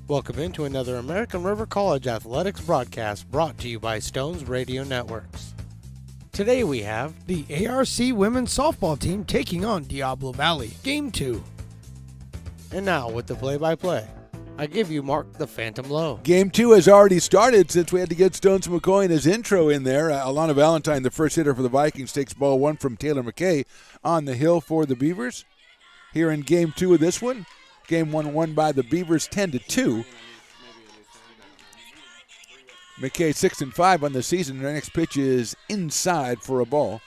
Welcome into another American River College Athletics broadcast brought to you by Stones Radio Networks. Today we have the ARC women's softball team taking on Diablo Valley, Game 2. And now with the play-by-play, I give you Mark the Phantom Lowe. Game 2 has already started since we had to get Stones McCoy and his intro in there. Alana Valentine, the first hitter for the Vikings, takes ball one from Taylor McKay on the hill for the Beavers. Here in Game 2 of this one, Game 1 won by the Beavers 10-2. McKay 6-5 on the season. Their next pitch is inside for a ball.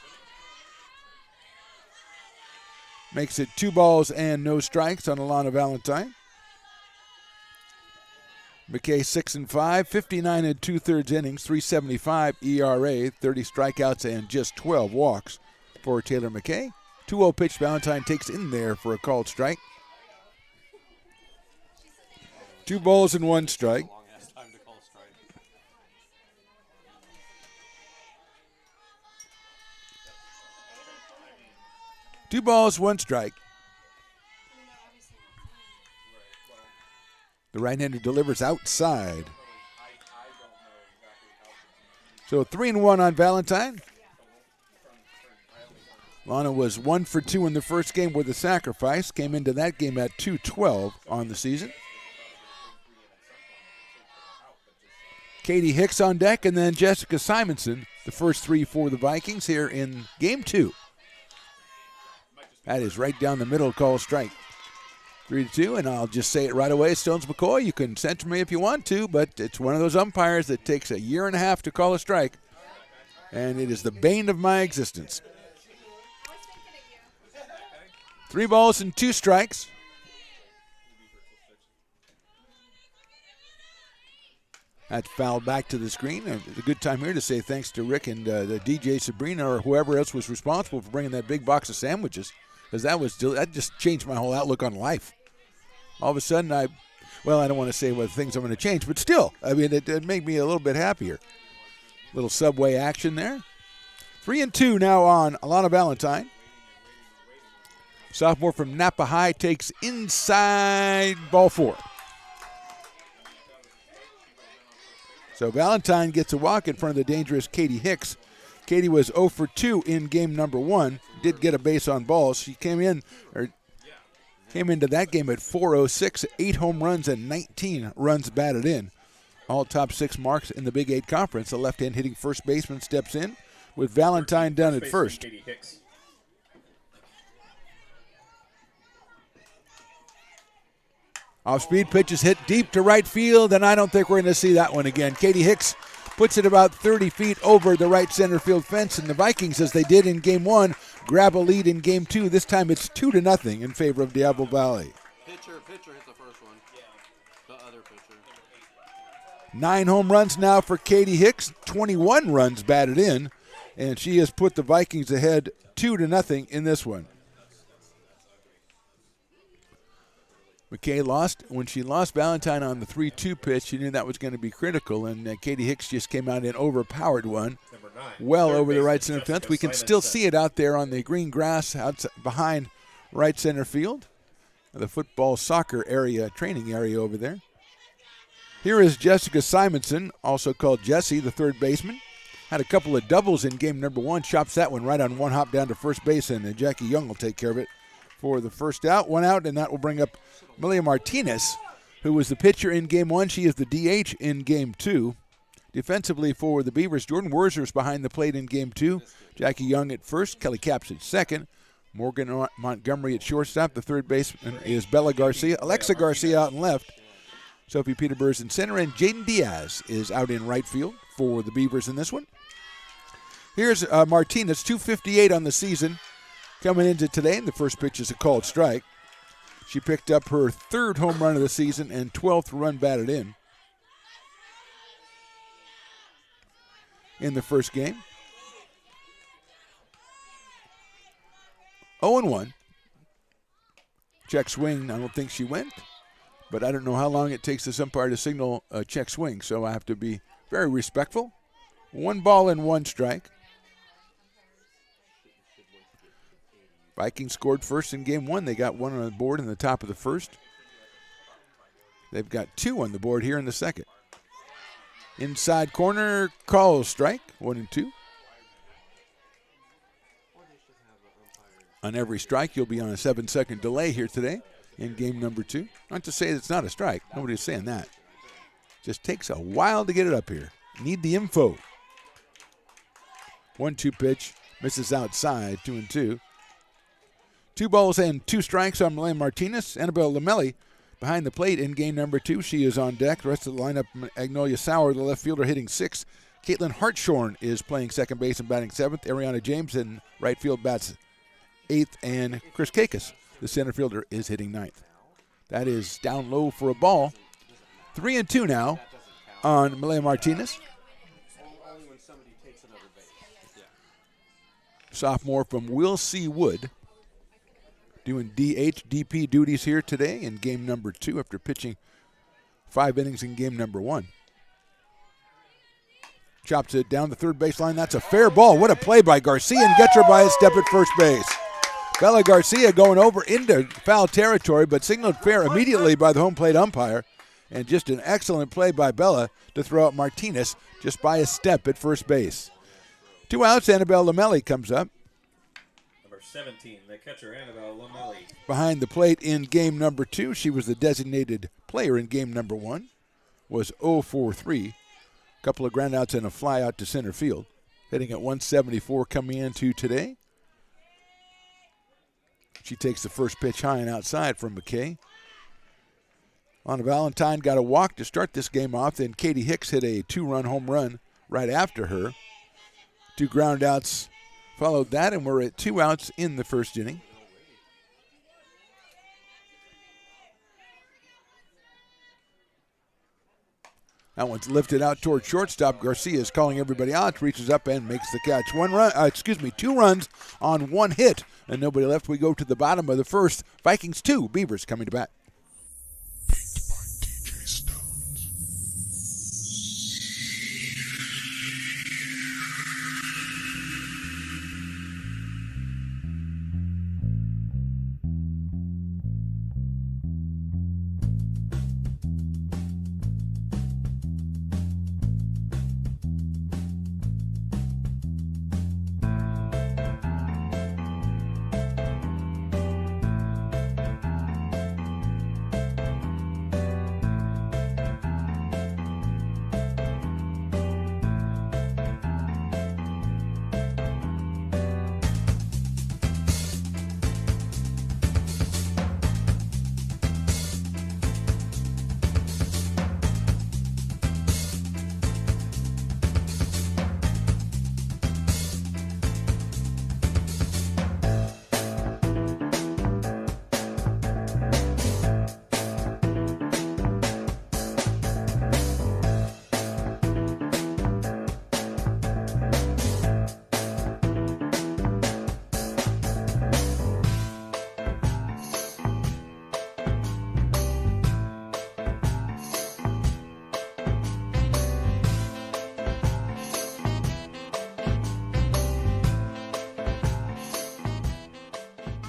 Makes it 2 balls and no strikes on Alana Valentine. McKay 6-5, 59 and 2/3 innings, 3.75 ERA, 30 strikeouts and just 12 walks for Taylor McKay. 2-0 pitch. Valentine takes in there for a called strike. 2 balls and 1 strike. 2 balls, 1 strike. The right-hander delivers outside. So 3-1 on Valentine. Lana was 1 for 2 in the first game with a sacrifice. Came into that game at 2-12 on the season. Katie Hicks on deck, and then Jessica Simonson, the first 3 for the Vikings here in Game 2. That is right down the middle, call strike. 3-2, and I'll just say it right away. Stones McCoy, you can censure me if you want to, but it's one of those umpires that takes 1.5 years to call a strike, and it is the bane of my existence. 3 balls and 2 strikes. That's fouled back to the screen. It's a good time here to say thanks to Rick and the DJ Sabrina or whoever else was responsible for bringing that big box of sandwiches, because that just changed my whole outlook on life. All of a sudden, I don't want to say what things I'm going to change, but still, I mean, it made me a little bit happier. Little Subway action there. 3-2 now on Alana Valentine. Sophomore from Napa High takes inside ball 4. So Valentine gets a walk in front of the dangerous Katie Hicks. Katie was 0 for 2 in game number 1. Did get a base on balls. She came into that game at 406, 8 home runs and 19 runs batted in. All top 6 marks in the Big 8 Conference. The left-hand hitting first baseman steps in with Valentine done at first. Off-speed pitch is hit deep to right field, and I don't think we're going to see that one again. Katie Hicks puts it about 30 feet over the right center field fence, and the Vikings, as they did in Game 1, grab a lead in Game 2. This time it's 2-0 in favor of Diablo Valley. Pitcher hit the first one. The other pitcher. 9 home runs now for Katie Hicks, 21 runs batted in, and she has put the Vikings ahead 2-0 in this one. McKay lost. When she lost Valentine on the 3-2 pitch, she knew that was going to be critical, and Katie Hicks just came out and overpowered one well over the right center fence. We can still see it out there on the green grass outside, behind right center field, the football soccer area, training area over there. Here is Jessica Simonson, also called Jessie, the third baseman. Had a couple of doubles in game number 1, chops that one right on one hop down to first base, and Jackie Young will take care of it for the first out. 1 out, and that will bring up Amelia Martinez, who was the pitcher in Game 1. She is the DH in Game 2. Defensively for the Beavers, Jordan Wurzer's behind the plate in Game 2. Jackie Young at first, Kelly Capps at second. Morgan Montgomery at shortstop. The third baseman is Bella Garcia. Alexa Garcia out in left. Sophie Peterburg's in center, and Jaden Diaz is out in right field for the Beavers in this one. Here's Martinez, 258 on the season. Coming into today, and the first pitch is a called strike. She picked up her 3rd home run of the season and 12th run batted in the first game. 0-1. Check swing, I don't think she went, but I don't know how long it takes this umpire to signal a check swing, so I have to be very respectful. 1 ball and 1 strike. Vikings scored first in Game 1. They got one on the board in the top of the first. They've got 2 on the board here in the second. Inside corner, call strike, 1-2. On every strike, you'll be on a 7-second delay here today in game number 2. Not to say it's not a strike. Nobody's saying that. Just takes a while to get it up here. Need the info. 1-2 pitch, misses outside, 2-2. 2 balls and 2 strikes on Malay Martinez. Annabelle Lamelli behind the plate in game number 2. She is on deck. The rest of the lineup, Agnolia Sauer, the left fielder, hitting 6th. Caitlin Hartshorn is playing second base and batting 7th. Ariana James in right field bats 8th. And Chris Kakis, the center fielder, is hitting 9th. That is down low for a ball. 3-2 now on Malay Martinez. Sophomore from Will C. Wood, doing DH, DP duties here today in game number 2 after pitching 5 innings in game number 1. Chops it down the third baseline. That's a fair ball. What a play by Garcia, and gets her by a step at first base. Bella Garcia going over into foul territory, but signaled fair immediately by the home plate umpire. And just an excellent play by Bella to throw out Martinez just by a step at first base. 2 outs, Annabelle Lamelli comes up. Number 17, the catcher, Annabelle Lamelli. Behind the plate in game number 2. She was the designated player in game number 1. Was 0 for 3. Couple of ground outs and a fly out to center field. Hitting at 174 coming into today. She takes the first pitch high and outside from McKay. Anna Valentine got a walk to start this game off. Then Katie Hicks hit a 2-run home run right after her. 2 ground outs followed that, and we're at 2 outs in the first inning. That one's lifted out toward shortstop. Garcia is calling everybody out, reaches up and makes the catch. 2 runs on 1 hit, and nobody left. We go to the bottom of the first. Vikings 2, Beavers coming to bat.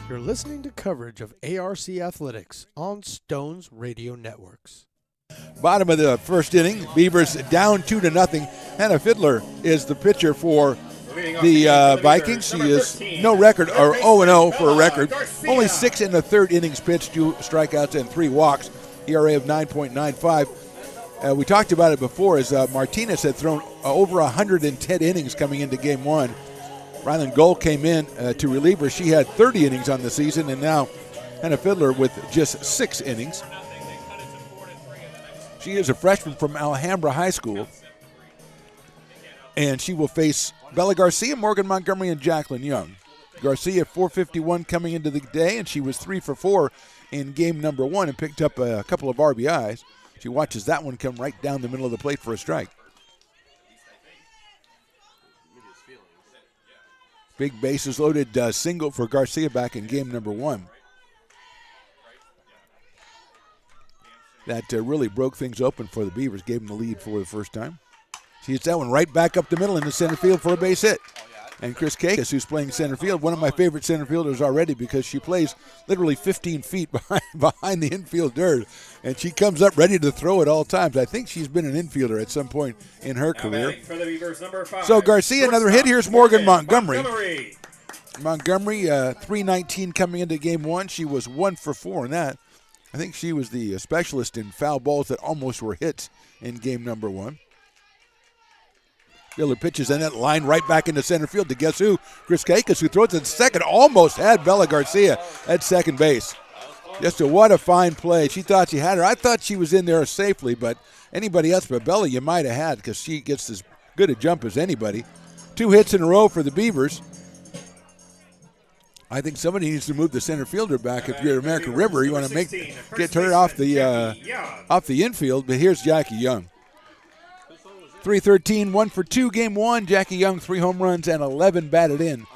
You're listening to coverage of ARC Athletics on Stones Radio Networks. Bottom of the first inning, Beavers down 2-0. Hannah Fiddler is the pitcher for the Vikings. She is no record, or 0-0 for a record. Only 6 in the third innings pitched, 2 strikeouts and 3 walks. ERA of 9.95. We talked about it before as Martinez had thrown over 110 innings coming into game 1. Ryland Gold came in to relieve her. She had 30 innings on the season, and now Hannah Fiddler with just 6 innings. She is a freshman from Alhambra High School, and she will face Bella Garcia, Morgan Montgomery, and Jacqueline Young. Garcia, 451 coming into the day, and she was 3 for 4 in game number 1 and picked up a couple of RBIs. She watches that one come right down the middle of the plate for a strike. Big bases loaded single for Garcia back in game number 1. That really broke things open for the Beavers, gave them the lead for the first time. She hits that one right back up the middle in the center field for a base hit. And Chris Kakis, who's playing center field, one of my favorite center fielders already because she plays literally 15 feet behind the infield dirt, and she comes up ready to throw at all times. I think she's been an infielder at some point in her career. For the Beavers, number 5. So Garcia, another hit. Here's Morgan Montgomery. Montgomery, 319 coming into game 1. She was 1 for 4 in that. I think she was the specialist in foul balls that almost were hits in game number 1. Miller pitches in that line right back into center field to guess who? Chris Kakis, who throws it second, almost had Bella Garcia at second base. What a fine play. She thought she had her. I thought she was in there safely, but anybody else but Bella you might have had because she gets as good a jump as anybody. 2 hits in a row for the Beavers. I think somebody needs to move the center fielder back. If you're American River, you want to get her off the infield. But here's Jackie Young. 313, 1 for 2, game 1. Jackie Young, 3 home runs and 11 batted in.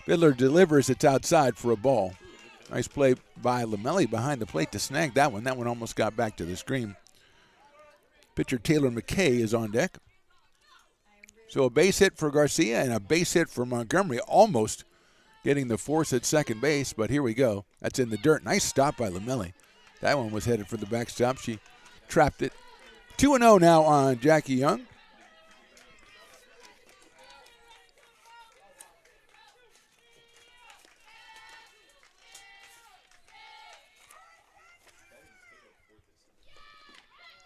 Fiddler delivers. It's outside for a ball. Nice play by Lamelli behind the plate to snag that one. That one almost got back to the screen. Pitcher Taylor McKay is on deck. So a base hit for Garcia and a base hit for Montgomery, almost getting the force at second base, but here we go. That's in the dirt. Nice stop by Lamelli. That one was headed for the backstop. She trapped it. 2-0 now on Jackie Young.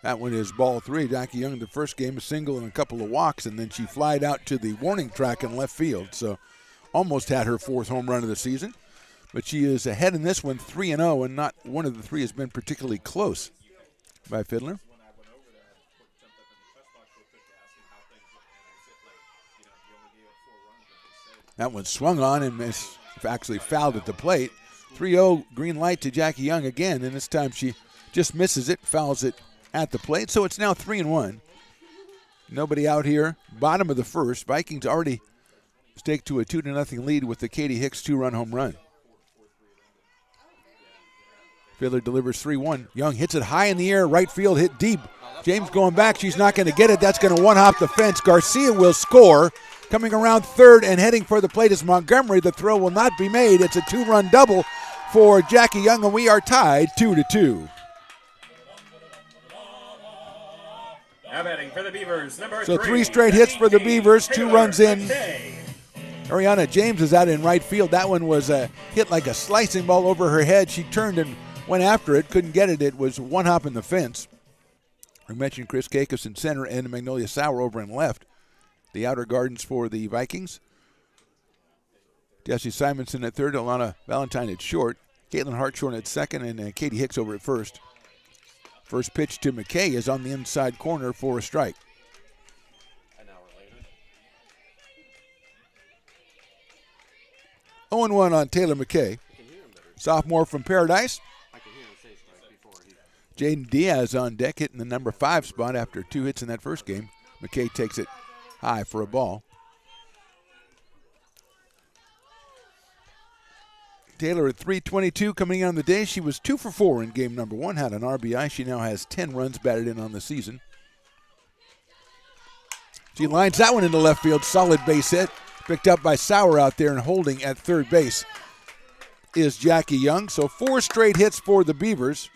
That one is ball 3. Jackie Young, the first game, a single and a couple of walks, and then she flied out to the warning track in left field. So almost had her 4th home run of the season. But she is ahead in this one, 3-0, and not one of the 3 has been particularly close by Fiddler. That one swung on and actually fouled at the plate. 3-0, green light to Jackie Young again, and this time she just misses it, fouls it at the plate. So it's now 3-1. Nobody out here. Bottom of the first. Vikings already staked to a 2-0 lead with the Katie Hicks 2-run home run. Fiddler delivers 3-1. Young hits it high in the air. Right field hit deep. James going back. She's not going to get it. That's going to one-hop the fence. Garcia will score. Coming around third and heading for the plate is Montgomery. The throw will not be made. It's a 2-run double for Jackie Young, and we are tied 2-2. Now batting for the Beavers, number 3. So 3 straight hits for the Beavers, 2 runs in. Ariana James is out in right field. That one was hit like a slicing ball over her head. She turned and went after it, couldn't get it. It was one hop in the fence. We mentioned Chris Kakis in center and Magnolia Sauer over in left. The outer gardens for the Vikings. Jesse Simonson at third, Alana Valentine at short, Caitlin Hartshorn at second, and Katie Hicks over at first. First pitch to McKay is on the inside corner for a strike. An hour later. 0-1 on Taylor McKay. Sophomore from Paradise. I can hear him say strike before he. Jaden Diaz on deck, hitting the number 5 spot after 2 hits in that first game. McKay takes it high for a ball. Taylor at 322 coming in on the day. She was 2 for 4 in game number 1, had an RBI. She now has 10 runs batted in on the season. She lines that one into left field. Solid base hit. Picked up by Sauer out there, and holding at third base is Jackie Young. So 4 straight hits for the Beavers.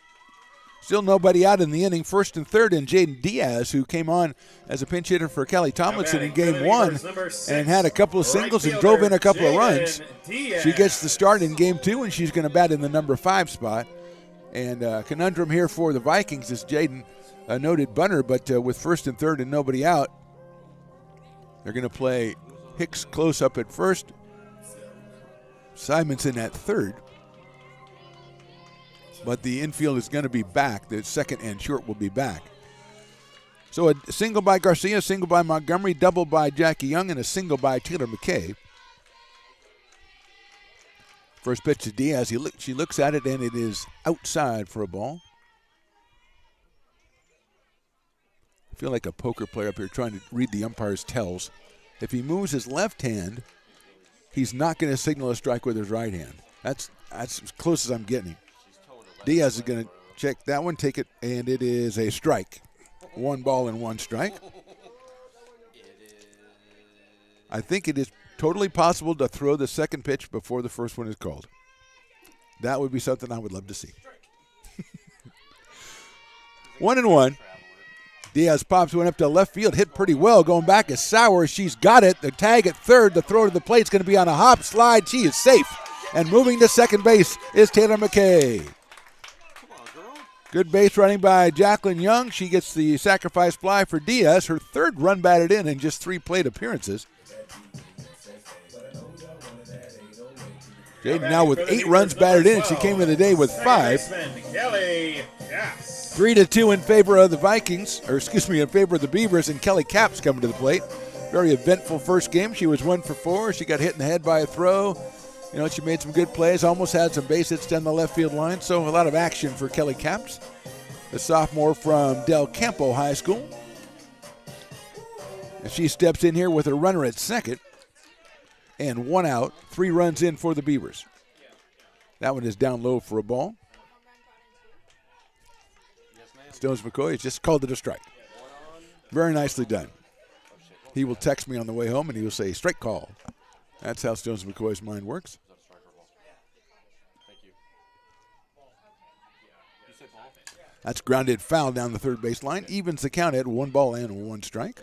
Still nobody out in the inning. First and third, and Jaden Diaz, who came on as a pinch hitter for Kelly Tomlinson in game 1 and had a couple of singles and drove in a couple of runs. She gets the start in game 2, and she's going to bat in the number 5 spot. And conundrum here for the Vikings is Jaden, a noted bunter, but with first and third and nobody out, they're going to play Hicks close up at first, Simonson at third. But the infield is going to be back. The second and short will be back. So a single by Garcia, single by Montgomery, double by Jackie Young, and a single by Taylor McKay. First pitch to Diaz. She looks at it, and it is outside for a ball. I feel like a poker player up here trying to read the umpire's tells. If he moves his left hand, he's not going to signal a strike with his right hand. That's as close as I'm getting. Diaz is going to check that one, take it, and it is a strike. 1 ball and 1 strike. I think it is totally possible to throw the second pitch before the first one is called. That would be something I would love to see. 1-1. Diaz pops one up to left field, hit pretty well. Going back is Sauer. She's got it. The tag at third. The throw to the plate is going to be on a hop slide. She is safe. And moving to second base is Taylor McKay. Good base running by Jacqueline Young. She gets the sacrifice fly for Diaz. Her third run batted in just 3 plate appearances. Jaden now with 8 runs batted in. She came into the day with 5. 3-2 in favor of the Vikings, in favor of the Beavers, and Kelly Capps coming to the plate. Very eventful first game. She was 1 for 4. She got hit in the head by a throw. She made some good plays, almost had some base hits down the left field line, so a lot of action for Kelly Capps, the sophomore from Del Campo High School. And she steps in here with a runner at second, and 1 out, 3 runs in for the Beavers. That one is down low for a ball. Stones McCoy has just called it a strike. Very nicely done. He will text me on the way home, and he will say, strike call. That's how Stones McCoy's mind works. That's grounded foul down the third base line. Evens the count at 1 ball and 1 strike.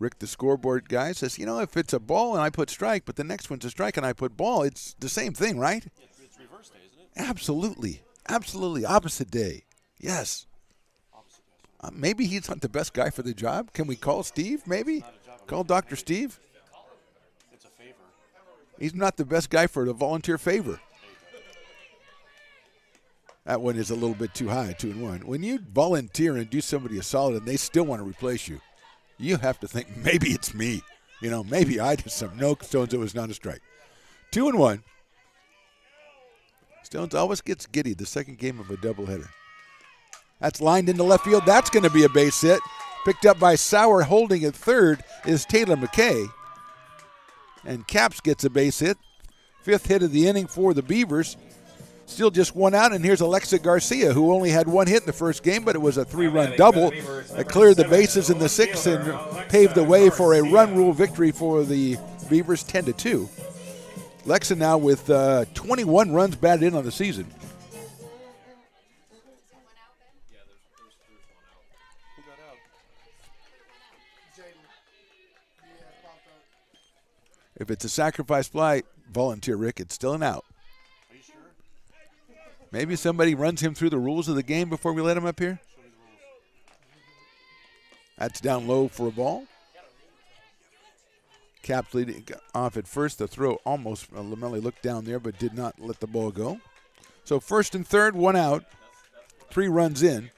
Rick, the scoreboard guy, says, if it's a ball and I put strike, but the next one's a strike and I put ball, it's the same thing, right? It's reverse day, isn't it? Absolutely. Absolutely. Opposite day. Yes. Maybe he's not the best guy for the job. Can we call Steve, maybe? Call Dr. Steve? It's a favor. He's not the best guy for the volunteer favor. That one is a little bit too high, 2-1. When you volunteer and do somebody a solid and they still want to replace you, you have to think, maybe it's me. Maybe I did something. No, Stones, it was not a strike. 2-1. Stones always gets giddy the second game of a doubleheader. That's lined into left field. That's going to be a base hit. Picked up by Sauer. Holding at third is Taylor McKay. And Capps gets a base hit. 5th hit of the inning for the Beavers. Still just 1 out, and here's Alexa Garcia, who only had 1 hit in the first game, but it was a 3-run double that cleared the bases in the 6th and paved the way for a run rule victory for the Beavers, 10-2. Alexa now with 21 runs batted in on the season. If it's a sacrifice fly, volunteer, Rick, it's still an out. Are you sure? Maybe somebody runs him through the rules of the game before we let him up here. That's down low for a ball. Capps leading off at first. The throw almost, Lamelli looked down there but did not let the ball go. So first and third, 1 out, 3 runs in.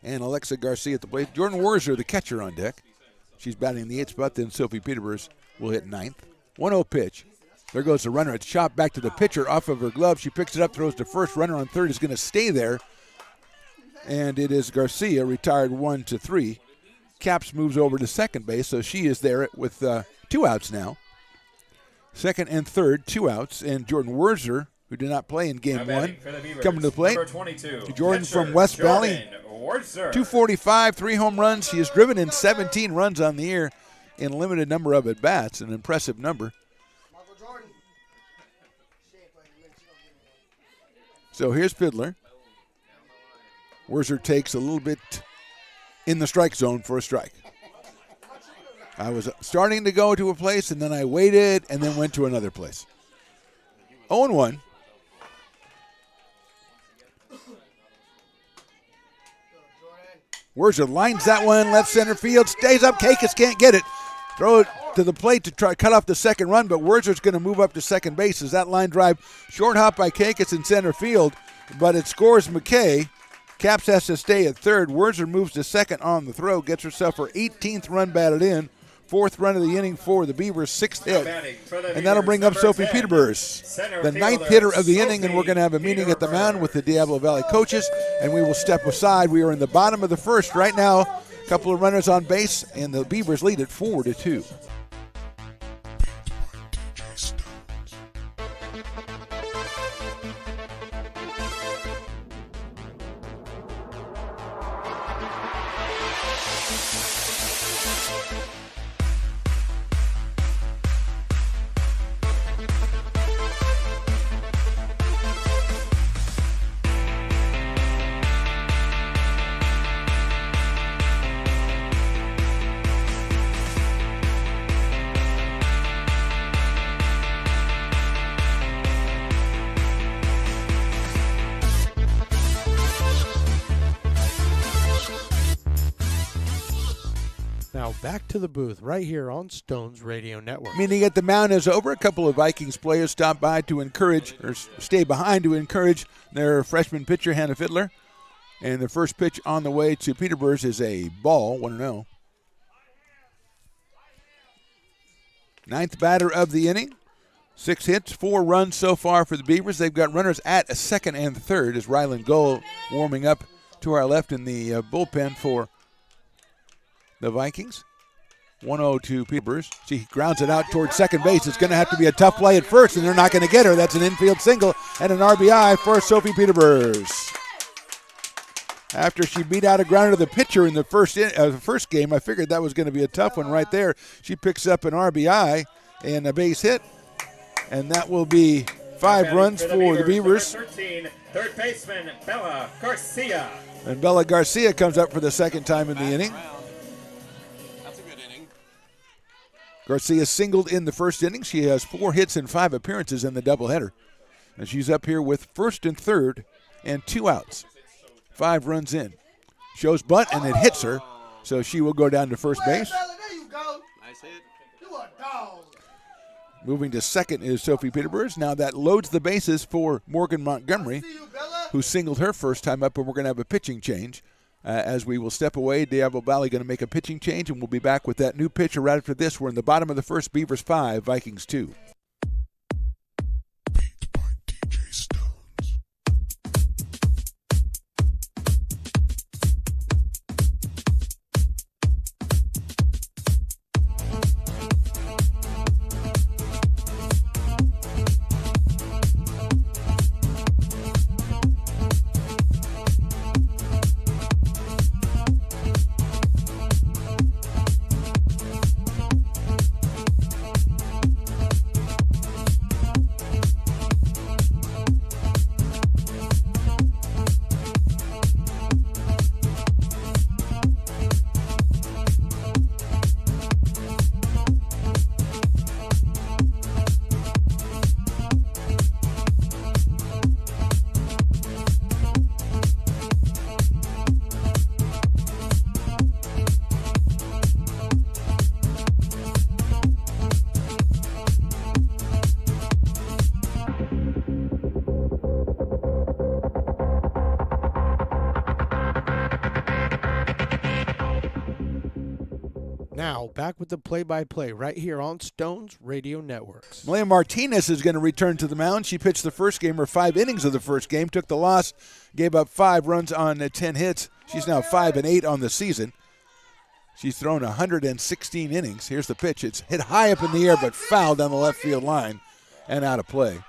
And Alexa Garcia at the plate. Jordan Werzer, the catcher, on deck. She's batting the 8th spot. Then Sophie Peterbers will hit 9th. 1-0 pitch. There goes the runner. It's chopped back to the pitcher off of her glove. She picks it up, throws to first. Runner on third is going to stay there. And it is Garcia, retired 1-3. Capps moves over to second base, so she is there with 2 outs now. Second and third, 2 outs. And Jordan Werzer, who did not play in game 1, coming to the plate. Jordan from West Valley. 245, 3 home runs. He has driven in 17 runs on the year in a limited number of at-bats, an impressive number. So here's Fiddler. Werzer takes a little bit in the strike zone for a strike. I was starting to go to a place, and then I waited, and then went to another place. 0-1. Werzer lines that one, left center field, stays up. Kakis can't get it. Throw it to the plate to try cut off the second run, but Werzer's going to move up to second base as that line drive short hop by Kakis in center field, but it scores McKay. Capps has to stay at third. Werzer moves to second on the throw, gets herself her 18th run batted in. 4th run of the inning for the Beavers, 6th hit. And that'll bring up Sophie Peterbers, the 9th hitter of the inning, and we're going to have a meeting at the mound with the Diablo Valley coaches, and we will step aside. We are in the bottom of the first right now. A couple of runners on base, and the Beavers lead it 4-2. Now back to the booth right here on Stones Radio Network. Meaning at the mound is over. A couple of Vikings players stopped by to encourage, or stay behind to encourage their freshman pitcher, Hannah Fiddler. And the first pitch on the way to Peterborough is a ball, 1-0. Ninth batter of the inning. 6 hits, 4 runs so far for the Beavers. They've got runners at second and third as Ryland Gull warming up to our left in the bullpen for the Vikings. 1-0 to Peterborough. She grounds it out towards second base. It's going to have to be a tough play at first, and they're not going to get her. That's an infield single and an RBI for Sophie Peterborough. After she beat out a grounder to the pitcher in the first game, I figured that was going to be a tough one right there. She picks up an RBI and a base hit, and that will be 5 runs for the Beavers. 13, third baseman Bella Garcia. And Bella Garcia comes up for the second time in the inning. That's a good inning. Garcia singled in the first inning. She has 4 hits and 5 appearances in the doubleheader. And she's up here with first and third and 2 outs. 5 runs in. Shows bunt, and it hits her. So she will go down to first base. There you go. Nice hit. You a dog. Moving to second is Sophie Peterborough. Now that loads the bases for Morgan Montgomery, who singled her first time up, and we're going to have a pitching change. As we will step away, Diablo Valley going to make a pitching change, and we'll be back with that new pitcher right after this. We're in the bottom of the first. Beavers 5, Vikings 2. Now, back with the play-by-play right here on Stones Radio Networks. Malia Martinez is going to return to the mound. She pitched the first game, or 5 innings of the first game, took the loss, gave up 5 runs on 10 hits. She's now 5-8 on the season. She's thrown 116 innings. Here's the pitch. It's hit high up in the air, but fouled down the left field line and out of play.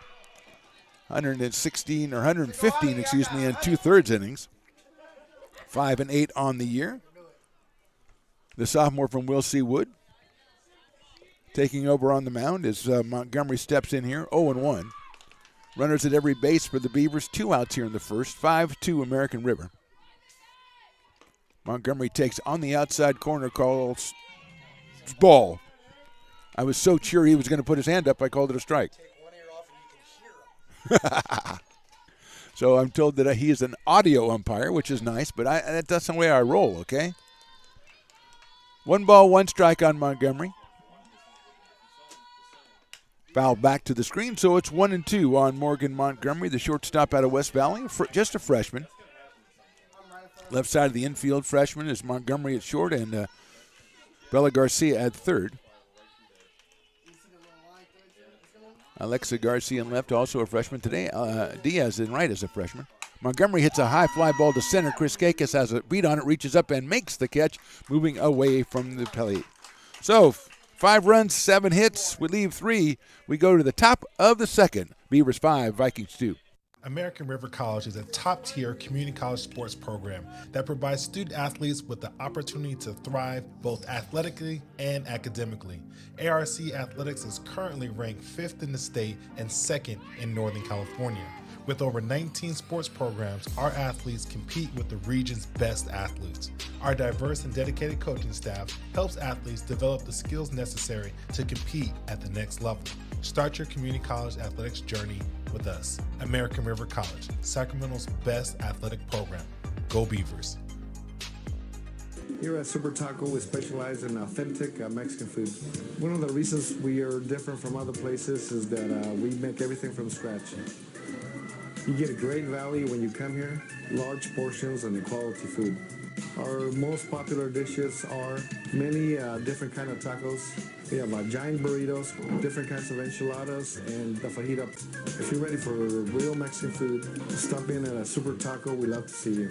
115 in 2/3 innings. 5-8 on the year. The sophomore from Will C. Wood taking over on the mound as Montgomery steps in here, 0-1. Runners at every base for the Beavers, 2 outs here in the first, 5-2 American River. Montgomery takes on the outside corner, calls ball. I was so sure he was going to put his hand up, I called it a strike. So I'm told that he is an audio umpire, which is nice, but that's the way I roll, okay? 1 ball, 1 strike on Montgomery. Foul back to the screen, so it's 1-2 on Morgan Montgomery, the shortstop out of West Valley, just a freshman. Left side of the infield freshman is Montgomery at short and Bella Garcia at third. Alexa Garcia in left, also a freshman today. Diaz in right as a freshman. Montgomery hits a high fly ball to center. Chris Kakis has a beat on it, reaches up and makes the catch, moving away from the plate. So 5 runs, 7 hits. We leave 3. We go to the top of the second. Beavers 5, Vikings 2. American River College is a top-tier community college sports program that provides student athletes with the opportunity to thrive both athletically and academically. ARC Athletics is currently ranked 5th in the state and 2nd in Northern California. With over 19 sports programs, our athletes compete with the region's best athletes. Our diverse and dedicated coaching staff helps athletes develop the skills necessary to compete at the next level. Start your community college athletics journey with us. American River College, Sacramento's best athletic program. Go Beavers. Here at Super Taco, we specialize in authentic Mexican food. One of the reasons we are different from other places is that we make everything from scratch. You get a great value when you come here, large portions and quality food. Our most popular dishes are many different kind of tacos. We have giant burritos, different kinds of enchiladas, and the fajita. If you're ready for real Mexican food, stop in at a Super Taco. We love to see you.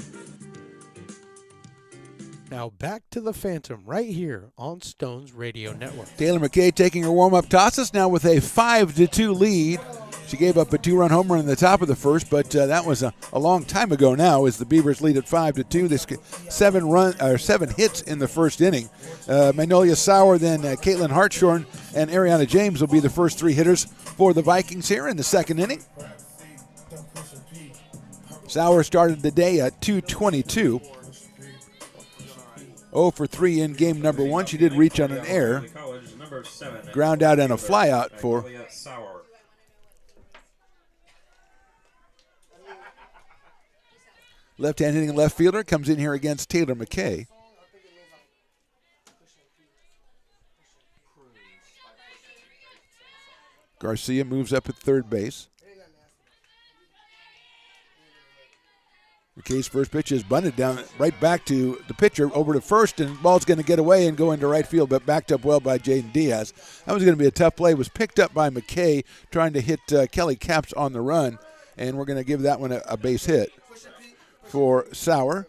Now back to the Phantom right here on Stones Radio Network. Taylor McKay taking her warm-up tosses now with a 5-2 lead. She gave up a 2-run home run in the top of the first, but that was a long time ago now as the Beavers lead at 5-2. This 7 hits in the first inning. Magnolia Sauer, then Caitlin Hartshorn, and Ariana James will be the first 3 hitters for the Vikings here in the second inning. Sauer started the day at 222. 0 for 3 in game number 1. She did reach on an error. Ground out and a flyout for left-hand hitting left fielder. Comes in here against Taylor McKay. Garcia moves up at third base. McKay's first pitch is bunted down right back to the pitcher over to first, and ball's going to get away and go into right field, but backed up well by Jaden Diaz. That was going to be a tough play. It was picked up by McKay trying to hit Kelly Capps on the run, and we're going to give that one a base hit for Sauer.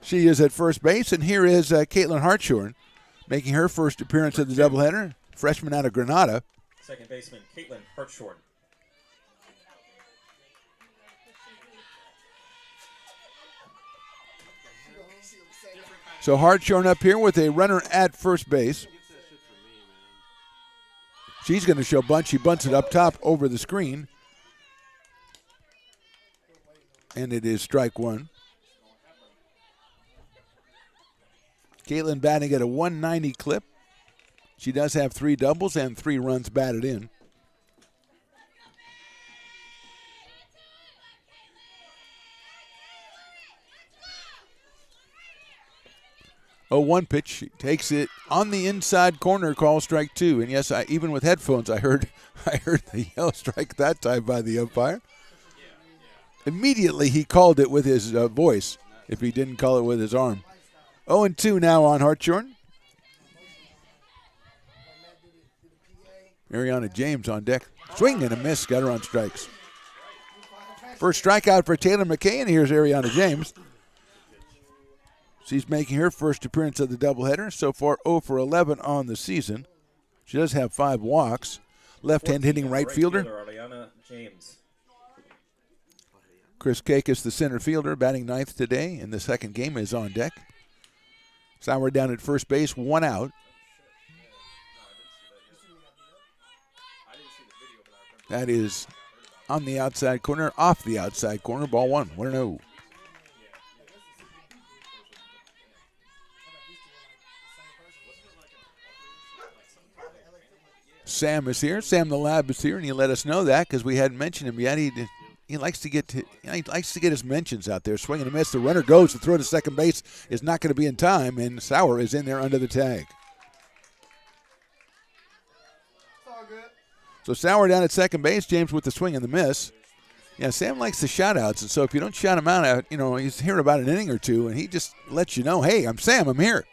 She is at first base, and here is Caitlin Hartshorn making her first appearance of the doubleheader, freshman out of Granada. Second baseman Caitlin Hartshorn. So Hartshorn up here with a runner at first base. She's going to show bunt. She bunts it up top over the screen. And it is strike one. Caitlin batting at a 190 clip. She does have 3 doubles and 3 runs batted in. 0-1 pitch. She takes it on the inside corner, call strike 2. And yes, even with headphones, I heard the yellow strike that time by the umpire. Immediately he called it with his voice if he didn't call it with his arm. 0-2 now on Hartshorn. Ariana James on deck. Swing and a miss. Got her on strikes. First strikeout for Taylor McKay, and here's Ariana James. She's making her first appearance of the doubleheader. So far, 0 for 11 on the season. She does have 5 walks. Left-hand hitting right fielder. Ariana James. Chris Kakis, the center fielder, batting 9th today, and the second game is on deck. Sauer down at first base, 1 out. That is on the outside corner, off the outside corner, ball 1, 1-0. Sam is here. Sam the Lab is here, and he let us know that because we hadn't mentioned him yet. He likes to get his mentions out there. Swing and a miss. The runner goes. The throw to second base is not going to be in time, and Sauer is in there under the tag. So Sauer down at second base. James with the swing and the miss. Yeah, Sam likes the shout-outs, and so if you don't shout him out, he's here about an inning or two, and he just lets you know, hey, I'm Sam, I'm here.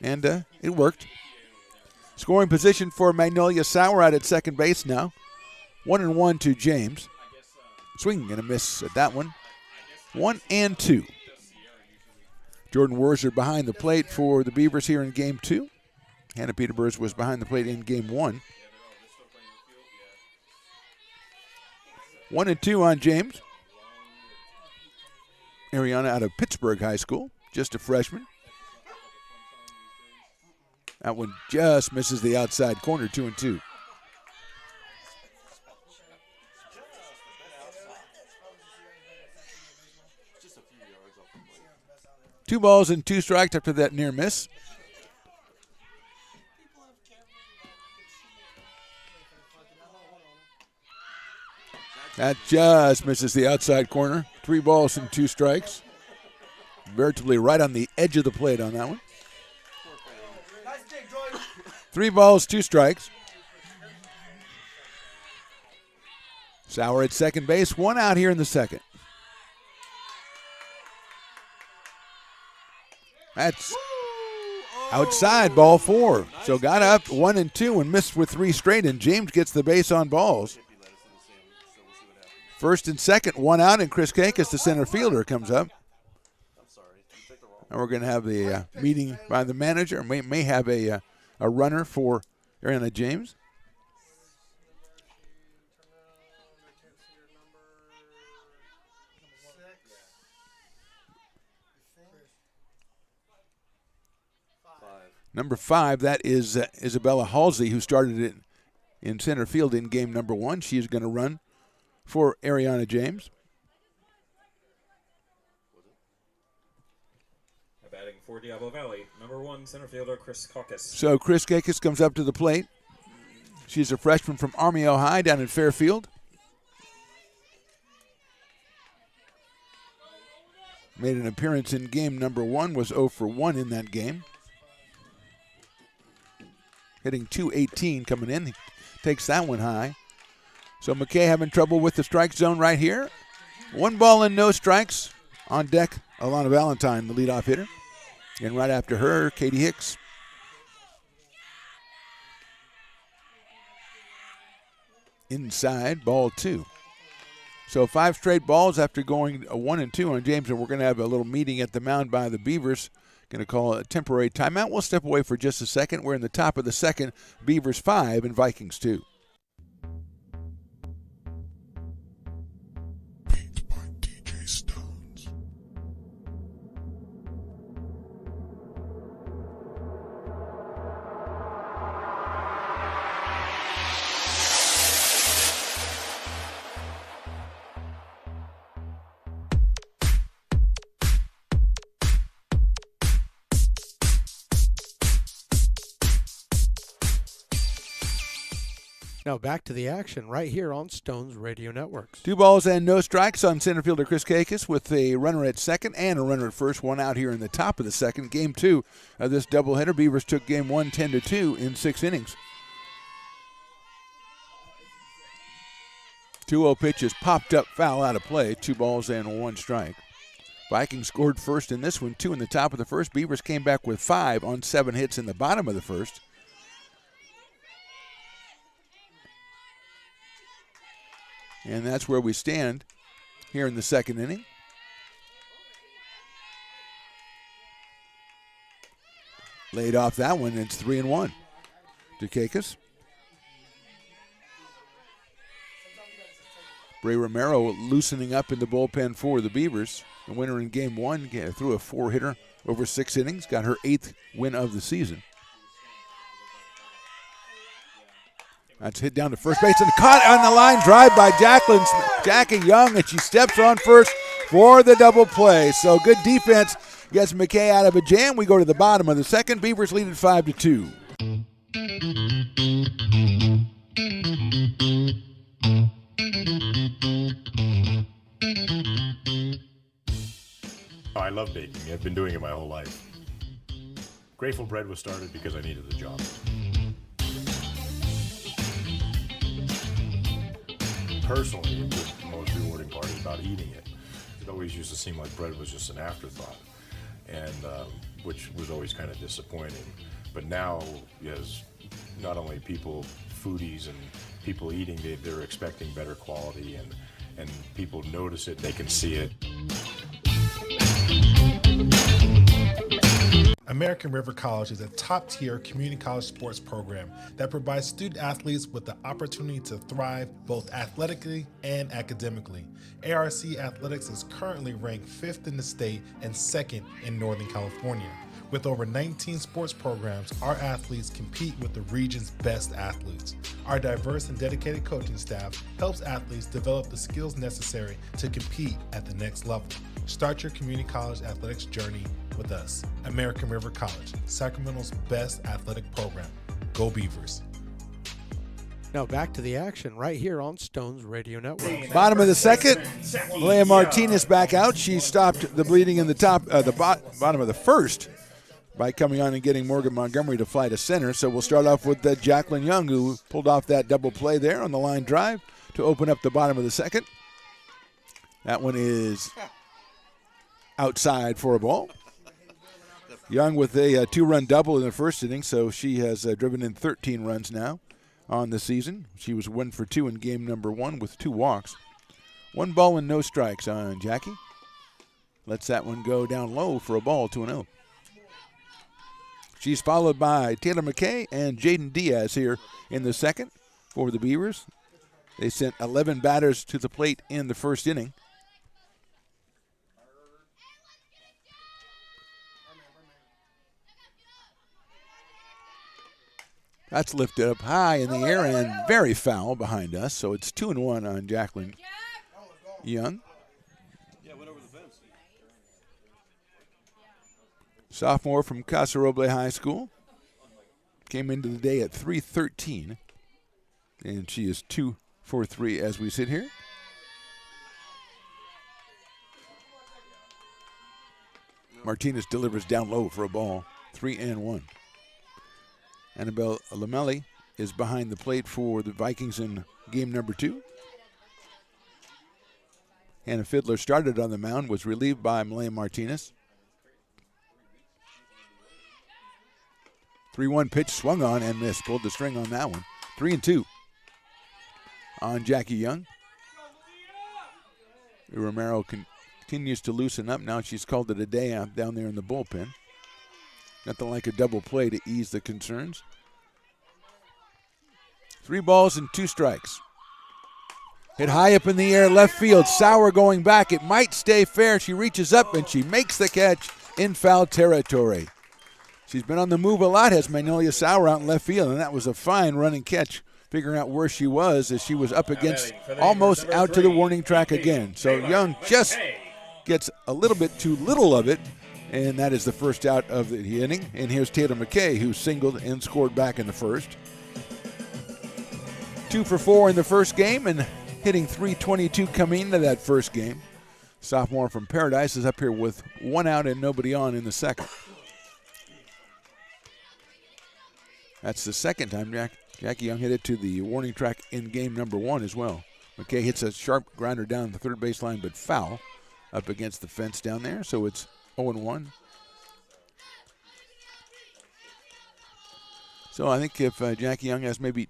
And it worked. Scoring position for Magnolia Sauer out at second base now. 1-1 to James. Swing and a miss at that one. 1-2. Jordan Werzer behind the plate for the Beavers here in game 2. Hannah Peterburs was behind the plate in game 1. 1-2 on James. Ariana out of Pittsburgh High School, just a freshman. That one just misses the outside corner, 2-2. Two balls and 2 strikes after that near miss. That just misses the outside corner. 3 balls and 2 strikes. Veritably right on the edge of the plate on that one. 3 balls, 2 strikes. Sauer at second base, 1 out here in the second. That's outside, ball 4. So got up 1 and 2 and missed with 3 straight, and James gets the base on balls. First and second, 1 out, and Chris Kakis, the center fielder, comes up. And we're going to have the meeting by the manager. May have a runner for Ariana James. Number 5, that is Isabella Halsey, who started it in center field in game number 1. She is going to run for Ariana James. Batting for Diablo Valley, number 1 center fielder Chris Kakis. So Chris Kakis comes up to the plate. She's a freshman from Armiel High down in Fairfield. Made an appearance in game number 1, was 0 for 1 in that game. Hitting .218 coming in. He takes that one high. So McKay having trouble with the strike zone right here. 1 ball and no strikes. On deck, Alana Valentine, the leadoff hitter. And right after her, Katie Hicks. Inside, ball 2. So 5 straight balls after going 1 and 2 on James, and we're going to have a little meeting at the mound by the Beavers. Going to call a temporary timeout. We'll step away for just a second. We're in the top of the second. Beavers 5 and Vikings 2. Beat by DJ Stones. Now back to the action right here on Stones Radio Networks. 2 balls and no strikes on center fielder Chris Kakis with a runner at second and a runner at first. 1 out here in the top of the second. Game 2 of this doubleheader. Beavers took game 1 10-2 in 6 innings. 2-0 pitch is popped up, foul out of play. 2 balls and 1 strike. Vikings scored first in this one, 2 in the top of the first. Beavers came back with 5 on 7 hits in the bottom of the first. And that's where we stand here in the second inning. Laid off that one, and it's 3-1 to Kakis. Bray Romero loosening up in the bullpen for the Beavers. The winner in game 1 threw a 4-hitter over 6 innings, got her 8th win of the season. That's hit down to first base and caught on the line drive by Jackie Young, and she steps on first for the double play. So good defense gets McKay out of a jam. We go to the bottom of the second. Beavers lead at 5-2. I love baking. I've been doing it my whole life. Grateful Bread was started because I needed the job. Personally, the most rewarding part is about eating it. It always used to seem like bread was just an afterthought, and which was always kind of disappointing. But now, as not only people, foodies and people eating, they're expecting better quality, and people notice it, they can see it. American River College is a top-tier community college sports program that provides student athletes with the opportunity to thrive both athletically and academically. ARC Athletics is currently ranked 5th in the state and 2nd in Northern California. With over 19 sports programs, our athletes compete with the region's best athletes. Our diverse and dedicated coaching staff helps athletes develop the skills necessary to compete at the next level. Start your community college athletics journey with us. American River College, Sacramento's best athletic program. Go Beavers. Now back to the action right here on Stones Radio Network. Bottom of the second, Malaya Martinez back out. She stopped the bleeding in the bottom of the first by coming on and getting Morgan Montgomery to fly to center. So we'll start off with Jacqueline Young, who pulled off that double play there on the line drive to open up the bottom of the second. That one is outside for a ball. Young with a 2-run double in the first inning, so she has driven in 13 runs now on the season. She was 1 for 2 in game number 1 with 2 walks. 1 ball and no strikes on Jackie. Lets that one go down low for a ball, 2-0. She's followed by Taylor McKay and Jaden Diaz here in the second for the Beavers. They sent 11 batters to the plate in the first inning. That's lifted up high in the air and very foul behind us. So it's 2-1 on Jacqueline Young. Yeah, went over the fence. Sophomore from Casa Roble High School. Came into the day at 313. And she is 2 for 3 as we sit here. Martinez delivers down low for a ball. 3-1. Annabelle Lamelli is behind the plate for the Vikings in game number 2. Hannah Fiddler started on the mound, was relieved by Malaya Martinez. 3-1 pitch swung on and missed. Pulled the string on that one. 3-2 on Jackie Young. Romero continues to loosen up. Now she's called it a day out down there in the bullpen. Nothing like a double play to ease the concerns. 3 balls and 2 strikes. Hit high up in the air, left field. Sauer going back. It might stay fair. She reaches up and she makes the catch in foul territory. She's been on the move a lot, has Magnolia Sauer out in left field, and that was a fine running catch, figuring out where she was as she was up against almost out to the warning track again. So Young just gets a little bit too little of it. And that is the first out of the inning. And here's Taylor McKay, who singled and scored back in the first. 2 for 4 in the first game and hitting .322 coming into that first game. Sophomore from Paradise is up here with 1 out and nobody on in the second. That's the second time Jackie Young hit it to the warning track in game number 1 as well. McKay hits a sharp grinder down the third baseline, but foul up against the fence down there. So it's 0-1. So I think if Jackie Young has maybe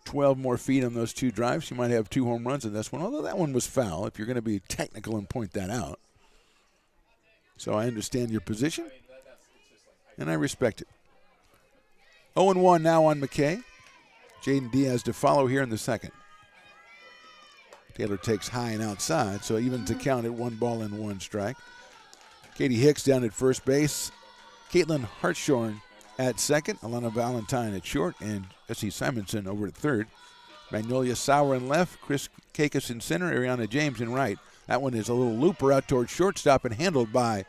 12 more feet on those 2 drives, she might have 2 home runs in this one, although that one was foul, if you're going to be technical and point that out. So I understand your position, and I respect it. 0-1 now on McKay. Jaden Diaz to follow here in the second. Taylor takes high and outside, so even to count at 1 ball and 1 strike. Katie Hicks down at first base. Caitlin Hartshorn at second. Alana Valentine at short. And Jesse Simonson over at third. Magnolia Sauer in left. Chris Kakis in center. Ariana James in right. That one is a little looper out towards shortstop and handled by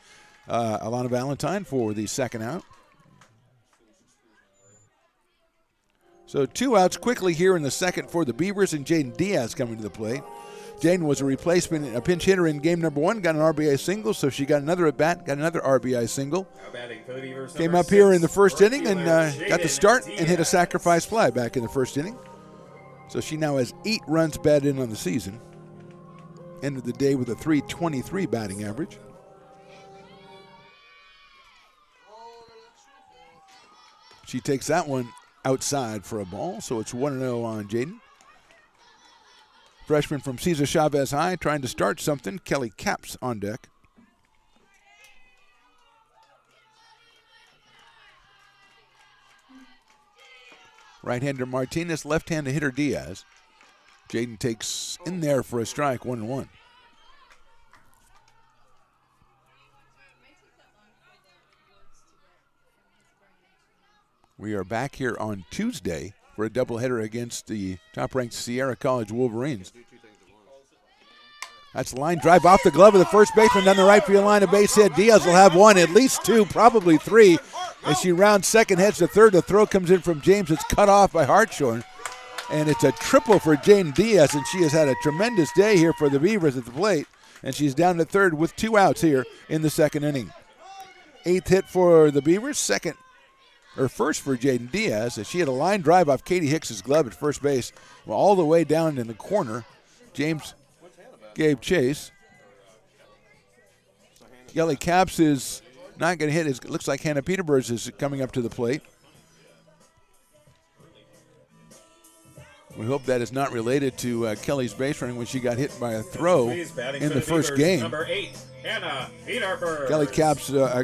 Alana Valentine for the second out. So 2 outs quickly here in the second for the Beavers, and Jaden Diaz coming to the plate. Jaden was a replacement, a pinch hitter in game number 1, got an RBI single, so she got another at bat, got another RBI single. Came up here in the first inning and got the start and hit a sacrifice fly back in the first inning. So she now has 8 runs batted in on the season. Ended the day with a .323 batting average. She takes that one outside for a ball, so it's 1-0 on Jaden. Freshman from Cesar Chavez High trying to start something. Kelly Capps on deck. Right-hander Martinez, left-handed hitter Diaz. Jaden takes in there for a strike, 1-1. We are back here on Tuesday for a doubleheader against the top-ranked Sierra College Wolverines. That's a line drive off the glove of the first baseman down the right field line. A base hit. Diaz will have 1, at least 2, probably 3. As she rounds second, heads to third. The throw comes in from James. It's cut off by Hartshorn. And it's a triple for Jane Diaz, and she has had a tremendous day here for the Beavers at the plate. And she's down to third with 2 outs here in the second inning. 8th hit for the Beavers, first for Jaden Diaz, as she had a line drive off Katie Hicks's glove at first base, all the way down in the corner. James gave chase. Kelly Caps is not going to hit. It looks like Hannah Peterburs is coming up to the plate. We hope that is not related to Kelly's base running when she got hit by a throw in the first game. Number 8, Hannah Peterburs.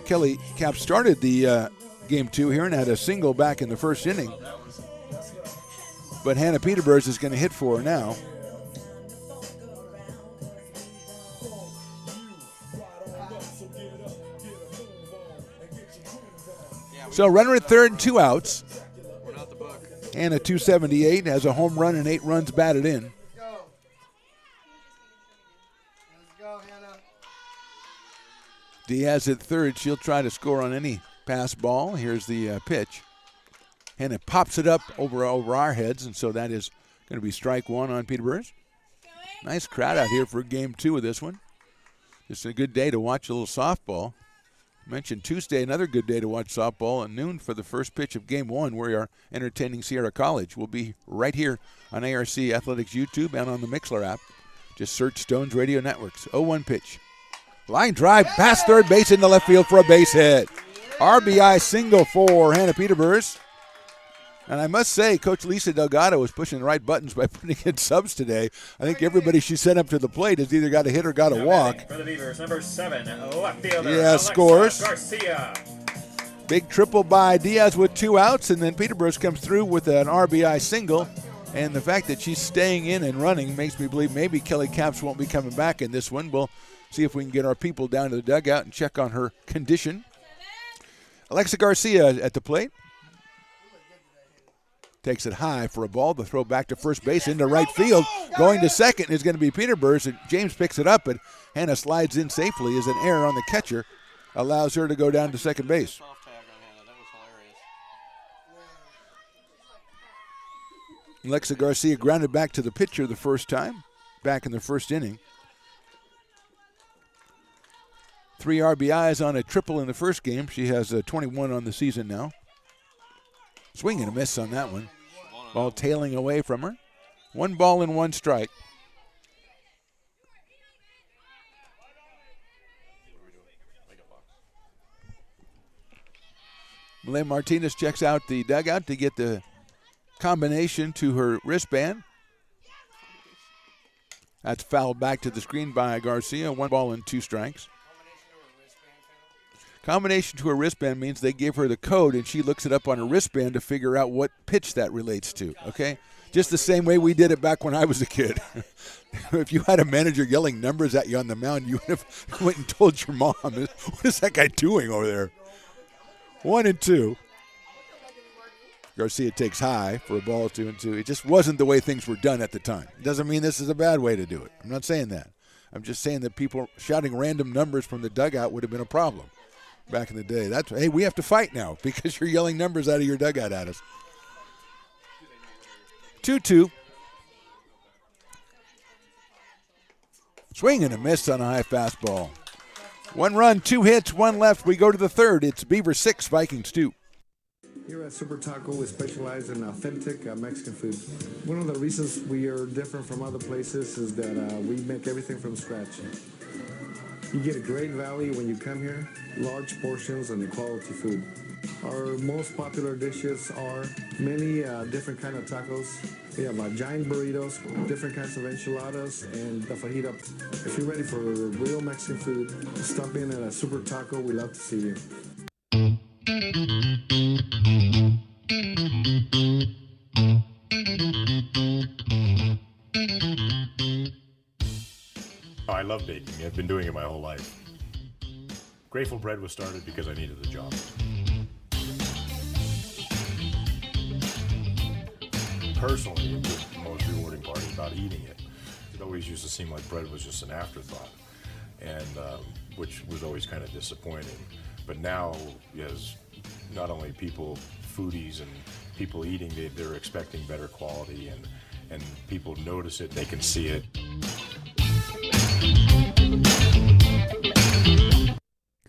Kelly Caps started the game 2 here and had a single back in the first inning. But Hannah Peterburs is going to hit for her now. So runner at third, 2 outs. Hannah 278 has a home run and 8 runs batted in. Let's go, Hannah. Diaz at third. She'll try to score on any pass ball. Here's the pitch. Hannah pops it up over our heads, and so that is going to be strike 1 on Peterburs. Nice crowd out here for game 2 of this one. Just a good day to watch a little softball. Mentioned Tuesday, another good day to watch softball at noon for the first pitch of game 1. We are entertaining Sierra College. We'll be right here on ARC Athletics YouTube and on the Mixler app. Just search Stones Radio Networks. 0-1 pitch. Line drive past third base into left field for a base hit. RBI single for Hannah Peterburs. And I must say, Coach Lisa Delgado was pushing the right buttons by putting in subs today. I think everybody she sent up to the plate has either got a hit or got a walk. For the Beavers, number 7, left fielder. Yeah, Alexa scores. Garcia. Big triple by Diaz with 2 outs, and then Peterburs comes through with an RBI single. And the fact that she's staying in and running makes me believe maybe Kelly Caps won't be coming back in this one. We'll see if we can get our people down to the dugout and check on her condition. Alexa Garcia at the plate. Takes it high for a ball. The throw back to first base into right field. Going to second is going to be Peterburs, and James picks it up, but Hannah slides in safely as an error on the catcher allows her to go down to second base. Soft tag on Hannah. That was hilarious. Alexa Garcia grounded back to the pitcher the first time, back in the first inning. 3 RBIs on a triple in the first game. She has 21 on the season now. Swing and a miss on that one. Ball tailing away from her. 1 ball and 1 strike. Malay Martinez checks out the dugout to get the combination to her wristband. That's fouled back to the screen by Garcia. 1 ball and 2 strikes. Combination to her wristband means they give her the code and she looks it up on her wristband to figure out what pitch that relates to, okay? Just the same way we did it back when I was a kid. If you had a manager yelling numbers at you on the mound, you would have went and told your mom, what is that guy doing over there? 1 and 2. Garcia takes high for a ball 2 and 2. It just wasn't the way things were done at the time. It doesn't mean this is a bad way to do it. I'm not saying that. I'm just saying that people shouting random numbers from the dugout would have been a problem back in the day. Hey, we have to fight now because you're yelling numbers out of your dugout at us. 2-2. Swing and a miss on a high fastball. 1 run, 2 hits, 1 left. We go to the third. It's Beaver 6, Vikings 2. Here at Super Taco, we specialize in authentic Mexican food. One of the reasons we are different from other places is that we make everything from scratch. You get a great value when you come here, large portions and quality food. Our most popular dishes are many different kind of tacos. We have giant burritos, different kinds of enchiladas, and the fajita. If you're ready for real Mexican food, stop in at a Super Taco. We love to see you. I love baking. I've been doing it my whole life. Grateful Bread was started because I needed a job. Personally, the most rewarding part is about eating it. It always used to seem like bread was just an afterthought, and which was always kind of disappointing. But now, as not only people foodies and people eating, they're expecting better quality, and people notice it, they can see it.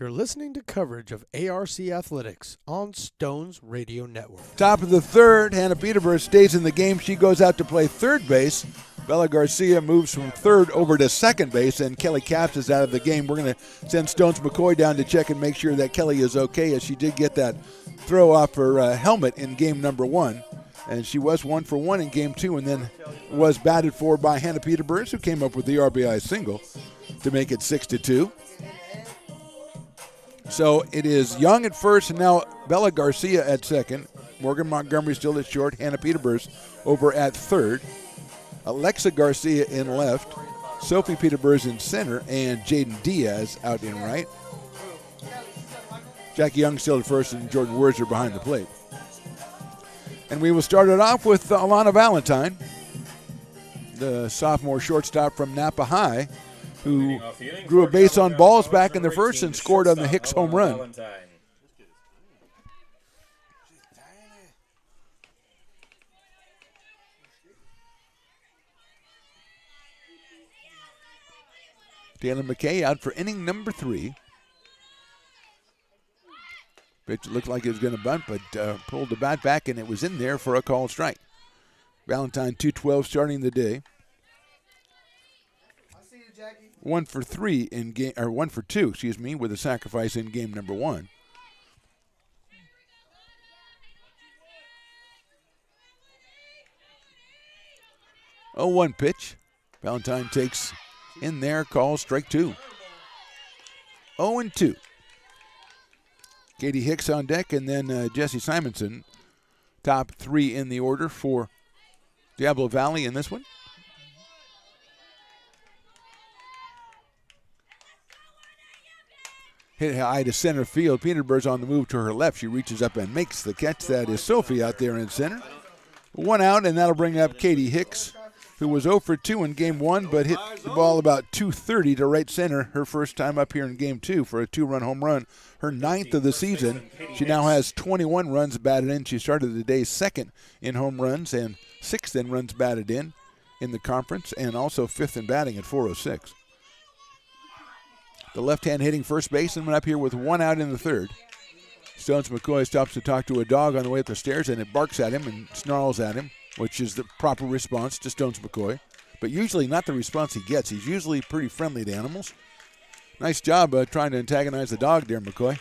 You're listening to coverage of ARC Athletics on Stones Radio Network. Top of the third, Hannah Peterborough stays in the game. She goes out to play third base. Bella Garcia moves from third over to second base, and Kelly Capps is out of the game. We're going to send Stones McCoy down to check and make sure that Kelly is okay, as she did get that throw off her helmet in game number 1. And she was 1 for 1 in game 2, and then was batted for by Hannah Peterborough, who came up with the RBI single to make it 6-2. So it is Young at first, and now Bella Garcia at second. Morgan Montgomery still at short. Hannah Peterborough over at third. Alexa Garcia in left. Sophie Peterborough in center, and Jaden Diaz out in right. Jackie Young still at first, and Jordan Werzer behind the plate. And we will start it off with Alana Valentine, the sophomore shortstop from Napa High, who drew a base on balls back in the first and scored on the Hicks home run. Taylor McKay out for inning number 3. Pitch looked like it was going to bunt, but pulled the bat back, and it was in there for a called strike. Valentine 2-12 starting the day. 1 for 3 in game, or 1 for 2, excuse me, with a sacrifice in game number 1. Oh, 1 pitch. Valentine takes in there, calls strike 2. 0-2. Katie Hicks on deck, and then Jesse Simonson, top 3 in the order for Diablo Valley in this one. Hit high to center field. Peterborough's on the move to her left. She reaches up and makes the catch. That is Sophie out there in center. 1 out, and that'll bring up Katie Hicks, who was 0 for 2 in game 1, but hit the ball about 230 to right center her first time up here in game 2 for a 2-run home run. Her 9th of the season. She now has 21 runs batted in. She started the day 2nd in home runs and 6th in runs batted in the conference, and also 5th in batting at 406. The left-hand hitting first baseman went up here with 1 out in the third. Stones McCoy stops to talk to a dog on the way up the stairs, and it barks at him and snarls at him, which is the proper response to Stones McCoy, but usually not the response he gets. He's usually pretty friendly to animals. Nice job trying to antagonize the dog there, McCoy.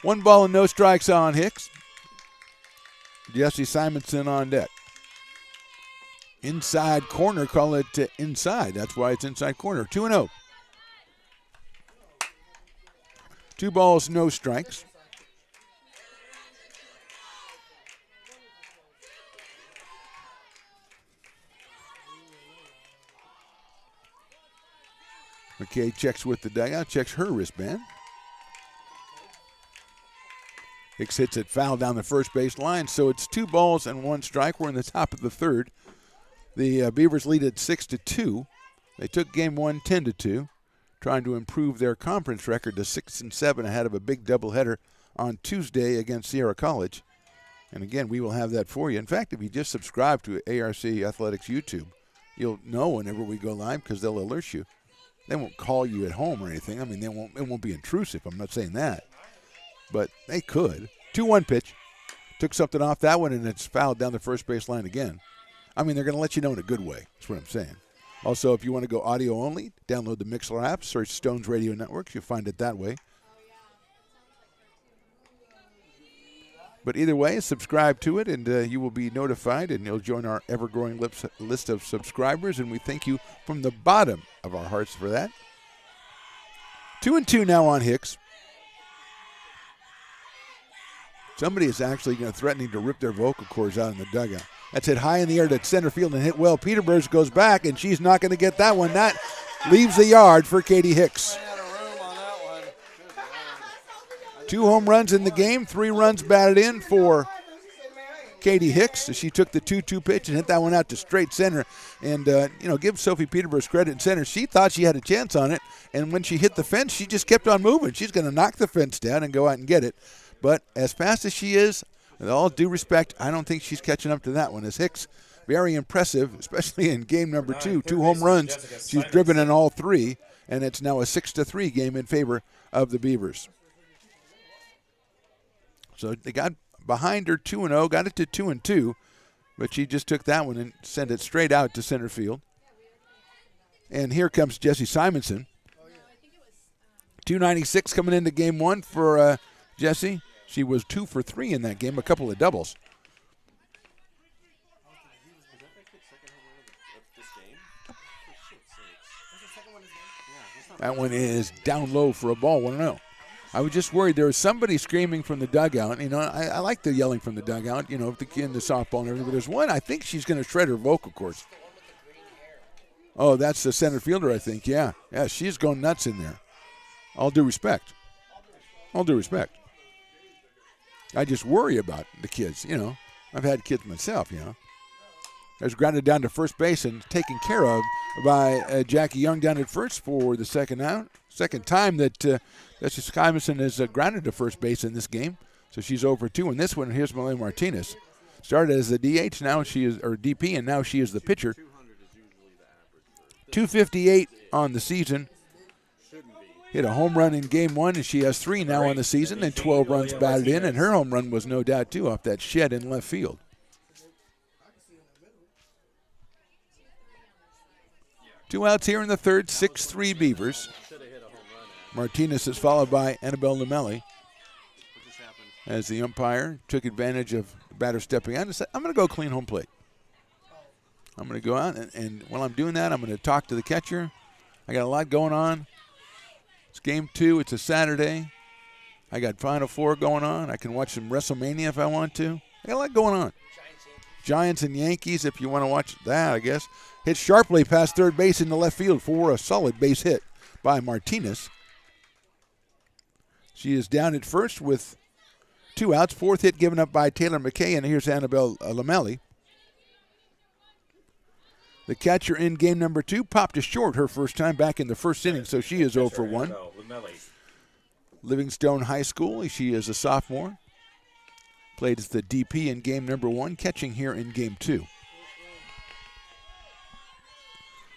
1 ball and no strikes on Hicks. Jesse Simonson on deck. Inside corner, call it inside. That's why it's inside corner. 2-0. 2 balls, no strikes. McKay checks with the dugout, checks her wristband. Hicks hits it foul down the first base line, so it's 2 balls and 1 strike. We're in the top of the third. The Beavers lead at 6-2. They took game 1 10-2, trying to improve their conference record to 6-7 ahead of a big doubleheader on Tuesday against Sierra College. And again, we will have that for you. In fact, if you just subscribe to ARC Athletics YouTube, you'll know whenever we go live because they'll alert you. They won't call you at home or anything. I mean, it won't be intrusive. I'm not saying that. But they could. 2-1 pitch. Took something off that one, and it's fouled down the first base line again. I mean, they're going to let you know in a good way. That's what I'm saying. Also, if you want to go audio only, download the Mixler app, search Stones Radio Networks. You'll find it that way. But either way, subscribe to it, and you will be notified, and you'll join our ever-growing list of subscribers, and we thank you from the bottom of our hearts for that. 2-2 now on Hicks. Somebody is actually threatening to rip their vocal cords out in the dugout. That's hit high in the air to center field and hit well. Peterborough goes back, and she's not going to get that one. That leaves the yard for Katie Hicks. 2 home runs in the game, 3 runs batted in for Katie Hicks. She took the 2-2 pitch and hit that one out to straight center. And, give Sophie Peterborough credit in center. She thought she had a chance on it, and when she hit the fence, she just kept on moving. She's going to knock the fence down and go out and get it. But as fast as she is, with all due respect, I don't think she's catching up to that one. As Hicks, very impressive, especially in game number 2. 2 home runs. She's driven in all 3, and it's now a 6-3 game in favor of the Beavers. So they got behind her 2-0, got it to 2-2, but she just took that one and sent it straight out to center field. And here comes Jessie Simonson. 296 coming into game 1 for Jessie. She was 2 for 3 in that game, a couple of doubles. That one is down low for a ball, 1-0. I was just worried there was somebody screaming from the dugout. You know, I like the yelling from the dugout, you know, in the softball and everything. But there's one, I think she's going to shred her vocal cords. Oh, that's the center fielder, I think. Yeah, she's going nuts in there. All due respect. All due respect. I just worry about the kids, you know. I've had kids myself, you know. There's grounded down to first base and taken care of by Jackie Young down at first for the second out. Second time that Jessie Simonson has grounded to first base in this game. So she's over 2 in this one. Here's Malay Martinez. Started as the DH, now she is, or DP, and now she is the pitcher. 258 on the season. Hit a home run in game 1, and she has 3 now on the season, and 12 runs batted in, and her home run was no doubt, too, off that shed in left field. Two outs here in the third, 6-3 Beavers. Martinez is followed by Annabelle Lamelli as the umpire took advantage of the batter stepping out and said, I'm going to go clean home plate. I'm going to go out, and while I'm doing that, I'm going to talk to the catcher. I got a lot going on. It's game 2. It's a Saturday. I got Final Four going on. I can watch some WrestleMania if I want to. I got a lot going on. Giants and Yankees, if you want to watch that, I guess. Hit sharply past third base into left field for a solid base hit by Martinez. She is down at first with 2 outs. 4th hit given up by Taylor McKay, and here's Annabelle Lamelli. The catcher in game number 2 popped a short her first time back in the first inning, so she is 0 for 1. Livingstone High School, she is a sophomore. Played as the DP in game number 1, catching here in game 2.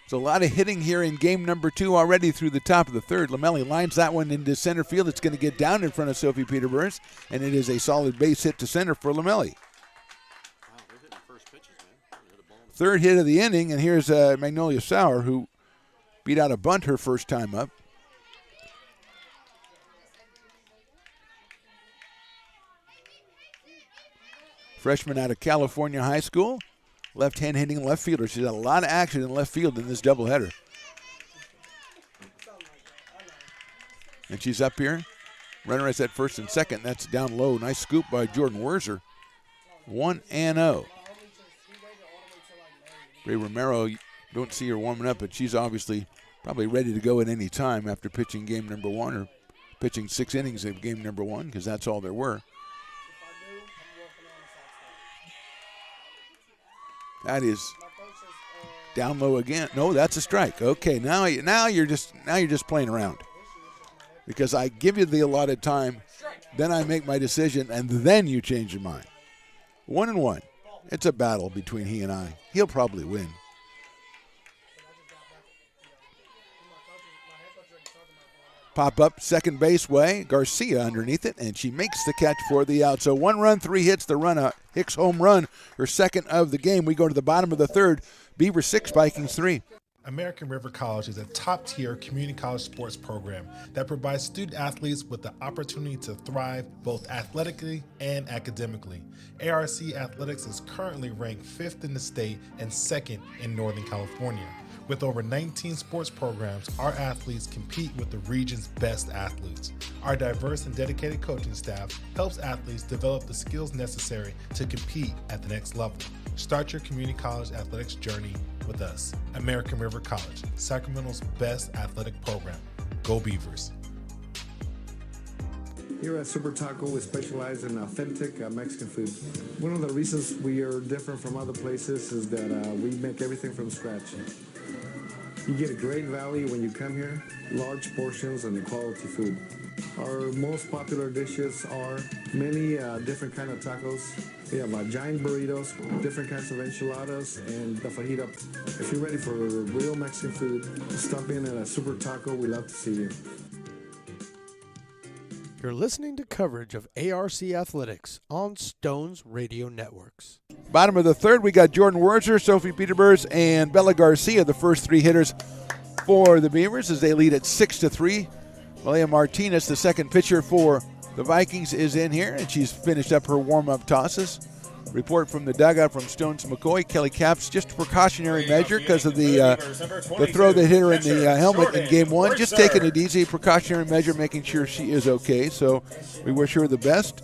So a lot of hitting here in game number 2 already through the top of the third. Lamelli lines that one into center field. It's going to get down in front of Sophie Peterburs, and it is a solid base hit to center for Lamelli. Third hit of the inning, and here's Magnolia Sauer, who beat out a bunt her first time up. Freshman out of California High School. Left-hand hitting left fielder. She's had a lot of action in left field in this doubleheader. And she's up here. Runner is at first and second. That's down low. Nice scoop by Jordan Werzer. 1-0. Ray Romero, you don't see her warming up, but she's obviously probably ready to go at any time after pitching game number 1 or pitching 6 innings of game number 1, because that's all there were. That is down low again. No, that's a strike. Okay, now you're just playing around, because I give you the allotted time, then I make my decision, and then you change your mind. 1-1. It's a battle between he and I. He'll probably win. Pop up second base way. Garcia underneath it, and she makes the catch for the out. So 1 run, 3 hits, the run out. Hicks home run, her second of the game. We go to the bottom of the third. Beaver 6, Vikings 3. American River College is a top-tier community college sports program that provides student athletes with the opportunity to thrive both athletically and academically. ARC Athletics is currently ranked 5th in the state and 2nd in Northern California. With over 19 sports programs, our athletes compete with the region's best athletes. Our diverse and dedicated coaching staff helps athletes develop the skills necessary to compete at the next level. Start your community college athletics journey with us. American River College, Sacramento's best athletic program. Go Beavers. Here at Super Taco, we specialize in authentic Mexican food. One of the reasons we are different from other places is that we make everything from scratch. You get a great value when you come here, large portions and quality food. Our most popular dishes are many different kind of tacos. We have giant burritos, different kinds of enchiladas, and the fajita. If you're ready for real Mexican food, stop in at a Super Taco. We love to see you. You're listening to coverage of ARC Athletics on Stones Radio Networks. Bottom of the third, we got Jordan Werzer, Sophie Peterbers, and Bella Garcia, the first three hitters for the Beavers, as they lead at 6-3. Malaya Martinez, the second pitcher for the Vikings, is in here, and she's finished up her warm-up tosses. Report from the dugout from Stones McCoy. Kelly Capps, just a precautionary measure because of the throw that hit her in the helmet in game one. Just taking it easy, precautionary measure, making sure she is okay. So we wish her the best.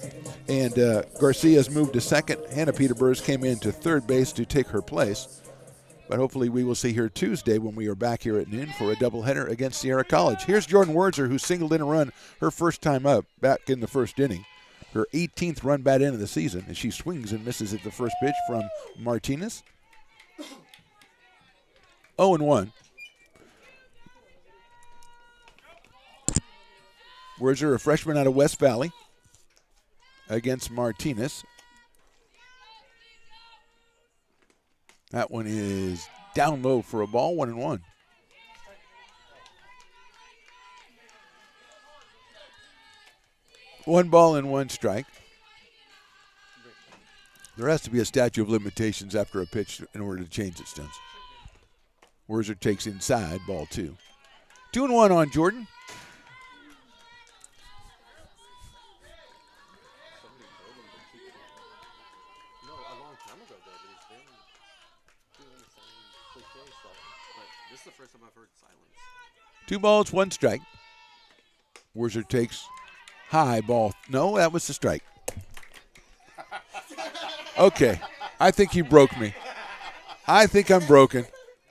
And Garcia's moved to second. Hannah Peterbers came in to third base to take her place. But hopefully we will see her Tuesday when we are back here at noon for a doubleheader against Sierra College. Here's Jordan Werzer, who singled in a run her first time up back in the first inning. Her 18th run bat in of the season, and she swings and misses at the first pitch from Martinez. 0-1. Werzer, a freshman out of West Valley, against Martinez. That one is down low for a ball, 1-1. One ball and one strike. There has to be a statute of limitations after a pitch in order to change it, Stones. Werzer takes inside, ball 2. 2-1 on Jordan. This is the first time I've heard silence. 2 balls, 1 strike. Werzer takes high ball. No, that was the strike. Okay, I think you broke me. I think I'm broken.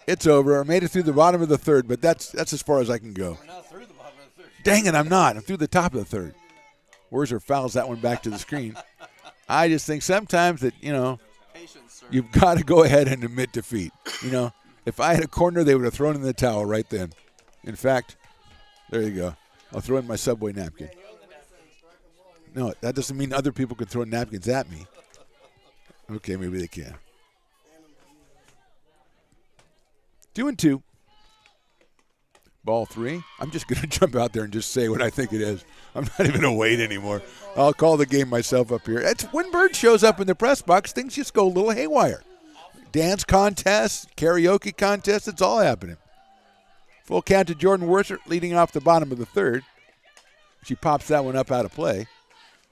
It's over. I made it through the bottom of the third, but that's as far as I can go. We're not through the bottom of the third. Dang it, I'm not. I'm through the top of the third. Werzer fouls that one back to the screen. I just think sometimes that, Patience, sir. you've got to go ahead and admit defeat. If I had a corner, they would have thrown in the towel right then. In fact, there you go. I'll throw in my Subway napkin. No, that doesn't mean other people can throw napkins at me. Okay, maybe they can. 2-2. Ball 3. I'm just going to jump out there and just say what I think it is. I'm not even going to wait anymore. I'll call the game myself up here. When Bird shows up in the press box, things just go a little haywire. Dance contests, karaoke contests, it's all happening. Full count to Jordan Werzer, leading off the bottom of the third. She pops that one up out of play.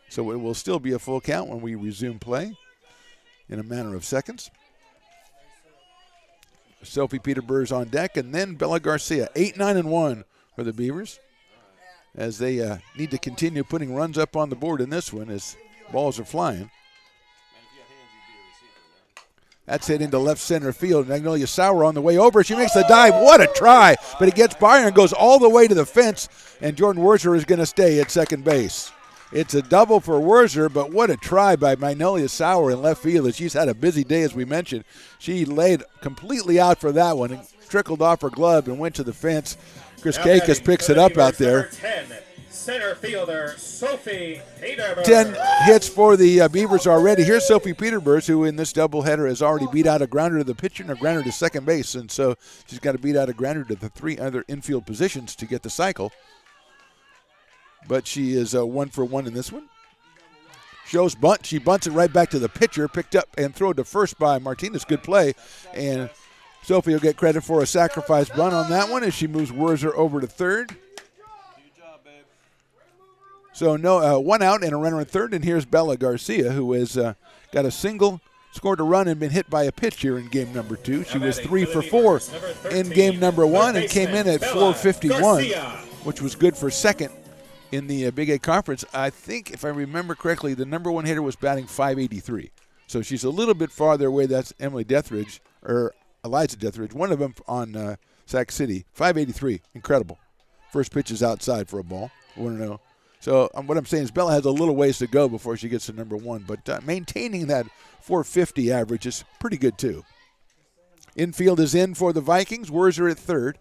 So it will still be a full count when we resume play in a matter of seconds. Sophie Peterbers on deck, and then Bella Garcia. 8-9-1 for the Beavers, as they need to continue putting runs up on the board in this one as balls are flying. That's hit into left center field. Magnolia Sauer on the way over. She makes the dive. What a try. But it gets by her and goes all the way to the fence, and Jordan Werzer is going to stay at second base. It's a double for Werzer, but what a try by Magnolia Sauer in left field, as she's had a busy day, as we mentioned. She laid completely out for that one and trickled off her glove and went to the fence. Chris Kakis picks it up out there. 10, center fielder Sophie Peterbers. 10 hits for the Beavers already. Here's Sophie Peterbers, who in this doubleheader has already beat out a grounder to the pitcher and a grounder to second base. And so she's got to beat out a grounder to the 3 other infield positions to get the cycle. But she is 1 for 1 in this one. Shows bunt. She bunts it right back to the pitcher. Picked up and thrown to first by Martinez. Good play. And Sophie will get credit for a sacrifice bunt on that one as she moves Werzer over to third. Good job, babe. So no, 1 out and a runner in third. And here's Bella Garcia, who has got a single, scored a run, and been hit by a pitch here in game number 2. She was 3 for 4 in game number 1 and came in at 451, which was good for second in the Big 8 Conference. I think, if I remember correctly, the number 1 hitter was batting .583. So she's a little bit farther away. That's Emily Deathridge, or Eliza Deathridge, one of them on Sac City. .583, incredible. First pitch is outside for a ball. 1-0. So what I'm saying is Bella has a little ways to go before she gets to number 1, but maintaining that 450 average is pretty good too. Infield is in for the Vikings. Werzer at third.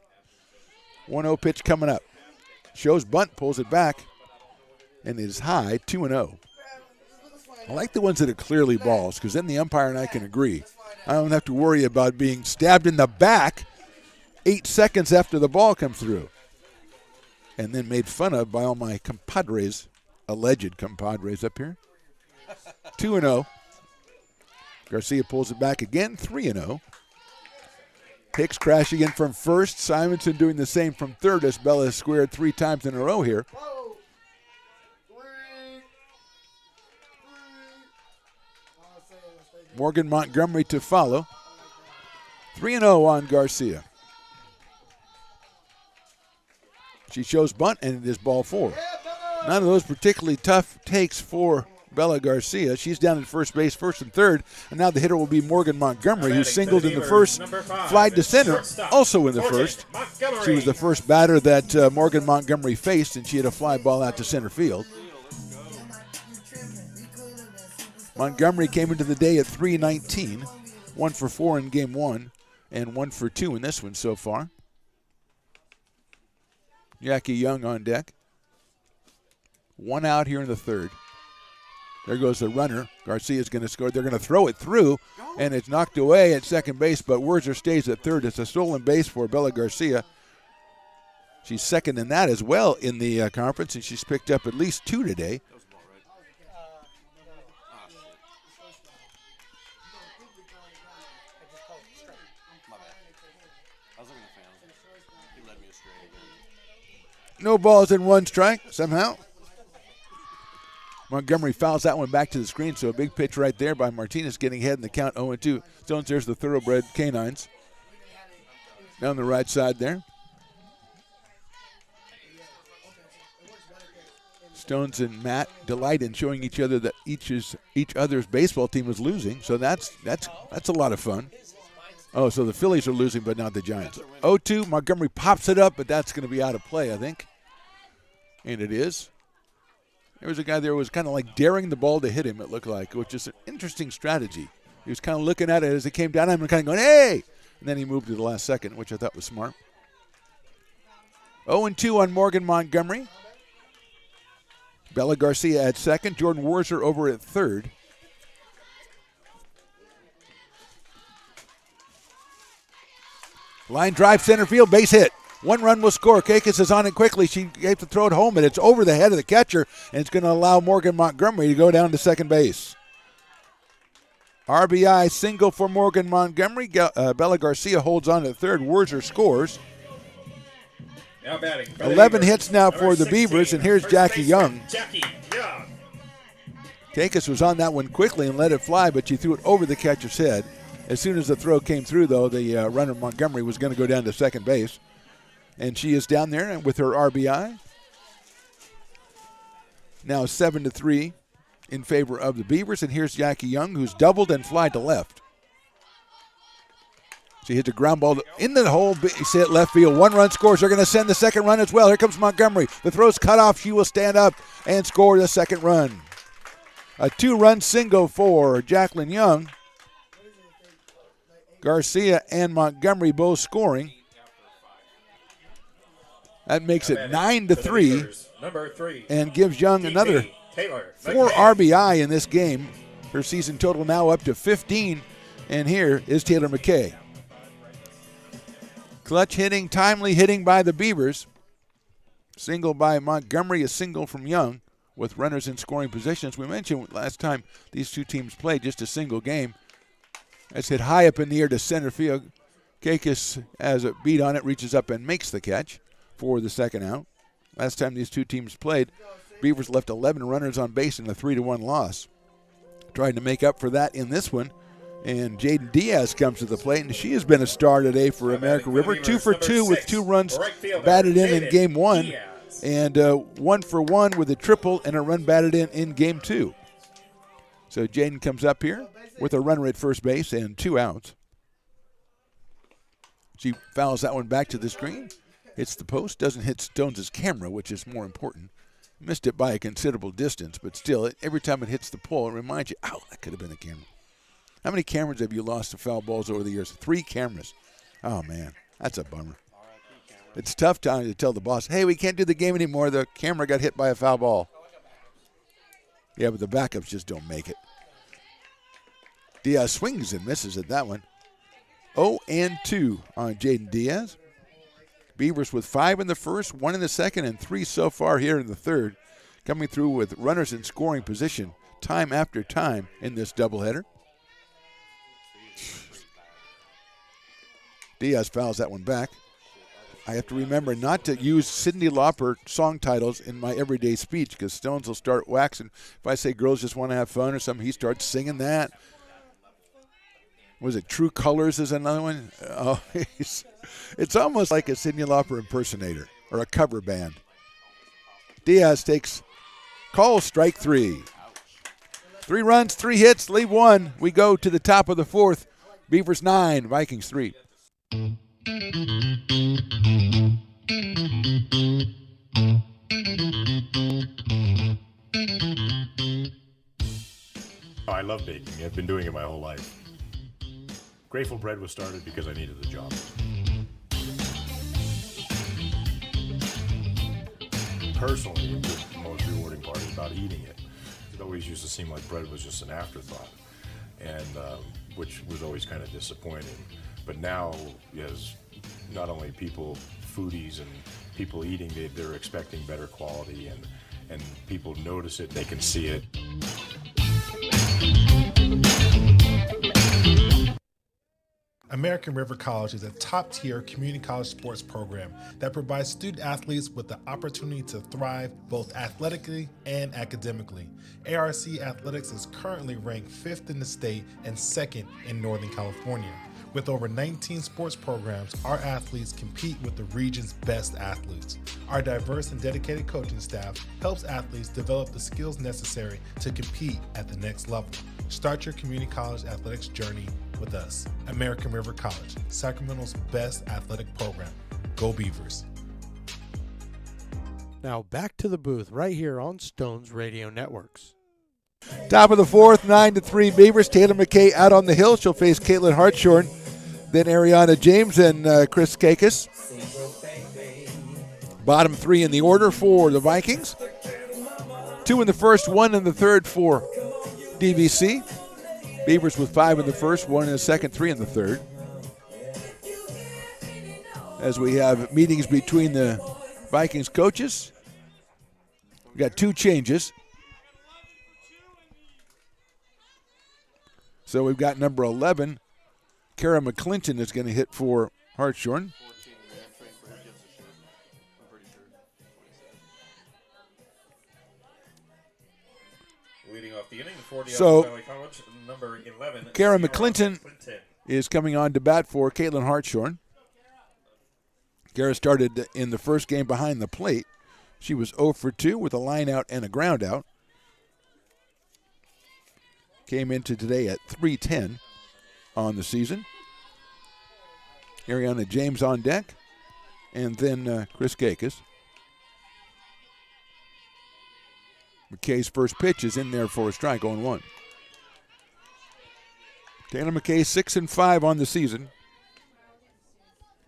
1-0 pitch coming up. Shows bunt, pulls it back. and it is high, 2-0. I like the ones that are clearly balls because then the umpire and I can agree. I don't have to worry about being stabbed in the back 8 seconds after the ball comes through and then made fun of by all my compadres, alleged compadres up here. 2-0. Garcia pulls it back again, 3-0. Hicks crashing in from first. Simonson doing the same from third as Bella has squared 3 times in a row here. Morgan Montgomery to follow. 3-0 on Garcia. She shows bunt, and it is ball 4. None of those particularly tough takes for Bella Garcia. She's down at first base, first and third, and now the hitter will be Morgan Montgomery, who singled in the first, flied to center, also in the first. She was the first batter that Morgan Montgomery faced, and she had a fly ball out to center field. Montgomery came into the day at 319, 1 for 4 in game 1, and 1 for 2 in this one so far. Jackie Young on deck. 1 out here in the third. There goes the runner. Garcia's going to score. They're going to throw it through, and it's knocked away at second base, but Werzer stays at third. It's a stolen base for Bella Garcia. She's second in that as well in the conference, and she's picked up at least 2 today. No balls and 1 strike somehow. Montgomery fouls that one back to the screen, so a big pitch right there by Martinez getting ahead in the count 0-2. Stones, there's the thoroughbred canines. Down the right side there. Stones and Matt delight in showing each other that each other's baseball team is losing, so that's a lot of fun. Oh, so the Phillies are losing, but not the Giants. 0-2, Montgomery pops it up, but that's going to be out of play, I think. And it is. There was a guy there who was kind of like daring the ball to hit him, it looked like, which is an interesting strategy. He was kind of looking at it as it came down on him and kind of going, hey! And then he moved to the last second, which I thought was smart. 0-2 on Morgan Montgomery. Bella Garcia at second. Jordan Werzer over at third. Line drive center field, base hit. 1 run will score. Kakis is on it quickly. She gave to throw it home, and it's over the head of the catcher, and it's going to allow Morgan Montgomery to go down to second base. RBI single for Morgan Montgomery. Bella Garcia holds on at third. Werzer scores. Now batting. 11 hits now for the Beavers, and here's Jackie Young. Kakis was on that one quickly and let it fly, but she threw it over the catcher's head. As soon as the throw came through, though, the runner Montgomery was going to go down to second base. And she is down there with her RBI. Now 7-3 in favor of the Beavers. And here's Jackie Young, who's doubled and flied to left. She hits a ground ball in the hole. Base hit left field. 1 run scores. They're going to send the second run as well. Here comes Montgomery. The throw's cut off. She will stand up and score the second run. A 2-run single for Jacqueline Young. Garcia and Montgomery both scoring. That makes it 9-3 and gives Young another 4 RBI in this game. Her season total now up to 15. And here is Taylor McKay. Clutch hitting, timely hitting by the Beavers. Single by Montgomery, a single from Young with runners in scoring positions. We mentioned last time these two teams played just a single game. That's hit high up in the air to center field. Kakis has a beat on it, reaches up and makes the catch for the second out. Last time these two teams played, Beavers left 11 runners on base in a 3-1 loss. Trying to make up for that in this one. And Jaden Diaz comes to the plate, and she has been a star today for American River. 2 for 2 with 2 runs batted in game 1. And 1 for 1 with a triple and a run batted in game 2. So Jaden comes up here with a runner at first base and 2 outs. She fouls that one back to the screen. Hits the post, doesn't hit Stones' camera, which is more important. Missed it by a considerable distance, but still, every time it hits the pole, it reminds you, ow, that could have been a camera. How many cameras have you lost to foul balls over the years? 3 cameras. Oh, man, that's a bummer. It's tough time to tell the boss, hey, we can't do the game anymore. The camera got hit by a foul ball. Yeah, but the backups just don't make it. Diaz swings and misses at that one. 0-2 on Jaden Diaz. Beavers with 5 in the first, 1 in the second, and 3 so far here in the third. Coming through with runners in scoring position time after time in this doubleheader. Diaz fouls that one back. I have to remember not to use Cyndi Lauper song titles in my everyday speech because Stones will start waxing. If I say girls just want to have fun or something, he starts singing that. Was it True Colors is another one? Oh, it's almost like a Cyndi Lauper impersonator or a cover band. Diaz calls strike 3. 3 runs, 3 hits, leave 1. We go to the top of the fourth. Beavers 9, Vikings 3. I love baking. I've been doing it my whole life. Grateful Bread was started because I needed a job. Personally, the most rewarding part is about eating it. It always used to seem like bread was just an afterthought, and which was always kind of disappointing. But now, as not only people, foodies and people eating, they're expecting better quality, and people notice it, they can see it. American River College is a top-tier community college sports program that provides student athletes with the opportunity to thrive both athletically and academically. ARC Athletics is currently ranked 5th in the state and 2nd in Northern California. With over 19 sports programs, our athletes compete with the region's best athletes. Our diverse and dedicated coaching staff helps athletes develop the skills necessary to compete at the next level. Start your community college athletics journey with us. American River College, Sacramento's best athletic program. Go Beavers. Now back to the booth right here on Stones Radio Networks. Top of the fourth, 9-3 Beavers. Taylor McKay out on the hill. She'll face Caitlin Hartshorn. Then Ariana James and Chris Kakis. Bottom 3 in the order for the Vikings. 2 in the first, 1 in the third for DVC. Beavers with 5 in the first, 1 in the second, 3 in the third. As we have meetings between the Vikings coaches, we got 2 changes. So we've got number 11, Kara McClinton is going to hit for Hartshorn. Leading off the inning for So, Valley College, number 11, Kara Sierra McClinton is coming on to bat for Caitlin Hartshorn. Kara started in the first game behind the plate. She was 0 for 2 with a line out and a ground out. Came into today at 310 on the season. Ariana James on deck, and then Chris Kakis. McKay's first pitch is in there for a strike, 0-1. Taylor McKay 6-5 on the season.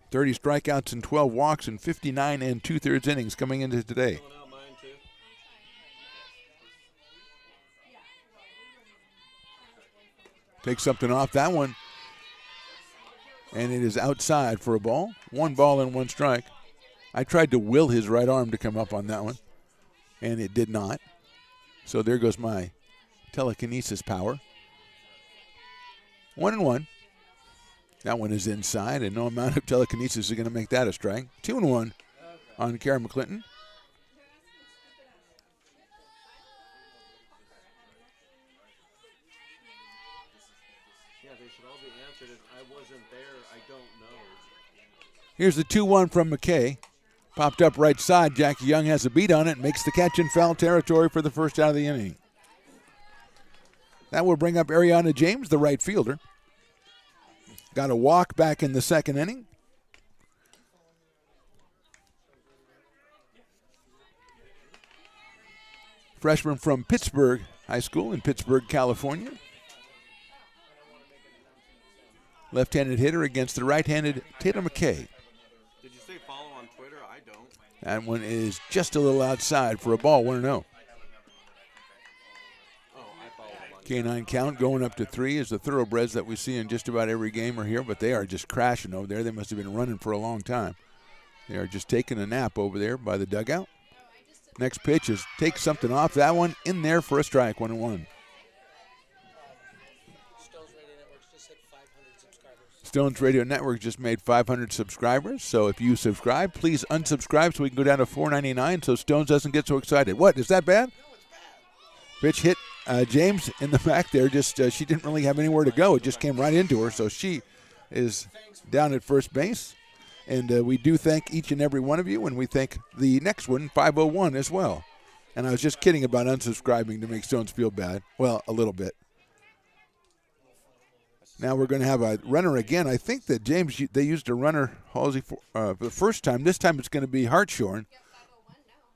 30 strikeouts and 12 walks and 59 2/3 innings coming into today. Take something off that one, and it is outside for a ball. 1 ball and 1 strike. I tried to will his right arm to come up on that one, and it did not. So there goes my telekinesis power. 1-1. That one is inside, and no amount of telekinesis is going to make that a strike. 2-1 on Kara McClinton. Here's the 2-1 from McKay. Popped up right side. Jackie Young has a beat on it. Makes the catch in foul territory for the first out of the inning. That will bring up Ariana James, the right fielder. Got a walk back in the second inning. Freshman from Pittsburgh High School in Pittsburgh, California. Left-handed hitter against the right-handed Taylor McKay. Did you say follow on Twitter? I don't. That one is just a little outside for a ball, 1-0. Canine count going up to 3 as the thoroughbreds that we see in just about every game are here, but they are just crashing over there. They must have been running for a long time. They are just taking a nap over there by the dugout. Next pitch is take something off. That one in there for a strike, 1-1. Stones Radio Network just made 500 subscribers. So if you subscribe, please unsubscribe so we can go down to $4.99 so Stones doesn't get so excited. What, is that bad? Pitch hit James in the back there. Just she didn't really have anywhere to go. It just came right into her. So she is down at first base. And we do thank each and every one of you, and we thank the next one, 501, as well. And I was just kidding about unsubscribing to make Stones feel bad. Well, a little bit. Now we're going to have a runner again. I think that James, they used a runner, Halsey, for the first time. This time it's going to be Hartshorn.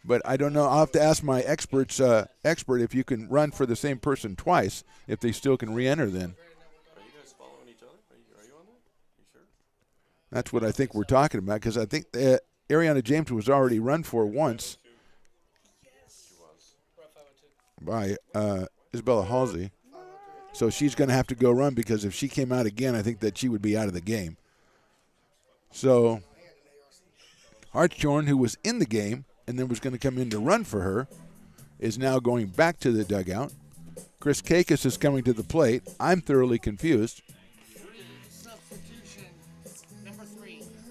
But I don't know. I'll have to ask my expert if you can run for the same person twice, if they still can re-enter then. Are you guys following each other? Are you on there? You sure? That's what I think we're talking about, because I think Ariana James was already run for once by Isabella Halsey. So she's going to have to go run, because if she came out again, I think that she would be out of the game. So Hartshorn, who was in the game and then was going to come in to run for her, is now going back to the dugout. Chris Kakis is coming to the plate. I'm thoroughly confused.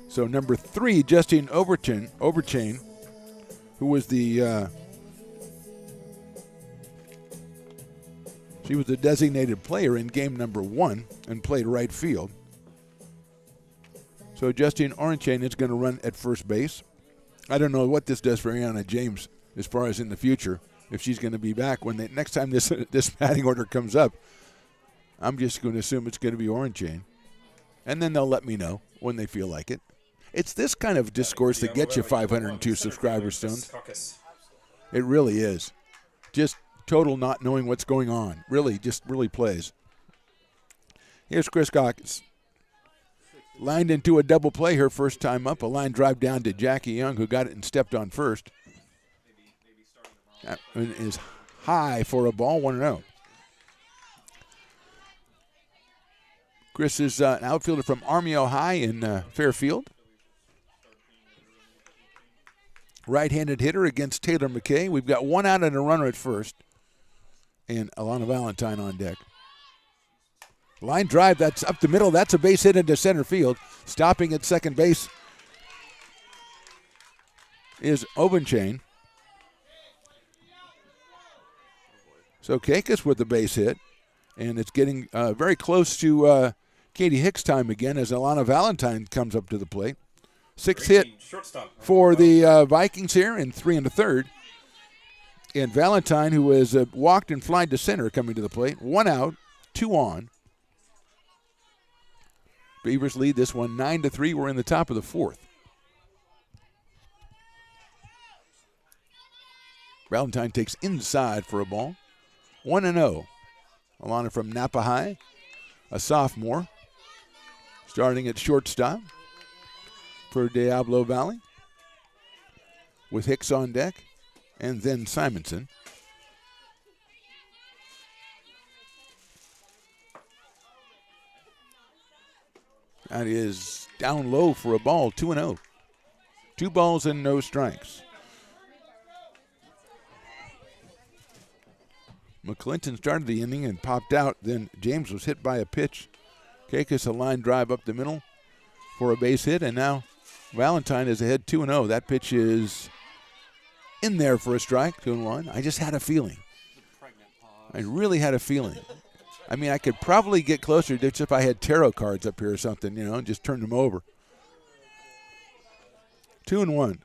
So number 3, Justine Overchain, who was she was the designated player in game number 1 and played right field. So Justine Overchain is going to run at first base. I don't know what this does for Ariana James as far as in the future, if she's going to be back when next time this batting order comes up. I'm just going to assume it's going to be Overchain. And then they'll let me know when they feel like it. It's this kind of discourse that gets you 502 subscribers, Stones. It really is. Just total not knowing what's going on. Really plays. Here's Chris Kakis. Lined into a double play her first time up. A line drive down to Jackie Young, who got it and stepped on first. That is high for a ball, 1-0. Chris is an outfielder from Armio High in Fairfield. Right-handed hitter against Taylor McKay. We've got 1 out and a runner at first. And Alana Valentine on deck. Line drive, that's up the middle. That's a base hit into center field. Stopping at second base is Overchain. So Kakis with the base hit. And it's getting very close to Katie Hicks' time again as Alana Valentine comes up to the plate. 6th hit for the Vikings here in 3 1/3. And Valentine, who has walked and flied to center, coming to the plate. 1 out, 2 on. Beavers lead this one 9-3. We're in the top of the 4th. Valentine takes inside for a ball. 1-0. Alana from Napa High, a sophomore, starting at shortstop for Diablo Valley, with Hicks on deck and then Simonson. That is down low for a ball, 2-0. 2 balls and no strikes. McClinton started the inning and popped out. Then James was hit by a pitch. Kakis a line drive up the middle for a base hit. And now Valentine is ahead 2-0. That pitch is in there for a strike, 2-1. I just had a feeling. I really had a feeling. I mean, I could probably get closer just if I had tarot cards up here or something, and just turn them over. 2-1.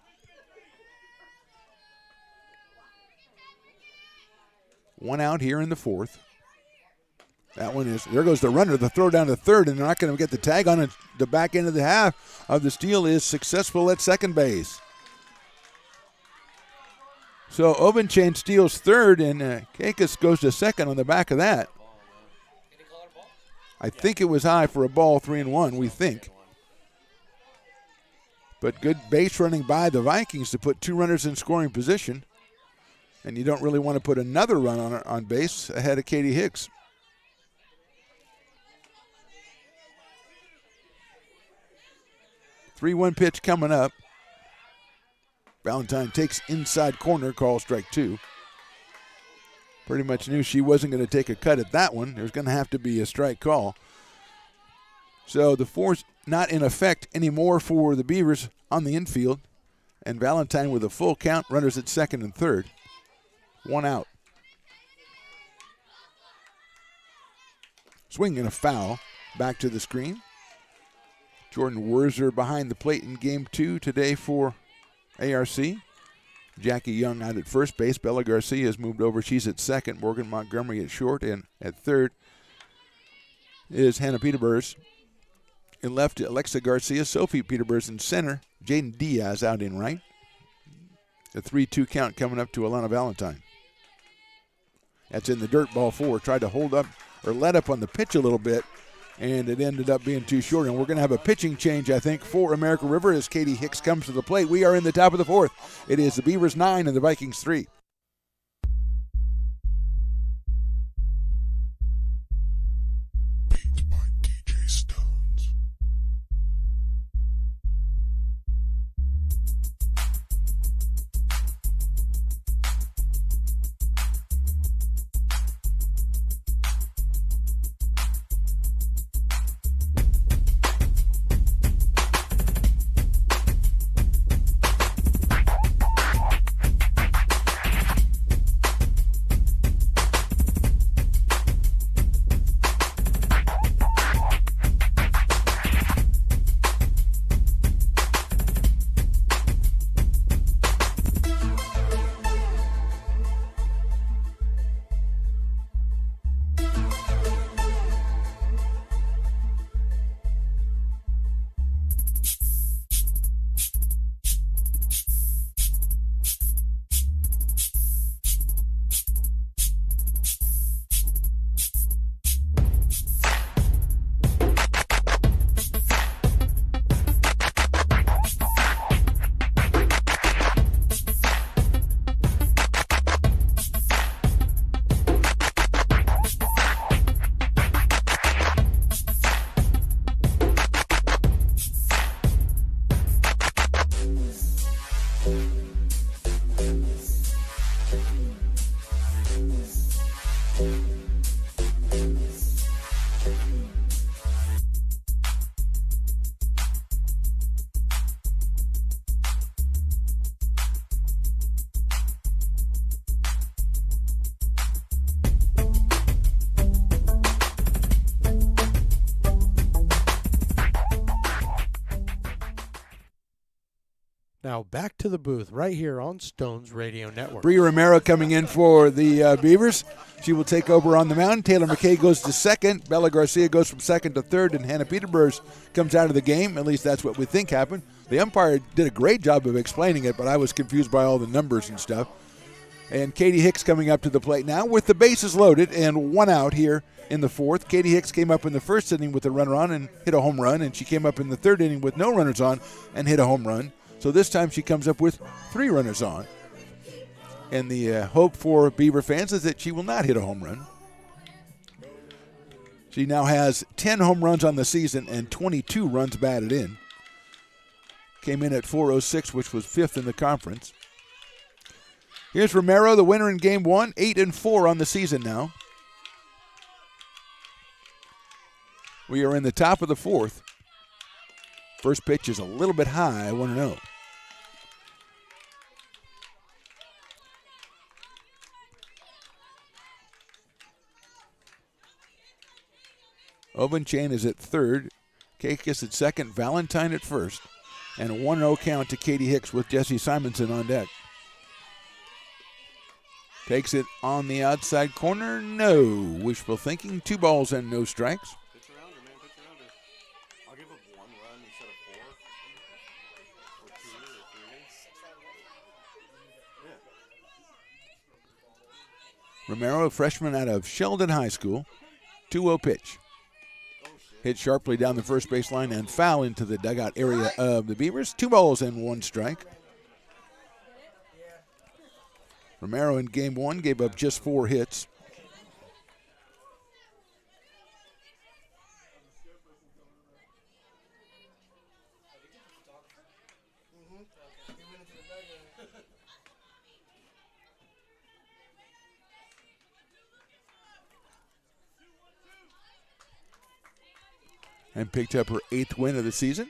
1 out here in the 4th. That one is, there goes the runner, the throw down to third, and they're not going to get the tag on it. The back end of the half of the steal is successful at second base. So Overchain steals third, and Kakis goes to second on the back of that. I think it was high for a ball, 3-1, we think. But good base running by the Vikings to put 2 runners in scoring position. And you don't really want to put another run on base ahead of Katie Hicks. 3-1 pitch coming up. Valentine takes inside corner, call strike 2. Pretty much knew she wasn't going to take a cut at that one. There's going to have to be a strike call. So the four's not in effect anymore for the Beavers on the infield. And Valentine with a full count, runners at second and third. 1 out. Swing and a foul. Back to the screen. Jordan Werzer behind the plate in game 2 today for ARC. Jackie Young out at first base. Bella Garcia has moved over. She's at second. Morgan Montgomery at short. And at third is Hannah Peterburs. In left, Alexa Garcia. Sophie Peterburs in center. Jaden Diaz out in right. A 3-2 count coming up to Alana Valentine. That's in the dirt, ball 4. Tried to hold up or let up on the pitch a little bit, and it ended up being too short. And we're going to have a pitching change, I think, for American River as Katie Hicks comes to the plate. We are in the top of the 4th. It is the Beavers 9 and the Vikings 3. Now back to the booth right here on Stones Radio Network. Bria Romero coming in for the Beavers. She will take over on the mound. Taylor McKay goes to second. Bella Garcia goes from second to third, and Hannah Peterburs comes out of the game. At least that's what we think happened. The umpire did a great job of explaining it, but I was confused by all the numbers and stuff. And Katie Hicks coming up to the plate now with the bases loaded and 1 out here in the 4th. Katie Hicks came up in the first inning with a runner on and hit a home run, and she came up in the 3rd inning with no runners on and hit a home run. So this time she comes up with 3 runners on. And the hope for Beaver fans is that she will not hit a home run. She now has 10 home runs on the season and 22 runs batted in. Came in at .406, which was 5th in the conference. Here's Romero, the winner in Game 1, 8-4 on the season now. We are in the top of the 4th. First pitch is a little bit high, 1-0. Ovenchain is at third. Kakis at second. Valentine at first. And a 1-0 count to Katie Hicks with Jesse Simonson on deck. Takes it on the outside corner. No. Wishful thinking. 2 balls and no strikes. Pitch around her, man. Pitch around her. I'll give up 1 run instead of 4. Or 2 or 3. Yeah. Romero, a freshman out of Sheldon High School. 2-0 pitch. Hit sharply down the first baseline and foul into the dugout area of the Beavers. 2 balls and 1 strike. Romero in Game 1 gave up just 4 hits. And picked up her 8th win of the season.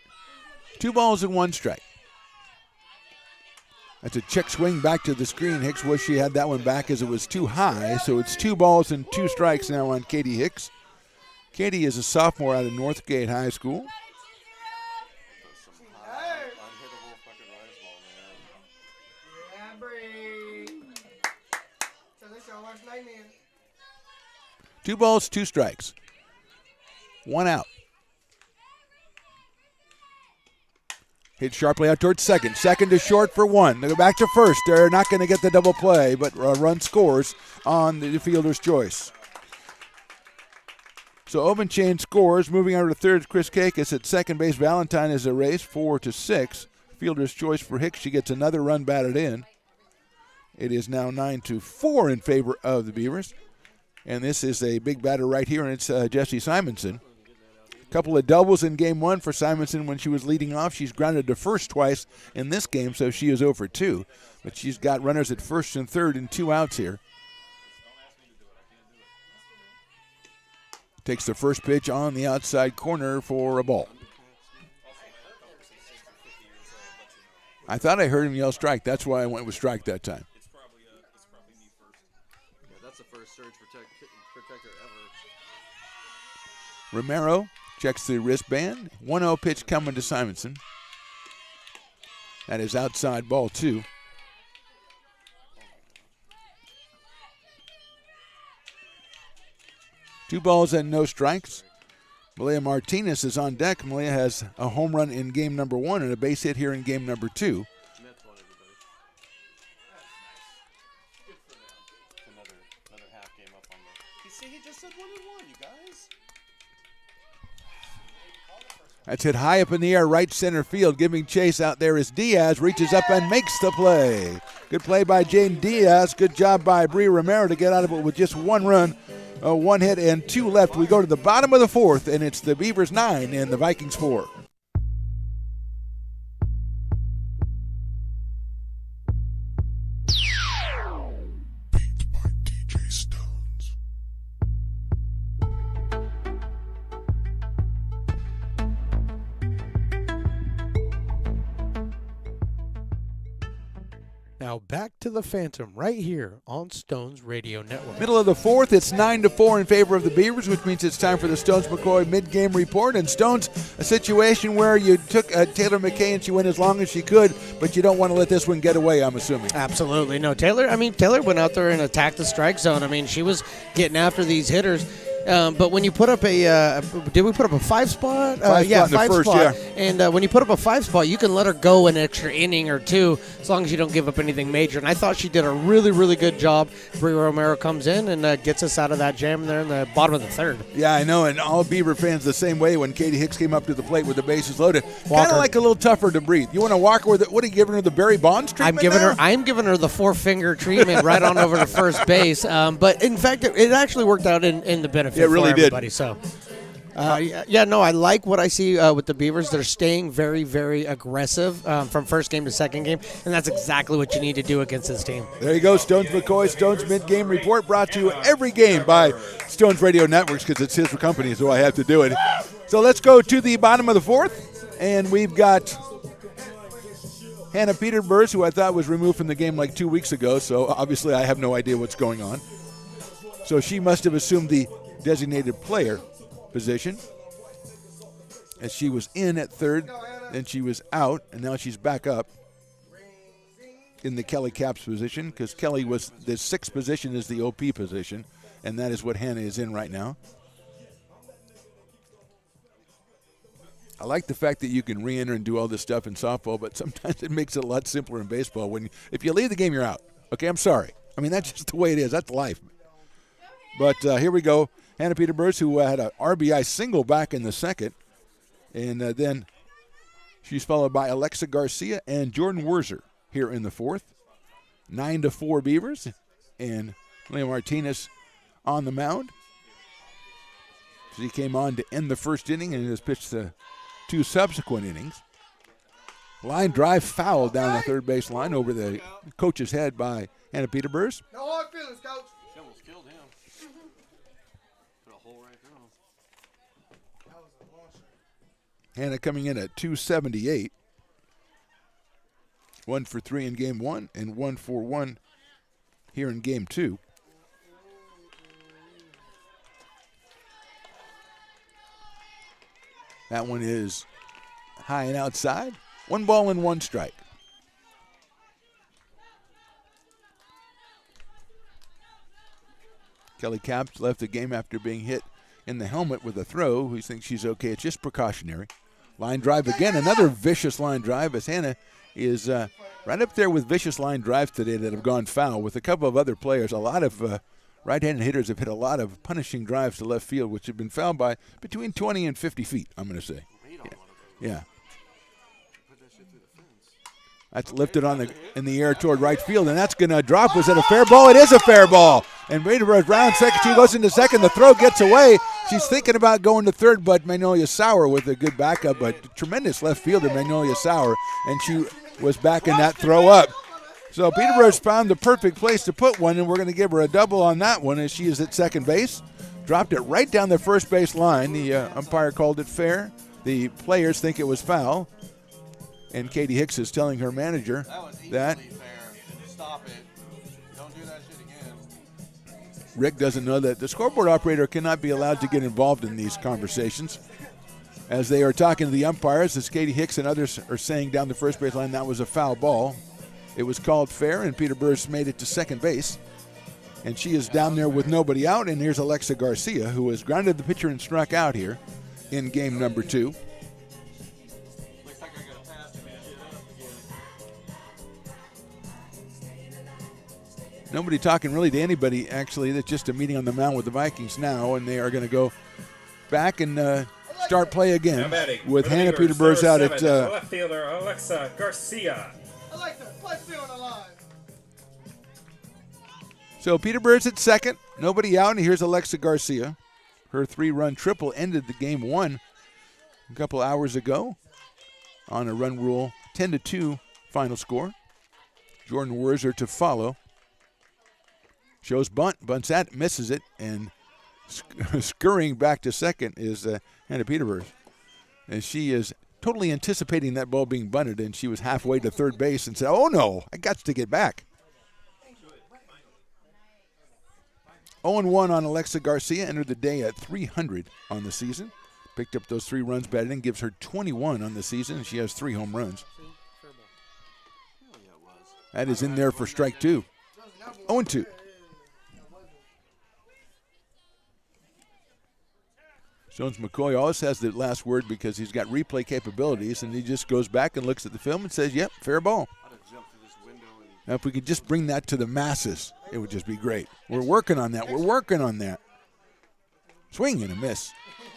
2 balls and 1 strike. That's a check swing back to the screen. Hicks wished she had that one back as it was too high. So it's 2 balls and 2 strikes now on Katie Hicks. Katie is a sophomore out of Northgate High School. Unhittable fucking rise ball, man. 2 balls, 2 strikes. 1 out. Hit sharply out towards second. Second to short for 1. They go back to first. They're not going to get the double play, but a run scores on the fielder's choice. So Obenchain scores. Moving over to third, Chris Kakis at second base. Valentine is erased 4-6. Fielder's choice for Hicks. She gets another run batted in. It is now 9-4 in favor of the Beavers. And this is a big batter right here, and it's Jesse Simonson. Couple of doubles in game 1 for Simonson when she was leading off. She's grounded to first twice in this game, so she is 0 for 2. But she's got runners at first and third and 2 outs here. Takes the first pitch on the outside corner for a ball. I thought I heard him yell strike. That's why I went with strike that time. Yeah, that's the first surge protector ever. Romero checks the wristband. 1-0 pitch coming to Simonson. That is outside ball 2. Two balls and no strikes. Malia Martinez is on deck. Malia has a home run in game number 1 and a base hit here in game number 2. Another half game up on the. See, he just said 1-1, you guys. That's hit high up in the air, right center field. Giving chase out there is Diaz. Reaches up and makes the play. Good play by Jane Diaz. Good job by Bree Romero to get out of it with just 1 run. 1 hit and 2 left. We go to the bottom of the 4th, and it's the Beavers 9 and the Vikings 4. Now back to the Phantom right here on Stones Radio Network. Middle of the 4th, it's 9-4 in favor of the Beavers, which means it's time for the Stones McCoy mid-game report. And Stones, a situation where you took Taylor McKay and she went as long as she could, but you don't want to let this one get away, I'm assuming. Absolutely. No, Taylor went out there and attacked the strike zone. I mean, she was getting after these hitters. But when you put up did we put up a 5 spot? Five spot. Yeah. And when you put up a 5 spot, you can let her go an extra inning or 2 as long as you don't give up anything major. And I thought she did a really, really good job. Bree Romero comes in and gets us out of that jam there in the bottom of the 3rd. Yeah, I know, and all Beaver fans the same way when Katie Hicks came up to the plate with the bases loaded. Kind of like a little tougher to breathe. You want to walk her with it? What are you giving her, the Barry Bonds treatment? I'm giving her the 4-finger treatment right on over to first base. But in fact, it actually worked out in the benefit. It really for everybody. did. So, I like what I see with the Beavers. They're staying very, very aggressive from first game to second game, and that's exactly what you need to do against this team. There you go, Stones McCoy, Stones mid-game report brought to you every game by Stones Radio Networks because it's his company, so I have to do it. So let's go to the bottom of the 4th, and we've got Hannah Peterburs, who I thought was removed from the game like 2 weeks ago, so obviously I have no idea what's going on. So she must have assumed the designated player position as she was in at 3rd, then she was out, and now she's back up in the Kelly Caps position because Kelly was the 6th position is the OP position, and that is what Hannah is in right now. I like the fact that you can re-enter and do all this stuff in softball, but sometimes it makes it a lot simpler in baseball. If you leave the game, you're out. Okay, I'm sorry. I mean, that's just the way it is. That's life. But here we go. Hannah Peterburs, who had an RBI single back in the 2nd. And then she's followed by Alexa Garcia and Jordan Werzer here in the 4th. 9-4 Beavers. And Leah Martinez on the mound. She came on to end the 1st inning and has pitched the 2 subsequent innings. Line drive foul down the third base line over the coach's head by Hannah Peterburs. No hard feelings, coach. She almost killed him. Put a hole right through him. Hannah coming in at 278. 1 for 3 in game 1 and 1 for 1 here in game 2. That one is high and outside. 1 ball and 1 strike. Kelly Capps left the game after being hit in the helmet with a throw. We think she's okay. It's just precautionary. Line drive again. Another vicious line drive as Hannah is right up there with vicious line drives today that have gone foul with a couple of other players. A lot of right-handed hitters have hit a lot of punishing drives to left field, which have been fouled by between 20 and 50 feet, I'm going to say. Yeah. That's lifted in the air toward right field, and that's going to drop. Was it a fair ball? It is a fair ball. And Peterborough round second. She goes into second. The throw gets away. She's thinking about going to third, but Magnolia Sauer with a good backup, but tremendous left fielder, Magnolia Sauer, and she was backing that throw up. So Peterborough's found the perfect place to put one, and we're going to give her a double on that one as she is at second base. Dropped it right down the first base line. The umpire called it fair. The players think it was foul. And Katie Hicks is telling her manager that Stop it. Don't do that shit again. Rick doesn't know that the scoreboard operator cannot be allowed to get involved in these conversations. As they are talking to the umpires, as Katie Hicks and others are saying down the first base line that was a foul ball. It was called fair, and Peterborough made it to second base. And she is down there with nobody out, and here's Alexa Garcia, who has grounded the pitcher and struck out here in game number 2. Nobody talking really to anybody, actually. That's just a meeting on the mound with the Vikings now, and they are going to go back and start play again with Hannah Peterborough out at left fielder Alexa Garcia. Alexa, let's be on the line. So Peterborough's at second, nobody out, and here's Alexa Garcia. Her 3-run triple ended the game 1 a couple hours ago on a run rule 10-2 final score. Jordan Werzer to follow. Shows bunt, bunts at, misses it, and scurrying back to second is Hannah Peterborough. And she is totally anticipating that ball being bunted, and she was halfway to third base and said, oh no, I got to get back. 0-1 on Alexa Garcia, entered the day at 300 on the season. Picked up those 3 runs batted in, gives her 21 on the season, and she has 3 home runs. That is in there for strike 2. 0-2. Jones McCoy always has the last word because he's got replay capabilities, and he just goes back and looks at the film and says, yep, fair ball. Now, if we could just bring that to the masses, it would just be great. We're working on that. We're working on that. Swing and a miss.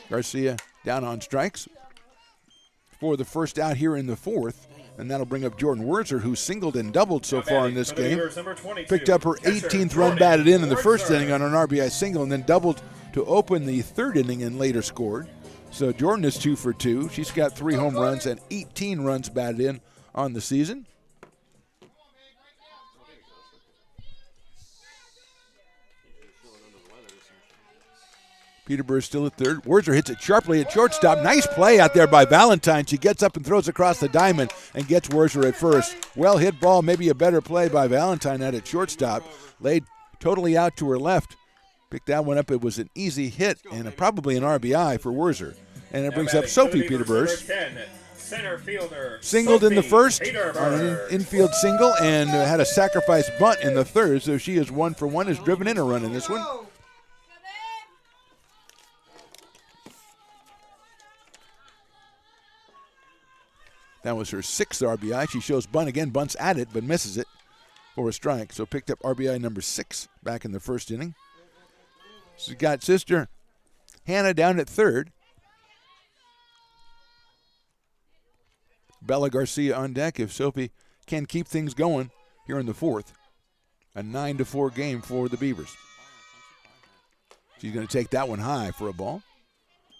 Garcia down on strikes for the first out here in the 4th, and that'll bring up Jordan Werzer, who singled and doubled so far in this game. Picked up her 18th run batted in the first inning on an RBI single, and then doubled to open the 3rd inning and later scored. So Jordan is 2 for 2. She's got 3 home runs and 18 runs batted in on the season. Peterborough still at third. Werzer hits it sharply at shortstop. Nice play out there by Valentine. She gets up and throws across the diamond and gets Werzer at first. Well hit ball, maybe a better play by Valentine out at shortstop. Laid totally out to her left. Picked that one up. It was an easy hit and probably an RBI for Werzer. And it brings up Sophie Peterborough. Center fielder. Singled in the first Peterborough. on an infield single and had a sacrifice bunt in the third. So she is 1 for 1, has driven in a run in this one. That was her 6th RBI. She shows bunt again, bunts at it, but misses it for a strike. So picked up RBI number 6 back in the first inning. She's got sister Hannah down at third. Bella Garcia on deck if Sophie can keep things going here in the 4th. A 9-4 game for the Beavers. She's going to take that one high for a ball.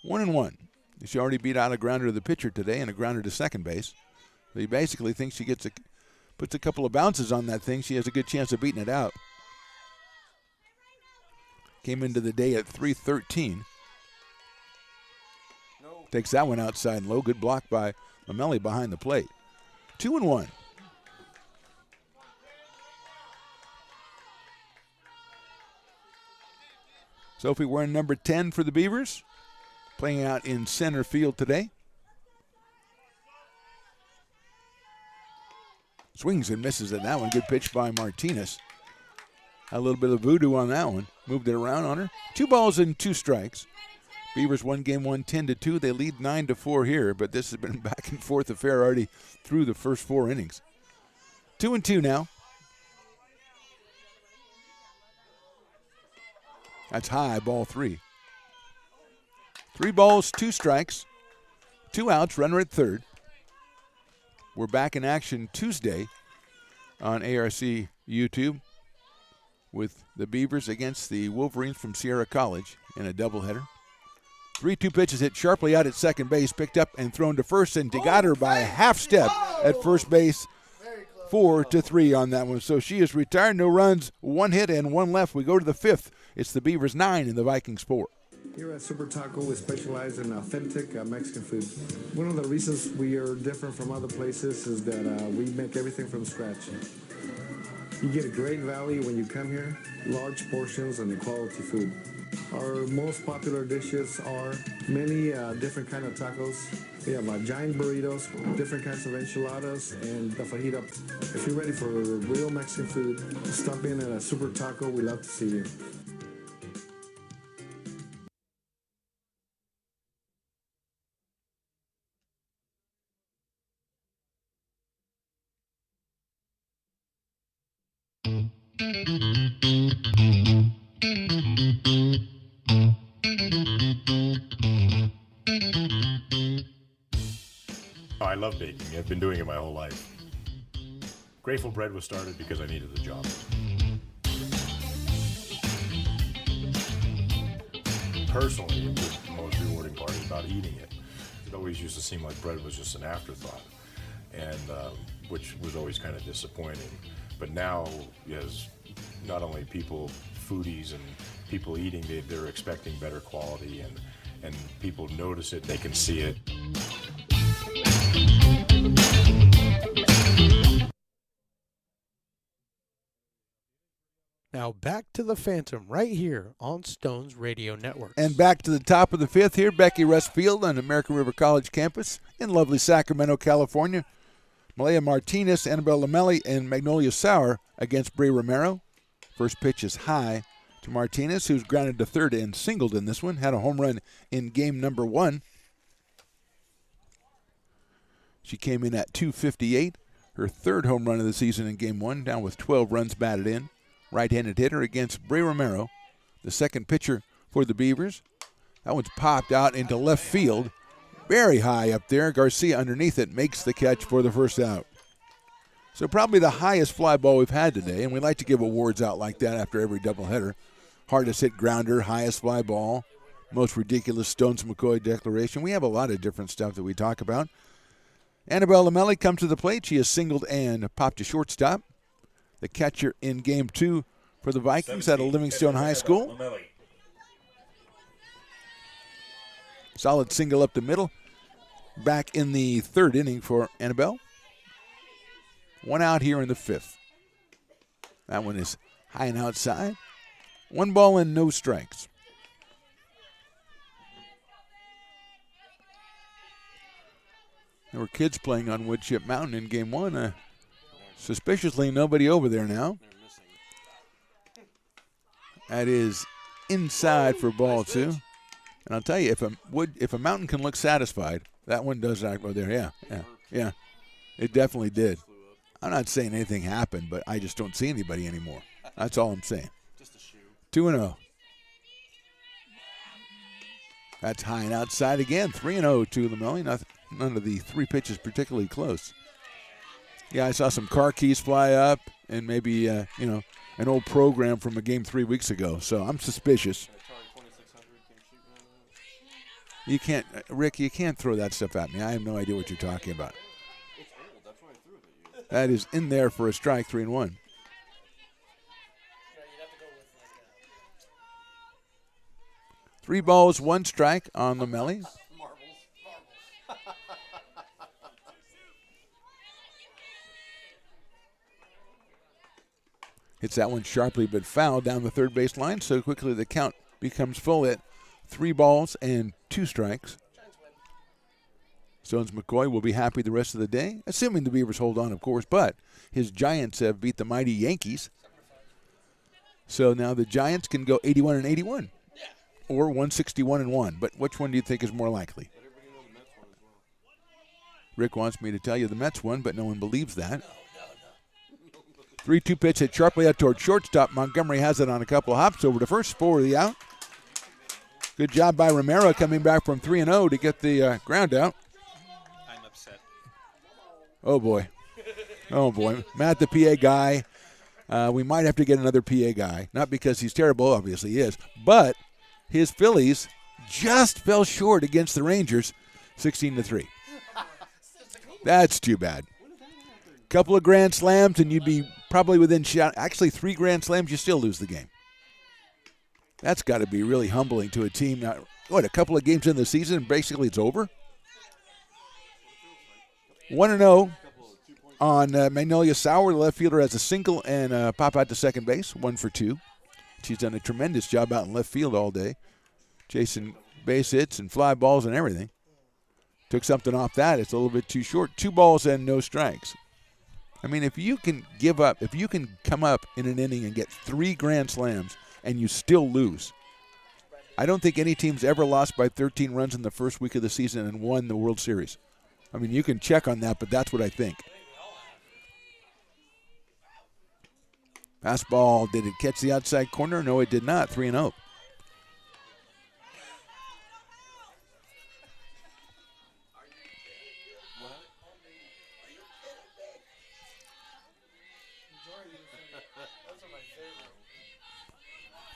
1-1. She already beat out a grounder to the pitcher today and a grounder to second base. So he basically thinks she puts a couple of bounces on that thing. She has a good chance of beating it out. Came into the day at 313. Takes that one outside low. Good block by Lamelli behind the plate. 2-1. Sophie wearing number 10 for the Beavers. Playing out in center field today. Swings and misses at that one. Good pitch by Martinez. A little bit of voodoo on that one. Moved it around on her. 2 balls and 2 strikes. Beavers won game 1 10-2. They lead 9-4 here, but this has been a back and forth affair already through the first 4 innings. 2-2 now. That's high, ball 3. 3 balls, 2 strikes, 2 outs, runner at third. We're back in action Tuesday on ARC YouTube with the Beavers against the Wolverines from Sierra College in a doubleheader. 3-2 pitches hit sharply out at second base, picked up and thrown to first, and got her by a half step at first base. 4-3 on that one. So she is retired. No runs, 1 hit and 1 left. We go to the 5th. It's the Beavers 9 and the Vikings 4. Here at Super Taco, we specialize in authentic Mexican food. One of the reasons we are different from other places is that we make everything from scratch. You get a great value when you come here, large portions and quality food. Our most popular dishes are many different kind of tacos. We have giant burritos, different kinds of enchiladas, and the fajita. If you're ready for real Mexican food, stop in at a Super Taco. We love to see you. I love baking. I've been doing it my whole life. Grateful Bread was started because I needed the job. Personally, the most rewarding part is about eating it. It always used to seem like bread was just an afterthought, and which was always kind of disappointing. But now, as not only people, foodies and people eating, they're expecting better quality, and people notice it, they can see it. Now back to the Phantom right here on Stones Radio Network. And back to the top of the 5th here, Becky Russ Field on American River College campus in lovely Sacramento, California. Malaya Martinez, Annabelle Lamelli, and Magnolia Sauer against Bray Romero. First pitch is high to Martinez, who's grounded to third and singled in this one. Had a home run in game number 1. She came in at .258, her 3rd home run of the season in game 1, down with 12 runs batted in. Right-handed hitter against Bray Romero, the second pitcher for the Beavers. That one's popped out into left field, very high up there. Garcia underneath it makes the catch for the first out. So probably the highest fly ball we've had today, and we like to give awards out like that after every doubleheader. Hardest hit grounder, highest fly ball, most ridiculous Stones McCoy declaration. We have a lot of different stuff that we talk about. Annabelle Lamelli comes to the plate. She has singled and popped to shortstop. The catcher in game 2 for the Vikings out of Livingstone High School. Solid single up the middle. Back in the 3rd inning for Annabelle. 1 out here in the 5th. That one is high and outside. 1 ball and no strikes. There were kids playing on Woodchip Mountain in game 1. Suspiciously, nobody over there now. That is inside for ball 2. And I'll tell you, if a mountain can look satisfied, that one does not go there. Yeah. It definitely did. I'm not saying anything happened, but I just don't see anybody anymore. That's all I'm saying. 2-0. That's high and outside again. 3-0 to Lamelli. None of the 3 pitches particularly close. Yeah, I saw some car keys fly up and maybe, an old program from a game 3 weeks ago. So I'm suspicious. You can't, Rick, you can't throw that stuff at me. I have no idea what you're talking about. That is in there for a strike, 3-1. Three balls, one strike on Lamelli. Hits that one sharply but foul down the third base line, so quickly the count becomes full at 3 balls and 2 strikes. Stones McCoy will be happy the rest of the day, assuming the Beavers hold on, of course, but his Giants have beat the mighty Yankees. So now the Giants can go 81-81 or 161-1. But which one do you think is more likely? Rick wants me to tell you the Mets won, but no one believes that. 3-2 pitch hit sharply out toward shortstop. Montgomery has it on a couple of hops over to first for the out. Good job by Romero coming back from 3-0 to get the ground out. I'm upset. Oh, boy. Oh, boy. Matt, the PA guy. We might have to get another PA guy. Not because he's terrible, obviously he is. But his Phillies just fell short against the Rangers, 16-3. That's too bad. Couple of grand slams, and you'd be probably within shot. Actually, 3 grand slams, you still lose the game. That's got to be really humbling to a team. Now, a couple of games in the season, and basically it's over? 1-0 on Magnolia Sauer. The left fielder has a single and pop out to second base, 1 for 2. She's done a tremendous job out in left field all day, chasing base hits and fly balls and everything. Took something off that. It's a little bit too short. 2 balls and no strikes. I mean, if you can give up, if you can come up in an inning and get 3 grand slams and you still lose, I don't think any team's ever lost by 13 runs in the first week of the season and won the World Series. I mean, you can check on that, but that's what I think. Fastball, did it catch the outside corner? No, it did not. 3-0.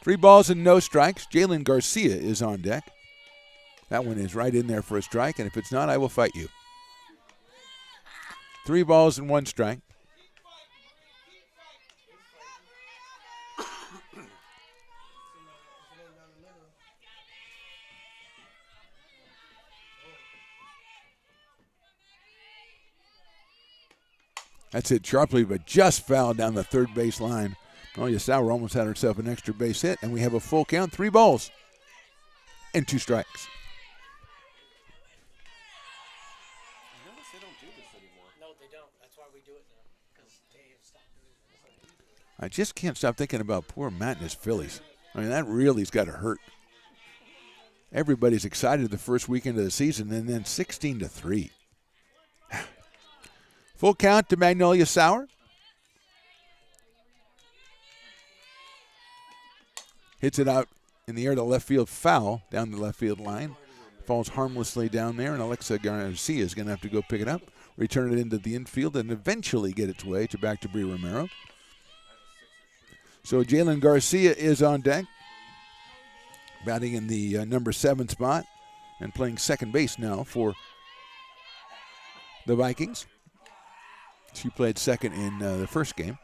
Three balls and no strikes. Jalen Garcia is on deck. That one is right in there for a strike, and if it's not, I will fight you. 3 balls and 1 strike. That's hit sharply, but just fouled down the third base line. Oh, Sauer almost had herself an extra base hit, and we have a full count, 3 balls and 2 strikes. I notice they don't do this anymore. No, they don't. That's why we do it now, because they have stopped doing it. I just can't stop thinking about poor Matt and his Phillies. I mean, that really's got to hurt. Everybody's excited the first weekend of the season, and then 16-3. Full count to Magnolia Sauer. Hits it out in the air to left field, foul down the left field line. Falls harmlessly down there, and Alexa Garcia is going to have to go pick it up, return it into the infield, and eventually get its way back to Brie Romero. So Jalen Garcia is on deck, batting in the number 7 spot and playing second base now for the Vikings. She played second in the first game.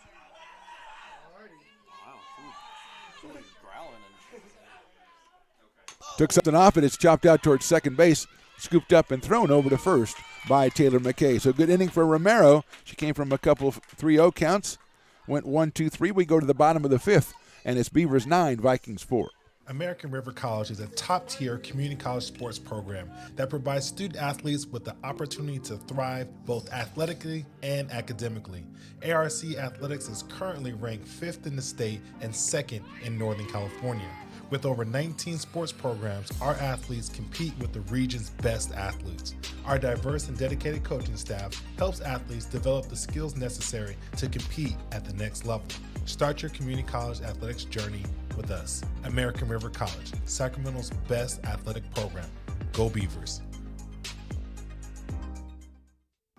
Took something off it. It's chopped out towards second base, scooped up and thrown over to first by Taylor McKay. So good inning for Romero. She came from a couple of 3-0 counts, went 1-2-3. We go to the bottom of the 5th, and it's Beavers 9, Vikings 4. American River College is a top-tier community college sports program that provides student athletes with the opportunity to thrive both athletically and academically. ARC Athletics is currently ranked 5th in the state and 2nd in Northern California. With over 19 sports programs, our athletes compete with the region's best athletes. Our diverse and dedicated coaching staff helps athletes develop the skills necessary to compete at the next level. Start your community college athletics journey with us. American River College, Sacramento's best athletic program. Go Beavers.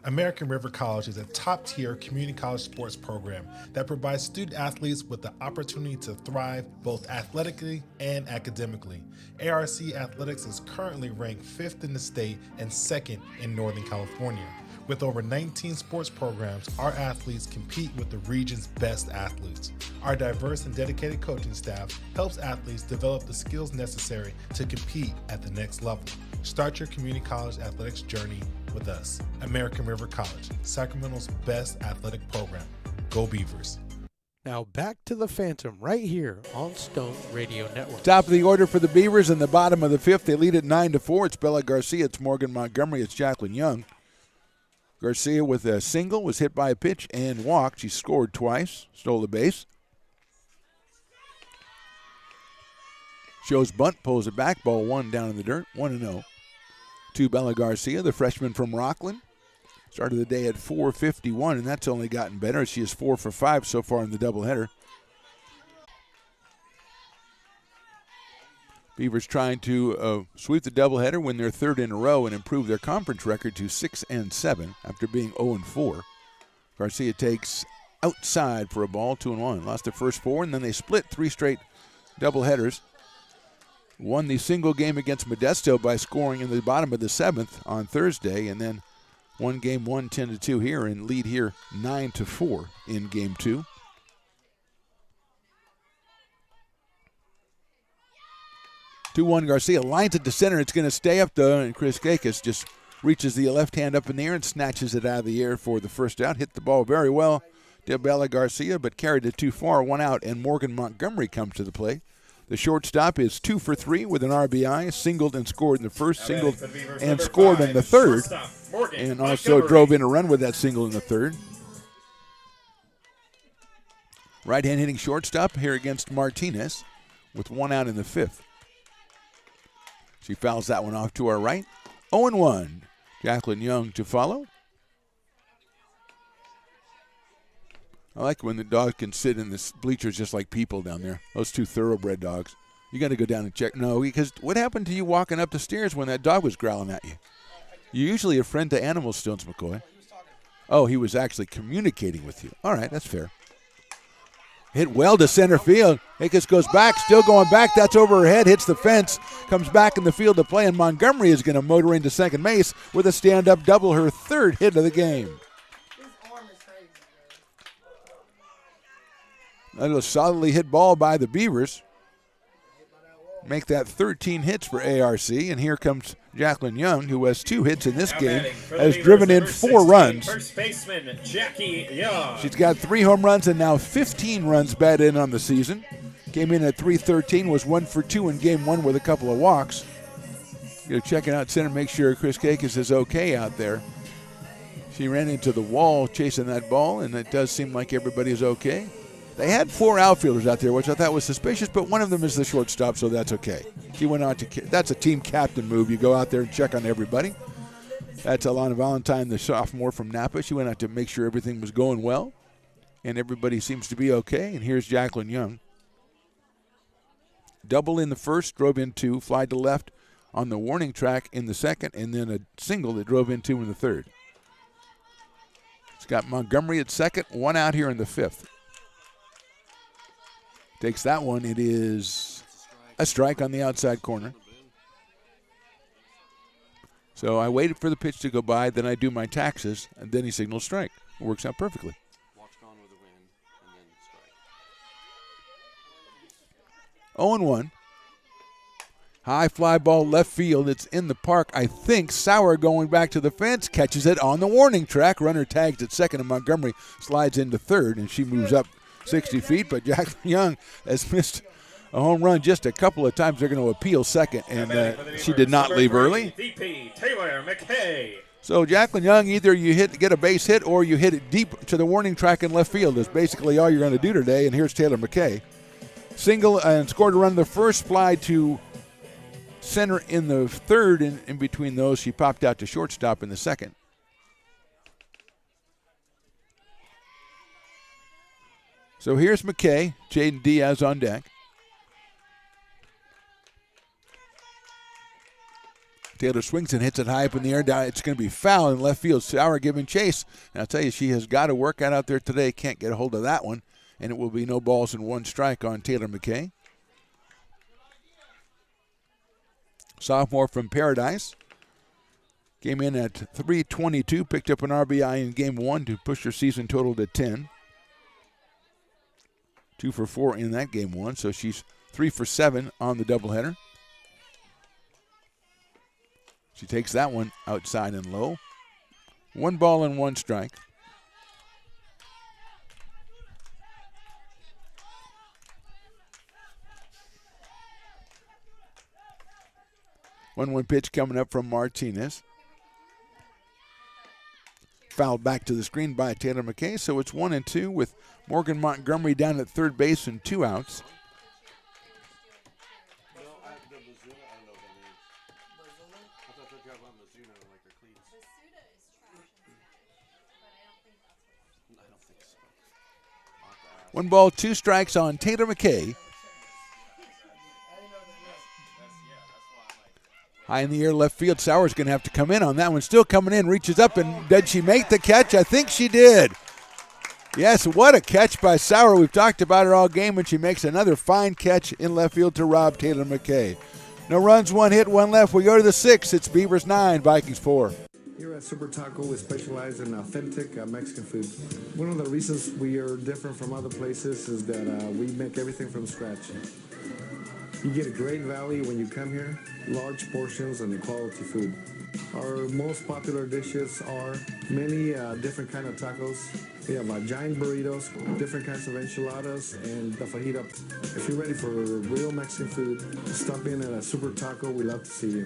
American River College is a top-tier community college sports program that provides student athletes with the opportunity to thrive both athletically and academically. ARC Athletics is currently ranked 5th in the state and 2nd in Northern California. With over 19 sports programs, our athletes compete with the region's best athletes. Our diverse and dedicated coaching staff helps athletes develop the skills necessary to compete at the next level. Start your community college athletics journey with us. American River College, Sacramento's best athletic program. Go Beavers. Now back to the Phantom right here on Stone Radio Network. Top of the order for the Beavers in the bottom of the fifth. They lead at 9-4. It's Bella Garcia. It's Morgan Montgomery. It's Jacqueline Young. Garcia with a single, was hit by a pitch and walked. She scored twice, stole the base. Shows bunt, pulls it back. Ball one down in the dirt, 1-0. To Bella Garcia, the freshman from Rockland. Started the day at 451, and that's only gotten better. She is 4 for 5 so far in the doubleheader. Beavers trying to sweep the doubleheader, win their third in a row, and improve their conference record to 6-7 after being 0-4. Garcia takes outside for a ball, 2-1. Lost the first 4, and then they split 3 straight doubleheaders. Won the single game against Modesto by scoring in the bottom of the 7th on Thursday, and then won game 1 10-2 here and lead here 9-4 in game 2. Garcia lines it to center. It's going to stay up though, and Chris Kakis just reaches the left hand up in the air and snatches it out of the air for the first out. Hit the ball very well, Bella Garcia, but carried it too far. 1 out, and Morgan Montgomery comes to the plate. The shortstop is 2 for 3 with an RBI, singled and scored in the first, singled and scored in the third, and also drove in a run with that single in the third. Right-hand hitting shortstop here against Martinez with 1 out in the 5th. She fouls that one off to our right. 0-1. Jacqueline Young to follow. I like when the dog can sit in the bleachers just like people down there. Those 2 thoroughbred dogs. You got to go down and check. No, because what happened to you walking up the stairs when that dog was growling at you? You're usually a friend to animals, Stones McCoy. Oh, he was actually communicating with you. All right, that's fair. Hit well to center field. Hickes goes back, still going back. That's over her head, hits the fence, comes back in the field to play, and Montgomery is going to motor into second base with a stand-up double, her 3rd hit of the game. A solidly hit ball by the Beavers. Make that 13 hits for ARC, and here comes Jacqueline Young, who has 2 hits in this game, has driven in 4 runs. First baseman Jackie Young. She's got 3 home runs and now 15 runs batted in on the season. Came in at .313, was 1 for 2 in game 1 with a couple of walks. Going to check it out center, make sure Chris Kakis is okay out there. She ran into the wall chasing that ball, and it does seem like everybody is okay. They had 4 outfielders out there, which I thought was suspicious, but one of them is the shortstop, so that's okay. She went out to, that's a team captain move. You go out there and check on everybody. That's Alana Valentine, the sophomore from Napa. She went out to make sure everything was going well, and everybody seems to be okay. And here's Jacqueline Young. Double in the first, drove in 2, fly to left on the warning track in the second, and then a single that drove in 2 in the third. It's got Montgomery at second, 1 out here in the 5th. Takes that one. It is a strike on the outside corner. So I waited for the pitch to go by, then I do my taxes, and then he signals strike. It works out perfectly. Walks gone with a win, and then strike. 0-1. High fly ball left field. It's in the park. I think Sauer going back to the fence, catches it on the warning track. Runner tags at second, and Montgomery slides into third, and she moves up 60 feet, but Jacqueline Young has missed a home run just a couple of times. They're going to appeal second, and she did not leave early. VP Taylor McKay. So Jacqueline Young, either you get a base hit or you hit it deep to the warning track in left field is basically all you're going to do today, and here's Taylor McKay. Single and scored a run the first, fly to center in the third, and in between those she popped out to shortstop in the second. So here's McKay, Jaden Diaz on deck. Taylor swings and hits it high up in the air. Down, it's going to be foul in left field. Sauer giving chase. And I'll tell you, she has got to work out there today. Can't get a hold of that one. And it will be no balls and 1 strike on Taylor McKay. Sophomore from Paradise. Came in at 322, picked up an RBI in game 1 to push her season total to 10. 2 for 4 in that game 1, so she's 3 for 7 on the doubleheader. She takes that one outside and low. 1 ball and 1 strike. One pitch coming up from Martinez. Fouled back to the screen by Taylor McKay, so it's 1-2 with Morgan Montgomery down at third base and 2 outs. One ball, 2 strikes on Taylor McKay. High in the air, left field. Sauer's going to have to come in on that one. Still coming in, reaches up, and did she make the catch? I think she did. Yes, what a catch by Sauer. We've talked about her all game, and she makes another fine catch in left field to rob Taylor McKay. No runs, 1 hit, 1 left. We go to the 6th. It's Beavers 9, Vikings 4. Here at Super Taco, we specialize in authentic Mexican food. One of the reasons we are different from other places is that we make everything from scratch. You get a great value when you come here, large portions and quality food. Our most popular dishes are many different kind of tacos. We have giant burritos, different kinds of enchiladas, and the fajita. If you're ready for real Mexican food, stop in at a Super Taco. We love to see you.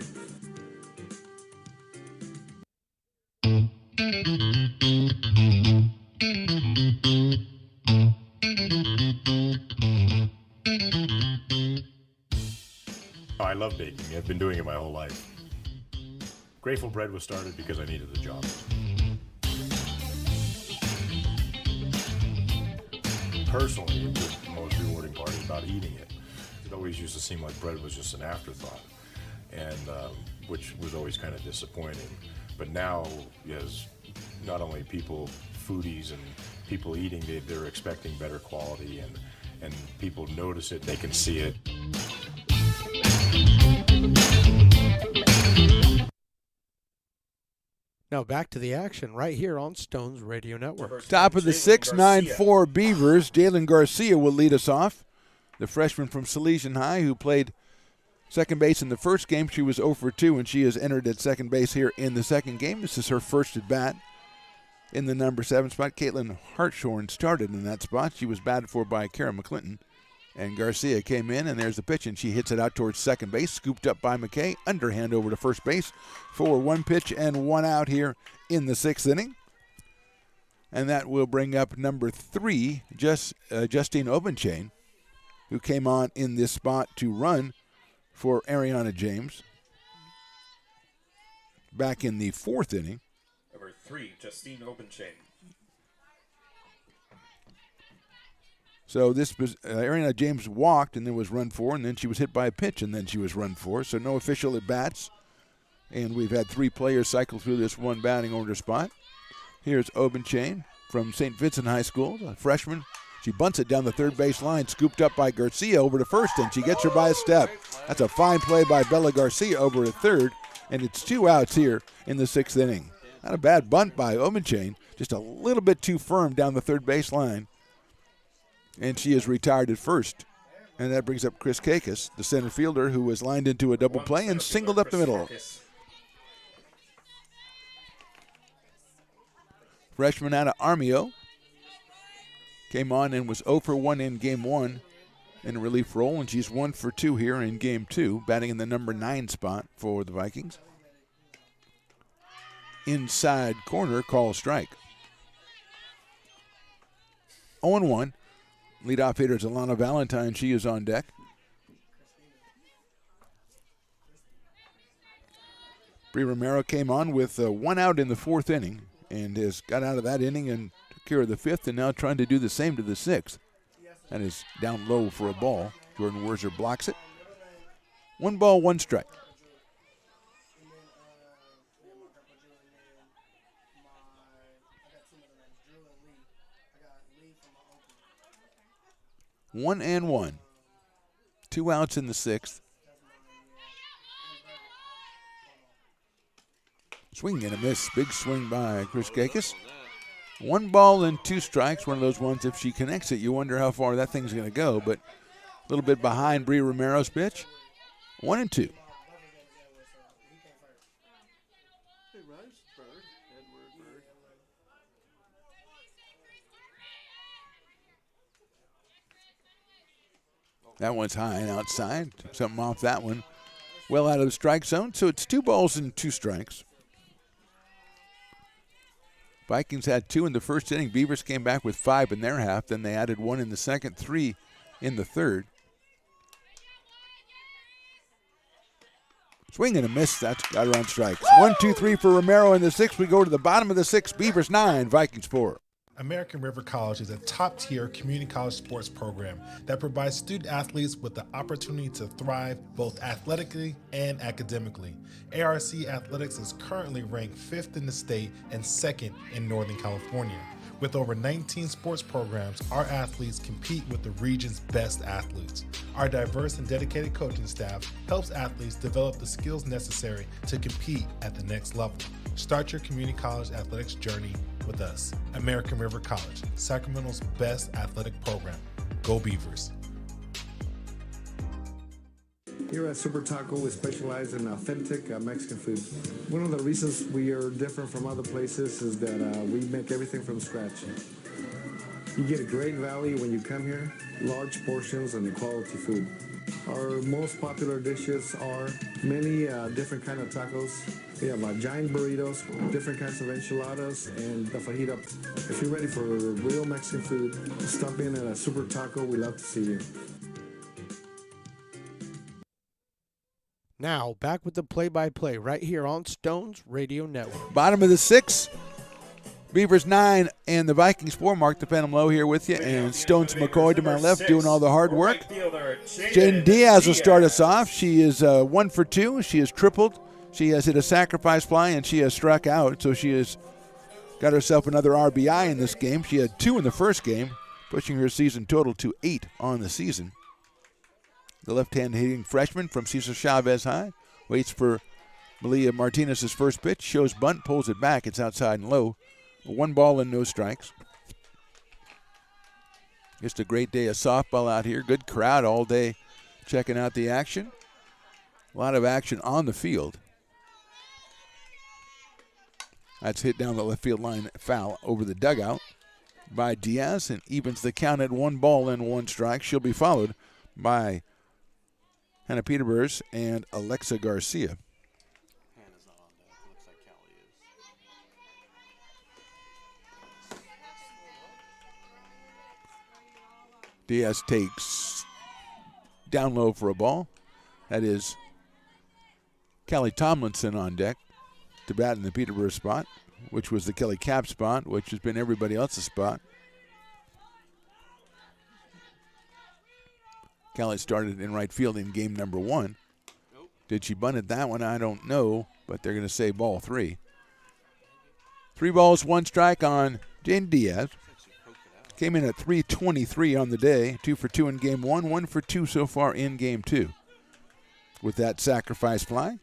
I love baking. I've been doing it my whole life. Grateful Bread was started because I needed the job. Personally, it was the most rewarding part about eating it. It always used to seem like bread was just an afterthought, and which was always kind of disappointing. But now, as not only people, foodies and people eating, they're expecting better quality, and people notice it, they can see it. Now back to the action right here on Stones Radio Network. Top of the 6th, 9-4 Beavers. Jalen Garcia will lead us off. The freshman from Salesian High who played second base in the first game. She was 0 for 2, and she has entered at second base here in the second game. This is her first at bat in the number 7 spot. Caitlin Hartshorn started in that spot. She was batted for by Kara McClinton. And Garcia came in, and there's the pitch, and she hits it out towards second base, scooped up by McKay, underhand over to first base for 1 pitch and 1 out here in the 6th inning. And that will bring up number 3, Justine Obenchain, who came on in this spot to run for Ariana James back in the 4th inning. Number 3, Justine Obenchain. So this was Ariana James walked and then was run for, and then she was hit by a pitch and then she was run for. So no official at bats, and we've had 3 players cycle through this 1 batting order spot. Here's Obenchain from St. Vincent High School, a freshman. She bunts it down the third base line, scooped up by Garcia over to first, and she gets her by a step. That's a fine play by Bella Garcia over to third, and it's 2 outs here in the 6th inning. Not a bad bunt by Obenchain, just a little bit too firm down the third base line. And she is retired at first. And that brings up Chris Kakis, the center fielder, who was lined into a double play and singled up the middle. Freshman out of Armio. Came on and was 0 for 1 in game 1 in a relief role, and she's 1 for 2 here in game 2, batting in the number 9 spot for the Vikings. Inside corner, call strike. 0-1. Leadoff hitter is Alana Valentine. She is on deck. Bree Romero came on with 1 out in the 4th inning and has got out of that inning and took care of the 5th, and now trying to do the same to the 6th. That is down low for a ball. Jordan Werzer blocks it. 1 ball, 1 strike. One and 1. 2 outs in the 6th. Swing and a miss. Big swing by Chris Kakis. 1 ball and 2 strikes. One of those ones, if she connects it, you wonder how far that thing's going to go. But a little bit behind Bree Romero's pitch. 1-2. That one's high and outside. Took something off that one. Well out of the strike zone. So it's 2 balls and 2 strikes. Vikings had 2 in the first inning. Beavers came back with 5 in their half. Then they added 1 in the second, 3 in the third. Swing and a miss. That's got her on strikes. 1, 2, 3 for Romero in the 6th. We go to the bottom of the 6th. Beavers 9, Vikings 4. American River College is a top-tier community college sports program that provides student athletes with the opportunity to thrive both athletically and academically. ARC Athletics is currently ranked 5th in the state and 2nd in Northern California. With over 19 sports programs, our athletes compete with the region's best athletes. Our diverse and dedicated coaching staff helps athletes develop the skills necessary to compete at the next level. Start your community college athletics journey with us. American River College, Sacramento's best athletic program. Go Beavers. Here at Super Taco, we specialize in authentic Mexican food. One of the reasons we are different from other places is that we make everything from scratch. You get a great value when you come here, large portions and quality food. Our most popular dishes are many different kind of tacos. We have giant burritos, different kinds of enchiladas, and the fajita. If you're ready for real Mexican food, stop in at a Super Taco. We'd love to see you. Now, back with the play-by-play right here on Stones Radio Network. Bottom of the 6th. Beavers 9 and the Vikings 4. Mark the Phantom Low here with you. And Stones McCoy to my left doing all the hard work. Jaden Diaz will start us off. She is 1 for 2. She has tripled. She has hit a sacrifice fly and she has struck out. So she has got herself another RBI in this game. She had 2 in the first game, pushing her season total to 8 on the season. The left-hand hitting freshman from Cesar Chavez High waits for Malia Martinez's first pitch. Shows bunt, pulls it back. It's outside and low. 1 ball and no strikes. Just a great day of softball out here. Good crowd all day checking out the action. A lot of action on the field. That's hit down the left field line, foul over the dugout by Diaz, and evens the count at 1 ball and 1 strike. She'll be followed by Hannah Peterburs and Alexa Garcia. Hannah's not on deck. Looks like Callie is. Diaz takes down low for a ball. That is Kelly Tomlinson on deck to bat in the Peterborough spot, which was the Kelly Cap spot, which has been everybody else's spot. Kelly started in right field in game number 1. Did she bunt at that one? I don't know, but they're going to say ball 3. 3 balls, 1 strike on Jane Diaz. Came in at .323 on the day. 2 for 2 in game 1, 1 for 2 so far in game 2. With that sacrifice fly.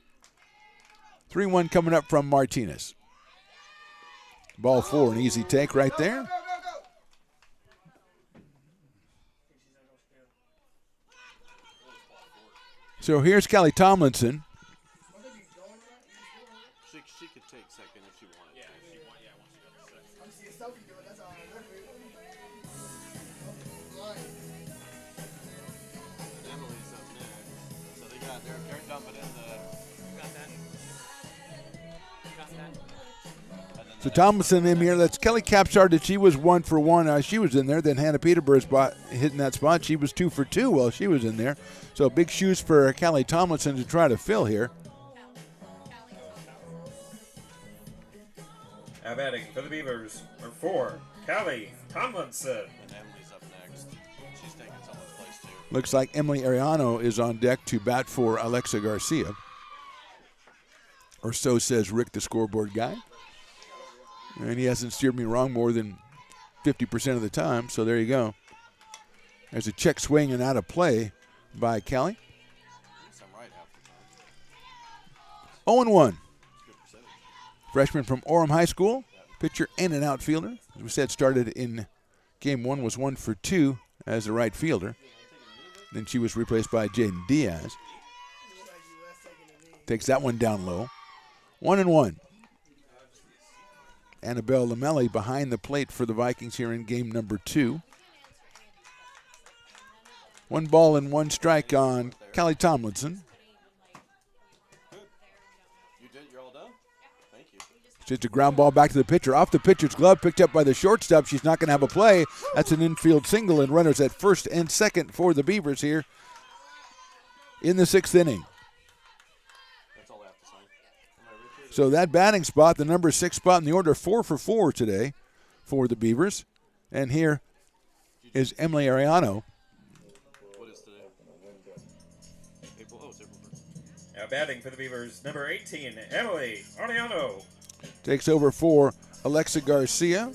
3-1 coming up from Martinez. Ball 4, an easy take right there. So here's Kelly Tomlinson. She could take second if she wanted. And Emily's up next. So they're dumping in So Tomlinson in here. That's Kelly Cap started. She was 1 for 1. She was in there. Then Hannah Peterborough hitting that spot. She was 2 for 2 while she was in there. So big shoes for Kelly Tomlinson to try to fill here. Now batting for the Beavers, number 4, Callie Tomlinson. And Emily's up next. She's taking someone's place too. Looks like Emily Ariano is on deck to bat for Alexa Garcia. Or so says Rick, the scoreboard guy. And he hasn't steered me wrong more than 50% of the time, so there you go. There's a check swing and out of play by Kelly. 0-1. Freshman from Orem High School, pitcher and an outfielder. As we said, started in game 1, was 1 for 2 as a right fielder. Then she was replaced by Jaden Diaz. Takes that one down low. 1-1. Annabelle Lamelli behind the plate for the Vikings here in game number 2. 1 ball and 1 strike on Callie Tomlinson. You're all done? Thank you. Just a ground ball back to the pitcher. Off the pitcher's glove, picked up by the shortstop. She's not going to have a play. That's an infield single, and runners at first and second for the Beavers here in the 6th inning. That's all I have to sign. So that batting spot, the number 6 spot in the order, 4 for 4 today for the Beavers. And here is Emily Ariano. What is today? April. Oh, it's April 1st. Now batting for the Beavers, number 18, Emily Ariano. Takes over for Alexa Garcia.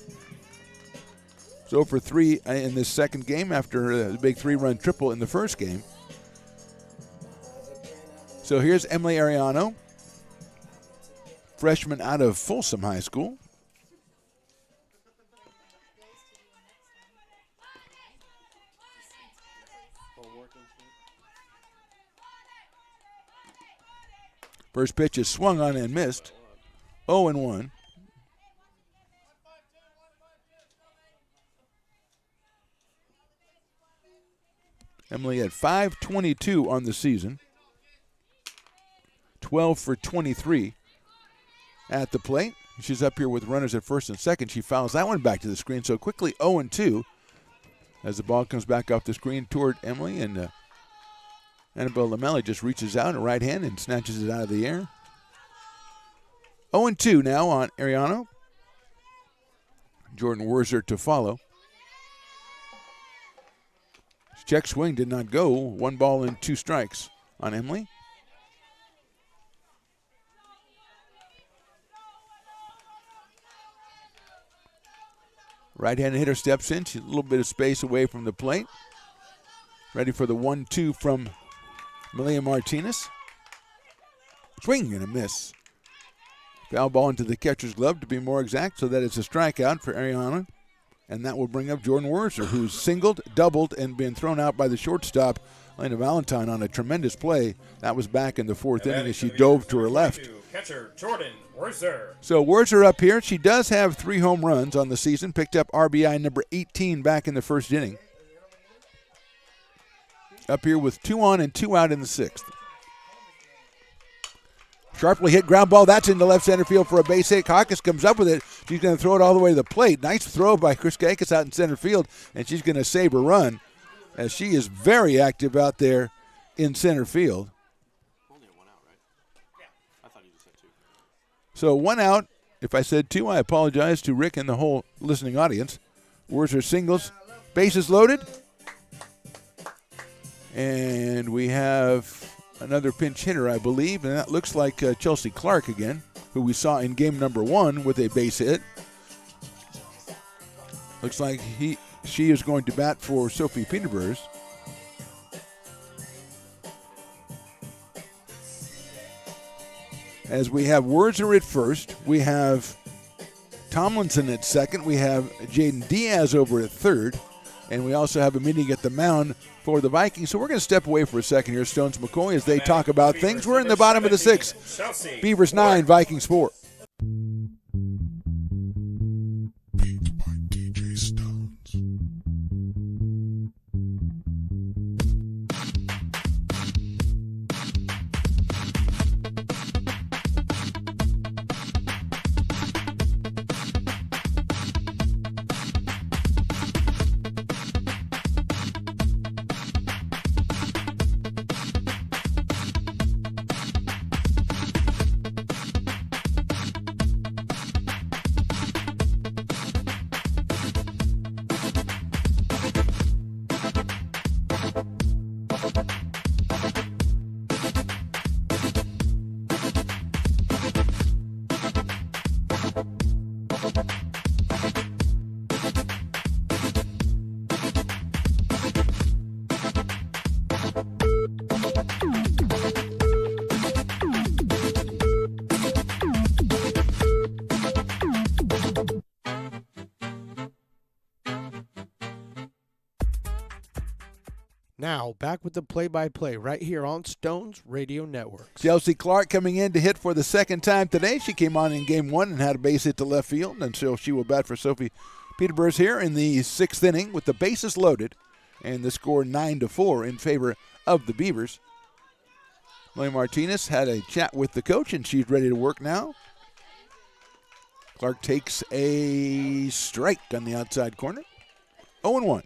So for 3 in this second game after the big 3-run triple in the first game. So here's Emily Ariano, freshman out of Folsom High School. First pitch is swung on and missed. 0-1. Emily had .522 on the season. 12 for 23 at the plate. She's up here with runners at first and second. She fouls that one back to the screen. So quickly 0-2 as the ball comes back off the screen toward Emily, and Annabelle Lamelli just reaches out, a right hand, and snatches it out of the air. 0-2 now on Ariano. Jordan Werzer to follow. Check swing did not go. 1 ball and 2 strikes on Emily. Right-handed hitter steps in. She's a little bit of space away from the plate. Ready for the 1-2 from Malia Martinez. Swing and a miss. Foul ball into the catcher's glove, to be more exact, so that it's a strikeout for Ariana. And that will bring up Jordan Werzer, who's singled, doubled, and been thrown out by the shortstop, Elena Valentine, on a tremendous play. That was back in the 4th inning as she dove to her left. Catcher Jordan Werzer. So Werzer up here. She does have 3 home runs on the season. Picked up RBI number 18 back in the 1st inning. Up here with 2 on and 2 out in the 6th. Sharply hit ground ball. That's into left center field for a base hit. Kakis comes up with it. She's going to throw it all the way to the plate. Nice throw by Chris Kakis out in center field, and she's going to save her run as she is very active out there in center field. Only 1 out, right? Yeah. I thought you just said 2. So 1 out. If I said 2, I apologize to Rick and the whole listening audience. Werzer singles. Bases loaded. And we have another pinch hitter, I believe, and that looks like Chelsea Clark again, who we saw in game number 1 with a base hit. Looks like she is going to bat for Sophie Peterburs. As we have Werzer at first, we have Tomlinson at second, we have Jaden Diaz over at third, and we also have a meeting at the mound for the Vikings. So we're going to step away for a second here, Stones McCoy, as they talk about things. We're in the bottom of the 6th. Beavers 9, Vikings 4. Beats by DJ Stones. Now, back with the play-by-play right here on Stones Radio Network. Chelsea Clark coming in to hit for the second time today. She came on in game 1 and had a base hit to left field, and so she will bat for Sophie Peterburs here in the 6th inning with the bases loaded, and the score 9-4 in favor of the Beavers. Lily Martinez had a chat with the coach, and she's ready to work now. Clark takes a strike on the outside corner. 0-1.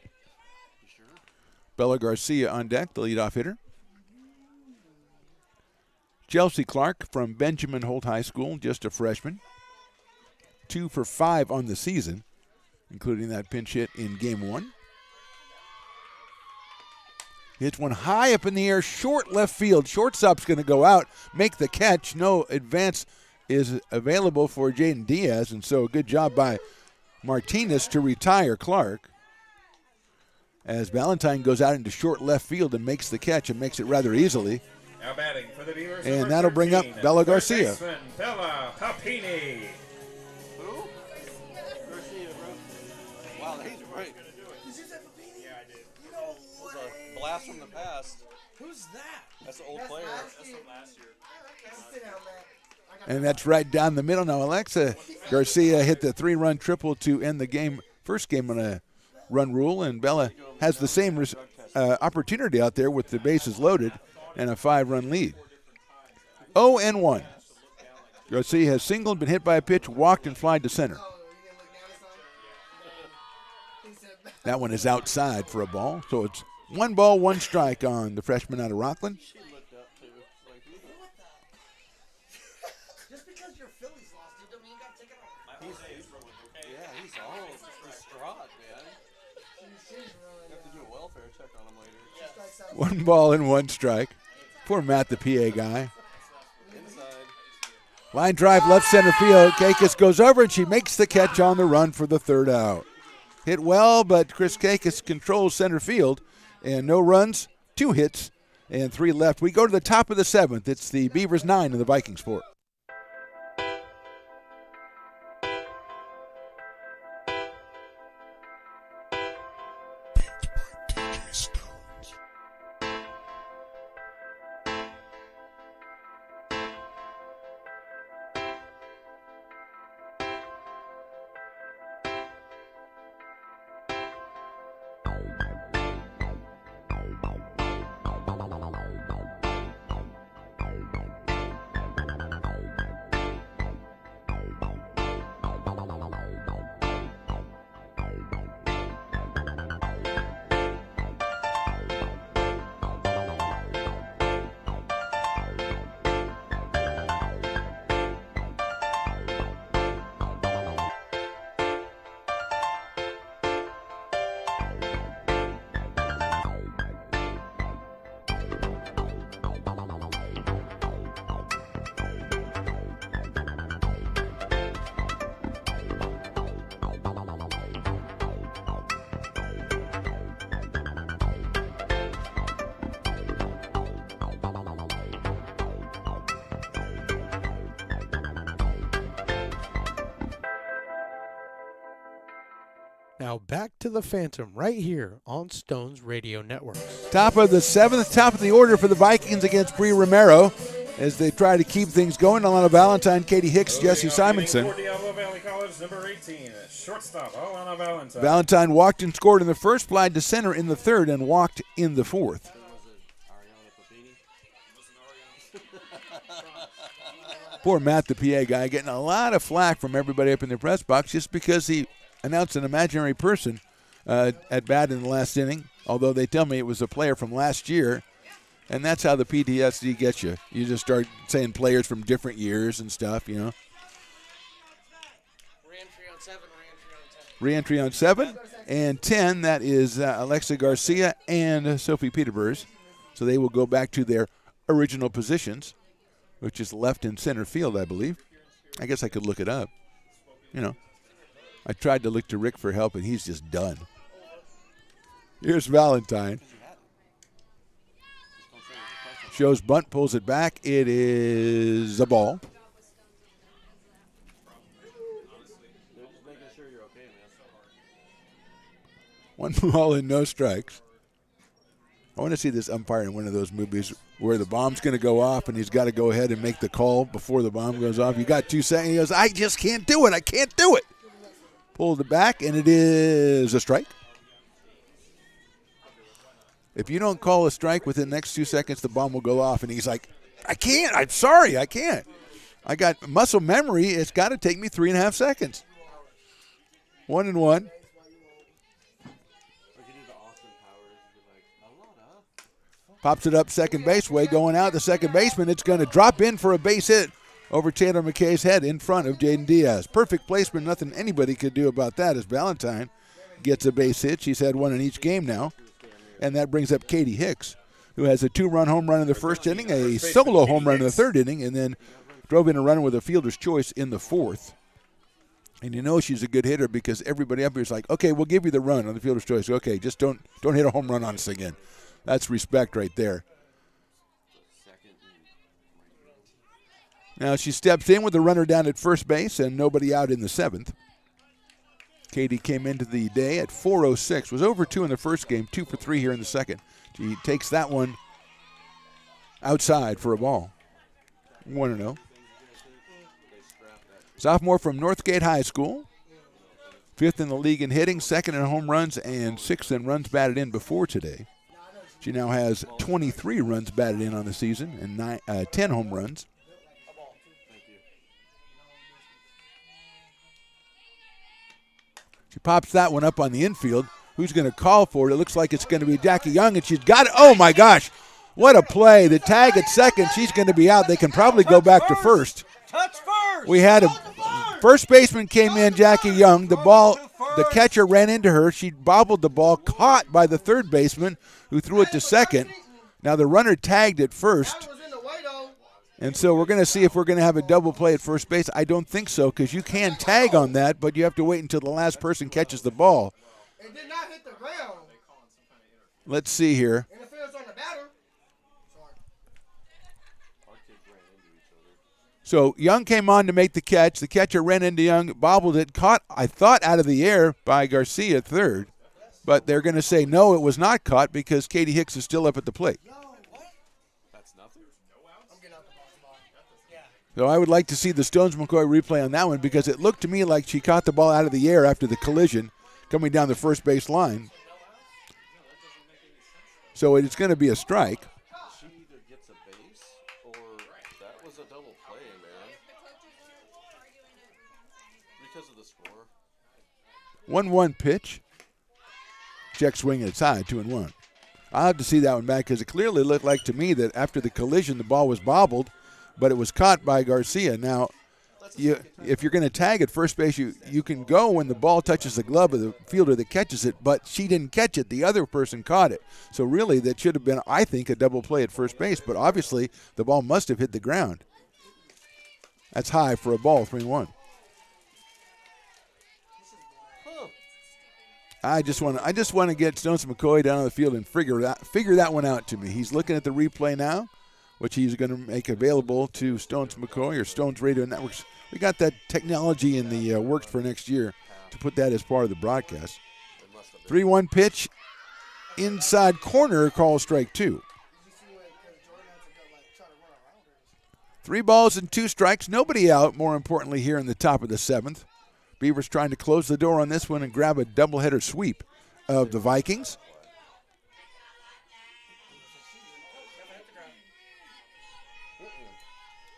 Bella Garcia on deck, the leadoff hitter. Chelsea Clark from Benjamin Holt High School, just a freshman. 2 for 5 on the season, including that pinch hit in game 1. Hits one high up in the air, short left field. Shortstop's going to go out, make the catch. No advance is available for Jaden Diaz, and so a good job by Martinez to retire Clark. As Valentine goes out into short left field and makes the catch and makes it rather easily. Now batting for the Beavers. And that'll bring up Bella Garcia. Baseman, Bella Papini. Who? Garcia, bro. Wow, he's right. Did you say Papini? Yeah, I did. No way. That was a blast from the past. Who's that? That's an old player. That's from last year. And that's right down the middle. Now, Alexa Garcia hit the 3-run triple to end the game, first game on a run rule, and Bella has the same opportunity out there with the bases loaded and a 5-run lead. 0-1. Garcia has singled, been hit by a pitch, walked, and flied to center. That one is outside for a ball, so it's 1 ball, 1 strike on the freshman out of Rockland. Just because your Phillies lost, dude, don't mean you got to take it off. Yeah, he's all distraught, man. You have to do a welfare check on him later. 1 ball and 1 strike. Poor Matt, the PA guy. Inside. Line drive, left center field. Kakis goes over, and she makes the catch on the run for the 3rd out. Hit well, but Chris Kakis controls center field, and no runs, 2 hits, and 3 left. We go to the top of the 7th. It's the Beavers 9 and the Vikings 4. Now back to the Phantom right here on Stones Radio Network. Top of the 7th, top of the order for the Vikings against Bree Romero as they try to keep things going. Alana Valentine, Katie Hicks, Jesse Simonson. For Diablo Valley College, number 18, shortstop, Alana Valentine. Valentine walked and scored in the 1st, flied to center in the 3rd, and walked in the 4th. Poor Matt, the PA guy, getting a lot of flack from everybody up in the press box just because he announced an imaginary person at bat in the last inning, although they tell me it was a player from last year, and that's how the PTSD gets you. You just start saying players from different years and stuff, you know. Re-entry on 7 and 10, that is Alexa Garcia and Sophie Peterburs. So they will go back to their original positions, which is left and center field, I believe. I guess I could look it up, you know. I tried to look to Rick for help, and he's just done. Here's Valentine. Shows bunt, pulls it back. It is a ball. One ball and no strikes. I want to see this umpire in one of those movies where the bomb's going to go off and he's got to go ahead and make the call before the bomb goes off. You got 2 seconds. He goes, I just can't do it. I can't do it. Pulled it back, and it is a strike. If you don't call a strike within the next 2 seconds, the bomb will go off. And he's like, I can't. I'm sorry. I can't. I got muscle memory. It's got to take me 3.5 seconds. 1-1. Pops it up second base way, going out the second baseman. It's going to drop in for a base hit over Taylor McKay's head in front of Jaden Diaz. Perfect placement. Nothing anybody could do about that as Valentine gets a base hit. She's had one in each game now. And that brings up Katie Hicks, who has a 2-run home run in the first inning, a solo home run in the third inning, and then drove in a runner with a fielder's choice in the fourth. And you know she's a good hitter because everybody up here is like, okay, we'll give you the run on the fielder's choice. Okay, just don't hit a home run on us again. That's respect right there. Now she steps in with the runner down at first base and nobody out in the seventh. Katie came into the day at 4:06. Was over 2 in the first game, 2 for 3 here in the second. She takes that one outside for a ball. 1-0. Sophomore from Northgate High School. 5th in the league in hitting, 2nd in home runs, and 6th in runs batted in before today. She now has 23 runs batted in on the season and 10 home runs. She pops that one up on the infield. Who's going to call for it? It looks like it's going to be Jackie Young, and she's got it. Oh, my gosh. What a play. The tag at second. She's going to be out. They can probably go back to first. Touch first. We had a first baseman came in, Jackie Young. The catcher ran into her. She bobbled the ball, caught by the third baseman, who threw it to second. Now the runner tagged at first. And so we're going to see if we're going to have a double play at first base. I don't think so because you can tag on that, but you have to wait until the last person catches the ball. It did not hit the ground. Let's see here. Interference on the batter. So Young came on to make the catch. The catcher ran into Young, bobbled it, caught, I thought, out of the air by Garcia at third. But they're going to say, no, it was not caught because Katie Hicks is still up at the plate. So I would like to see the Stones-McCoy replay on that one because it looked to me like she caught the ball out of the air after the collision coming down the first base line. So it's going to be a strike. She either gets a base or that was a double play, man. Because of the score. 1-1 pitch. Check swing inside, 2-1. I'll have to see that one back because it clearly looked like to me that after the collision the ball was bobbled, but it was caught by Garcia. Now, if you're going to tag at first base, you can go when the ball touches the glove of the fielder that catches it, but she didn't catch it. The other person caught it. So really that should have been, I think, a double play at first base, but obviously the ball must have hit the ground. That's high for a ball, 3-1. I just want to get Stones McCoy down on the field and figure that one out to me. He's looking at the replay now, which he's going to make available to Stones McCoy or Stones Radio Networks. We got that technology in the works for next year to put that as part of the broadcast. 3-1 pitch, inside corner, call strike 2. 3 balls and 2 strikes, nobody out, more importantly, here in the top of the 7th. Beavers trying to close the door on this one and grab a doubleheader sweep of the Vikings.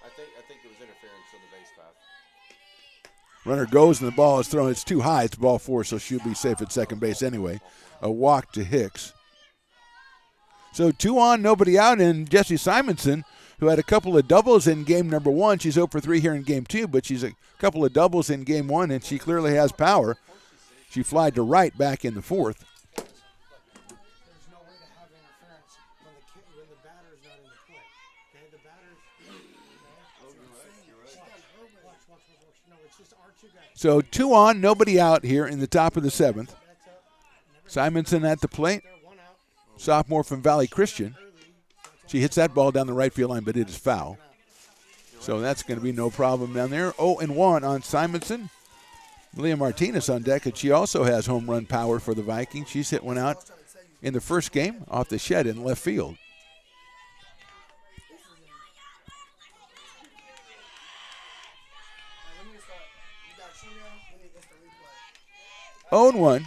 I think it was interference on the base path. Runner goes and the ball is thrown. It's too high. It's ball 4, so she'll be safe at second base anyway. A walk to Hicks. So 2 on, nobody out, and Jessie Simonson, who had a couple of doubles in game number 1. She's 0 for 3 here in game 2, but she's a couple of doubles in game 1, and she clearly has power. She flied to right back in the 4th. There's no way to have interference when the batter's not in the play. Okay, the batter's. Watch. No, it's just our 2 guys. So 2 on, nobody out here in the top of the 7th. Simonson at the plate. Sophomore from Valley Christian. She hits that ball down the right field line, but it is foul. So that's going to be no problem down there. 0-1 on Simonson. Leah Martinez on deck, and she also has home run power for the Vikings. She's hit one out in the first game off the shed in left field. Oh, 1.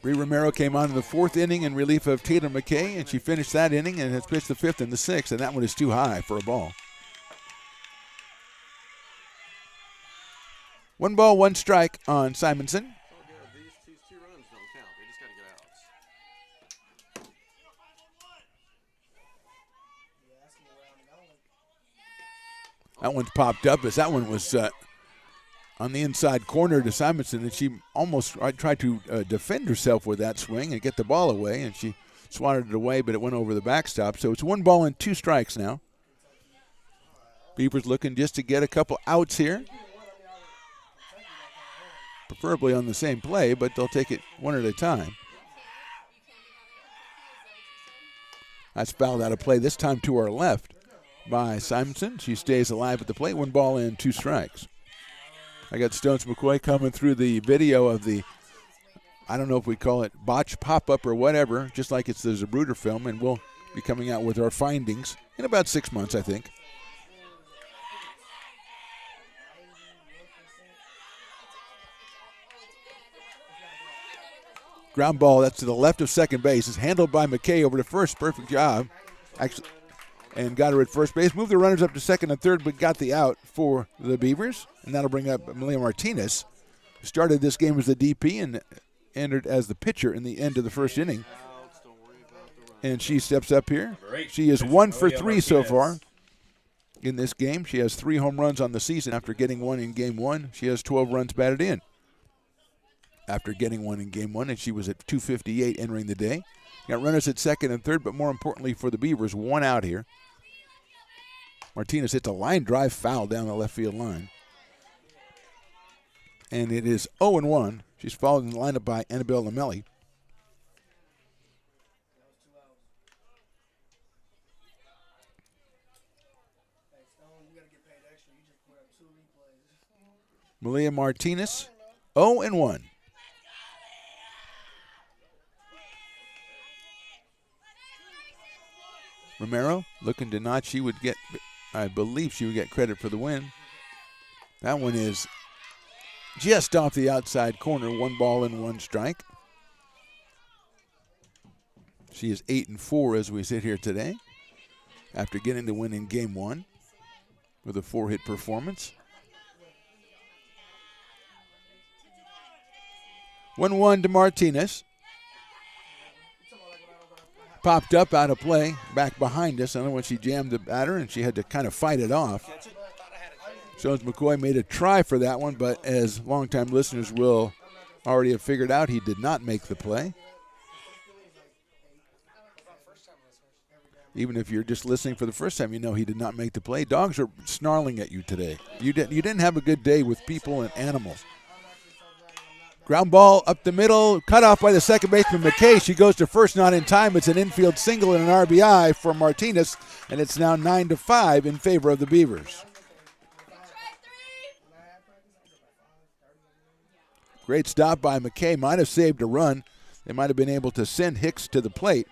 Bree Romero came on in the 4th inning in relief of Tatum McKay, and she finished that inning and has pitched the 5th and the 6th, and that one is too high for a ball. 1 ball, 1 strike on Simonson. These 2 runs don't count. They just got to get outs. That one's popped up as that one was on the inside corner to Simonson, and she almost tried to defend herself with that swing and get the ball away, and she swatted it away, but it went over the backstop. So it's 1 ball and 2 strikes now. Beavers looking just to get a couple outs here. Preferably on the same play, but they'll take it one at a time. That's fouled out of play, this time to our left by Simonson. She stays alive at the plate. 1 ball and 2 strikes. I got Stones McCoy coming through the video of the, I don't know if we call it botch pop-up or whatever, just like it's the Zabruder film, and we'll be coming out with our findings in about 6 months, I think. Ground ball, that's to the left of second base. It's handled by McKay over to first. Perfect job. Actually, and got her at first base. Moved the runners up to second and third, but got the out for the Beavers. And that'll bring up Amelia Martinez, who started this game as the DP and entered as the pitcher in the end of the first inning. And she steps up here. She is 1 for 3 so far in this game. She has 3 home runs on the season after getting 1 in game 1. She has 12 runs batted in after getting 1 in game 1, and she was at 258 entering the day. Got runners at second and third, but more importantly for the Beavers, 1 out here. Martinez hits a line drive foul down the left field line. And it is 0-1. She's followed in the lineup by Annabelle Lamelli. Malia Martinez, 0-1. Romero looking to notch. She would get, I believe she would get credit for the win. That one is just off the outside corner. 1 ball and 1 strike. She is 8-4 as we sit here today after getting the win in game 1 with a 4-hit performance. 1-1 to Martinez. Popped up out of play, back behind us. I don't know when she jammed the batter and she had to kind of fight it off. Jones McCoy made a try for that one, but as longtime listeners will already have figured out, he did not make the play. Even if you're just listening for the first time, you know he did not make the play. Dogs are snarling at you today. You didn't have a good day with people and animals. Ground ball up the middle, cut off by the second baseman McKay. She goes to first, not in time. It's an infield single and an RBI for Martinez, and it's now 9-5 in favor of the Beavers. Great stop by McKay. Might have saved a run. They might have been able to send Hicks to the plate,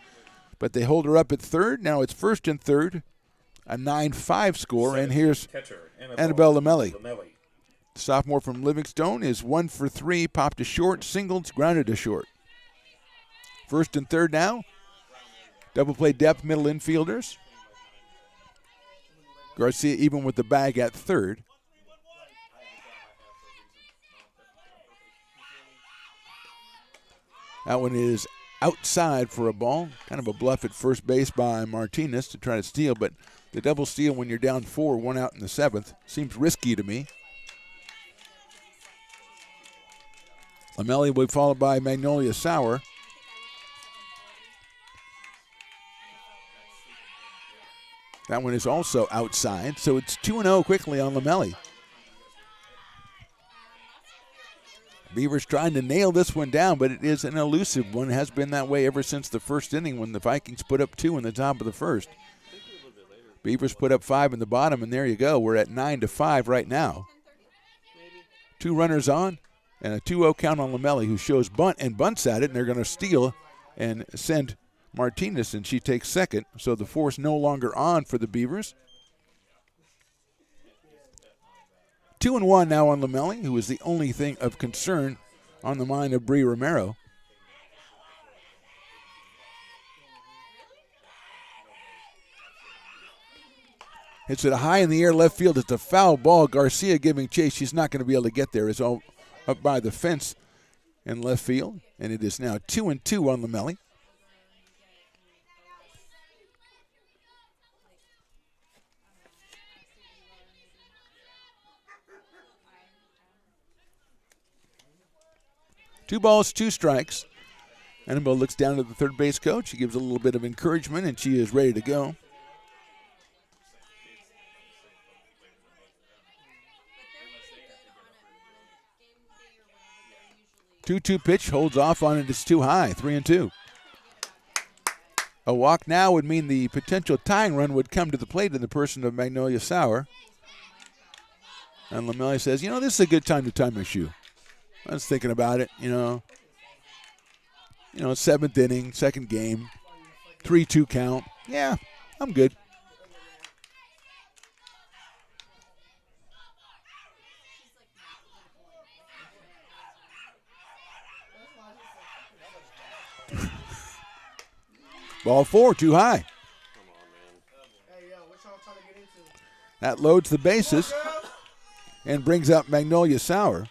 but they hold her up at third. Now it's first and third, a 9-5 score, and here's Annabelle Lamelli. Sophomore from Livingstone is 1 for 3, popped to short, singled, grounded to short. First and third now. Double play depth, middle infielders. Garcia even with the bag at third. That one is outside for a ball. Kind of a bluff at first base by Martinez to try to steal, but the double steal when you're down 4, 1 out in the 7th, seems risky to me. Lamelli will be followed by Magnolia Sauer. That one is also outside, so it's 2-0 quickly on Lamelli. Beavers trying to nail this one down, but it is an elusive one. It has been that way ever since the first inning when the Vikings put up 2 in the top of the first. Beavers put up 5 in the bottom, and there you go. We're at 9-5 right now. 2 runners on. And a 2-0 count on Lamelli, who shows bunt and bunts at it, and they're going to steal and send Martinez, and she takes second. So the force no longer on for the Beavers. 2-1 now on Lamelli, who is the only thing of concern on the mind of Bree Romero. Hits it high in the air left field. It's a foul ball. Garcia giving chase. She's not going to be able to get there. It's all up by the fence in left field. And it is now 2-2 on Lamelli. Two balls, two strikes. Annabelle looks down at the third base coach. She gives a little bit of encouragement, and she is ready to go. 2-2 pitch, holds off on it. It's too high, 3-2. A walk now would mean the potential tying run would come to the plate in the person of Magnolia Sauer. And Lamelli says, this is a good time to tie my shoe. I was thinking about it, seventh inning, second game, 3-2 count. Yeah, I'm good. Ball 4, too high. That loads the bases and brings up Magnolia Sauer.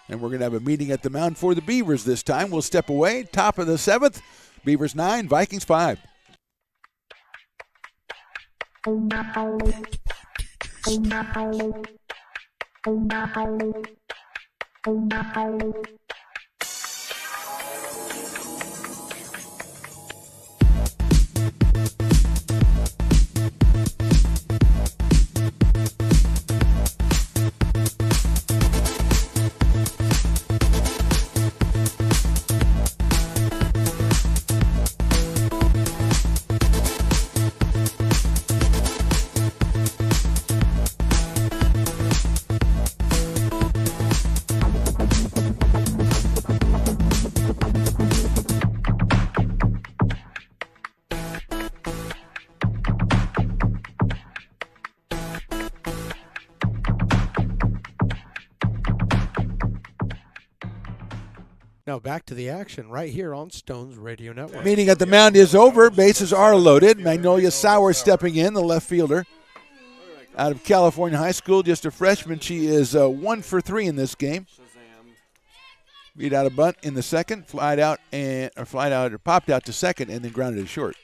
And we're going to have a meeting at the mound for the Beavers this time. We'll step away. Top of the 7th. Beavers 9, Vikings 5. Now back to the action right here on Stone's Radio Network. Meeting at the mound is over. Bases are loaded. Magnolia Sauer stepping in, the left fielder. Out of California High School, just a freshman. She is 1 for 3 in this game. Beat out a bunt in the second, popped out to second, and then grounded to short.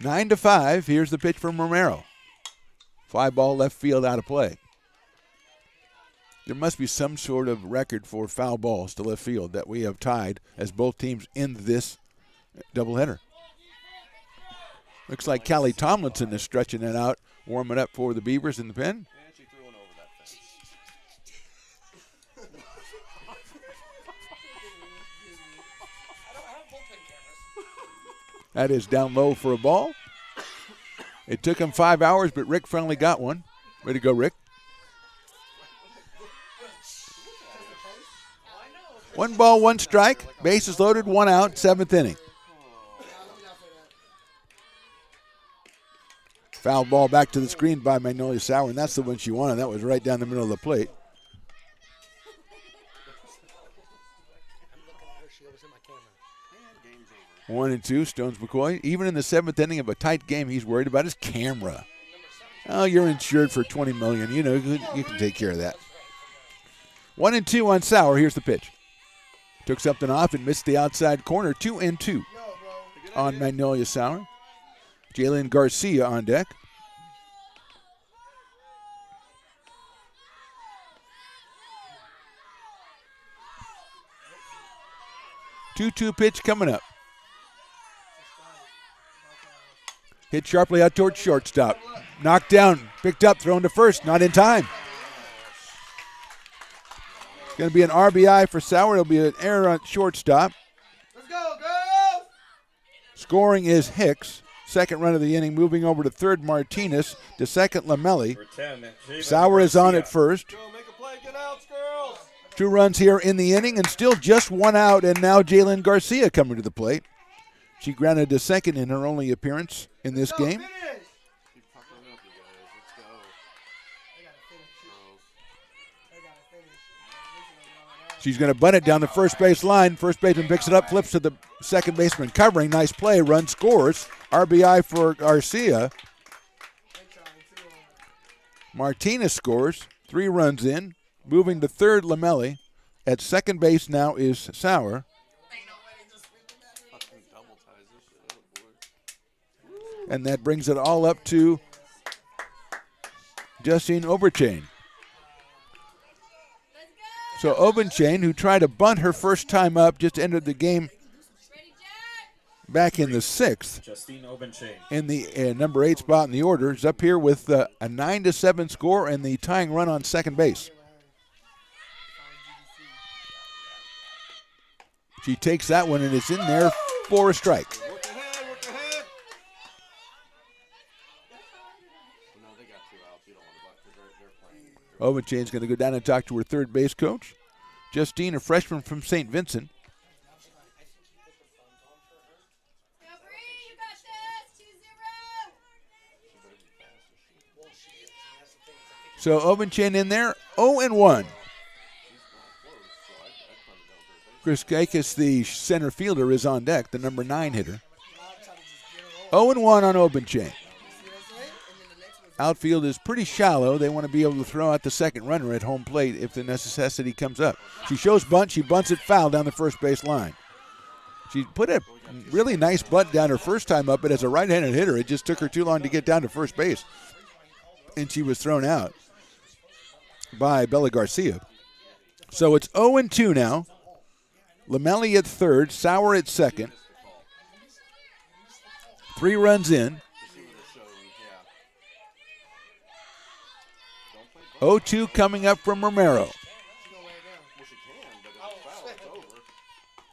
9-5. Here's the pitch from Romero. Fly ball left field out of play. There must be some sort of record for foul balls to left field that we have tied as both teams in this doubleheader. Looks like Callie Tomlinson is stretching it out, warming up for the Beavers in the pen. That is down low for a ball. It took him 5 hours, but Rick finally got one. Way to go, Rick. 1 ball, 1 strike. Bases loaded, 1 out, 7th inning. Foul ball back to the screen by Magnolia Sauer, and that's the one she wanted. That was right down the middle of the plate. One and two, Stones McCoy. Even in the 7th inning of a tight game, he's worried about his camera. Oh, you're insured for $20 million. You can take care of that. 1 and 2 on Sauer. Here's the pitch. Took something off and missed the outside corner. 2 and 2 on Magnolia Sauer. Jalen Garcia on deck. Two pitch coming up. Hit sharply out towards shortstop. Knocked down, picked up, thrown to first, not in time. It's going to be an RBI for Sauer. It'll be an error on shortstop. Let's go, girls! Scoring is Hicks. Second run of the inning, moving over to third Martinez, to second Lamelli. Sauer is on at first. Go, make a play, get out, girls! 2 runs here in the inning and still just 1 out, and now Jalen Garcia coming to the plate. She grounded to second in her only appearance in this game. She's going to bunt it down the first base line. First baseman picks it up, flips to the second baseman covering. Nice play, run scores. RBI for Garcia. Martinez scores, 3 runs in. Moving to third, Lamelli. At second base now is Sauer. And that brings it all up to Justine Oberchain. So Obenchain, who tried to bunt her first time up, just entered the game back in the 6th. Justine Obenchain. In the number 8 spot in the order, is up here with a 9-7 score and the tying run on second base. She takes that one and it's in there for a strike. Work ahead, work ahead. No, they got 2 outs. You don't want to butt because they're playing. Obenchain's going to go down and talk to her third base coach. Justine, a freshman from St. Vincent. So Obenchain in there, 0-1. Chris Gakis, the center fielder, is on deck, the number 9 hitter. 0-1 on Obenchain. Outfield is pretty shallow. They want to be able to throw out the second runner at home plate if the necessity comes up. She shows bunt. She bunts it foul down the first base line. She put a really nice bunt down her first time up, but as a right-handed hitter, it just took her too long to get down to first base. And she was thrown out by Bella Garcia. So it's 0-2 now. Lamelli at third, Sauer at second. 3 runs in. 0-2 coming up from Romero.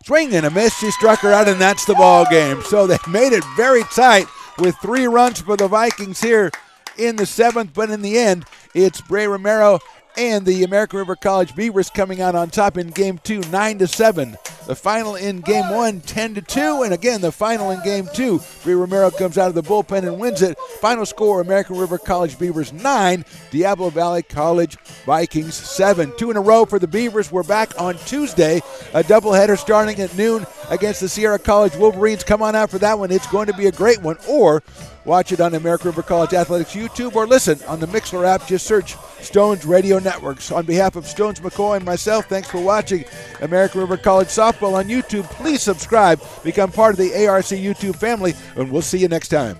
Swing and a miss. She struck her out, and that's the ball game. So they made it very tight with 3 runs for the Vikings here in the 7th. But in the end, it's Bray Romero and the American River College Beavers coming out on top in Game 2, 9-7. The final in Game 1, 10-2. And again, the final in Game 2, Bray Romero comes out of the bullpen and wins it. Final score, American River College Beavers 9, Diablo Valley College Vikings 7. 2 in a row for the Beavers. We're back on Tuesday. A doubleheader starting at noon against the Sierra College Wolverines. Come on out for that one. It's going to be a great one. Or watch it on American River College Athletics YouTube, or listen on the Mixler app. Just search Stones Radio Networks. On behalf of Stones McCoy and myself, thanks for watching American River College Softball on YouTube. Please subscribe, become part of the ARC YouTube family, and we'll see you next time.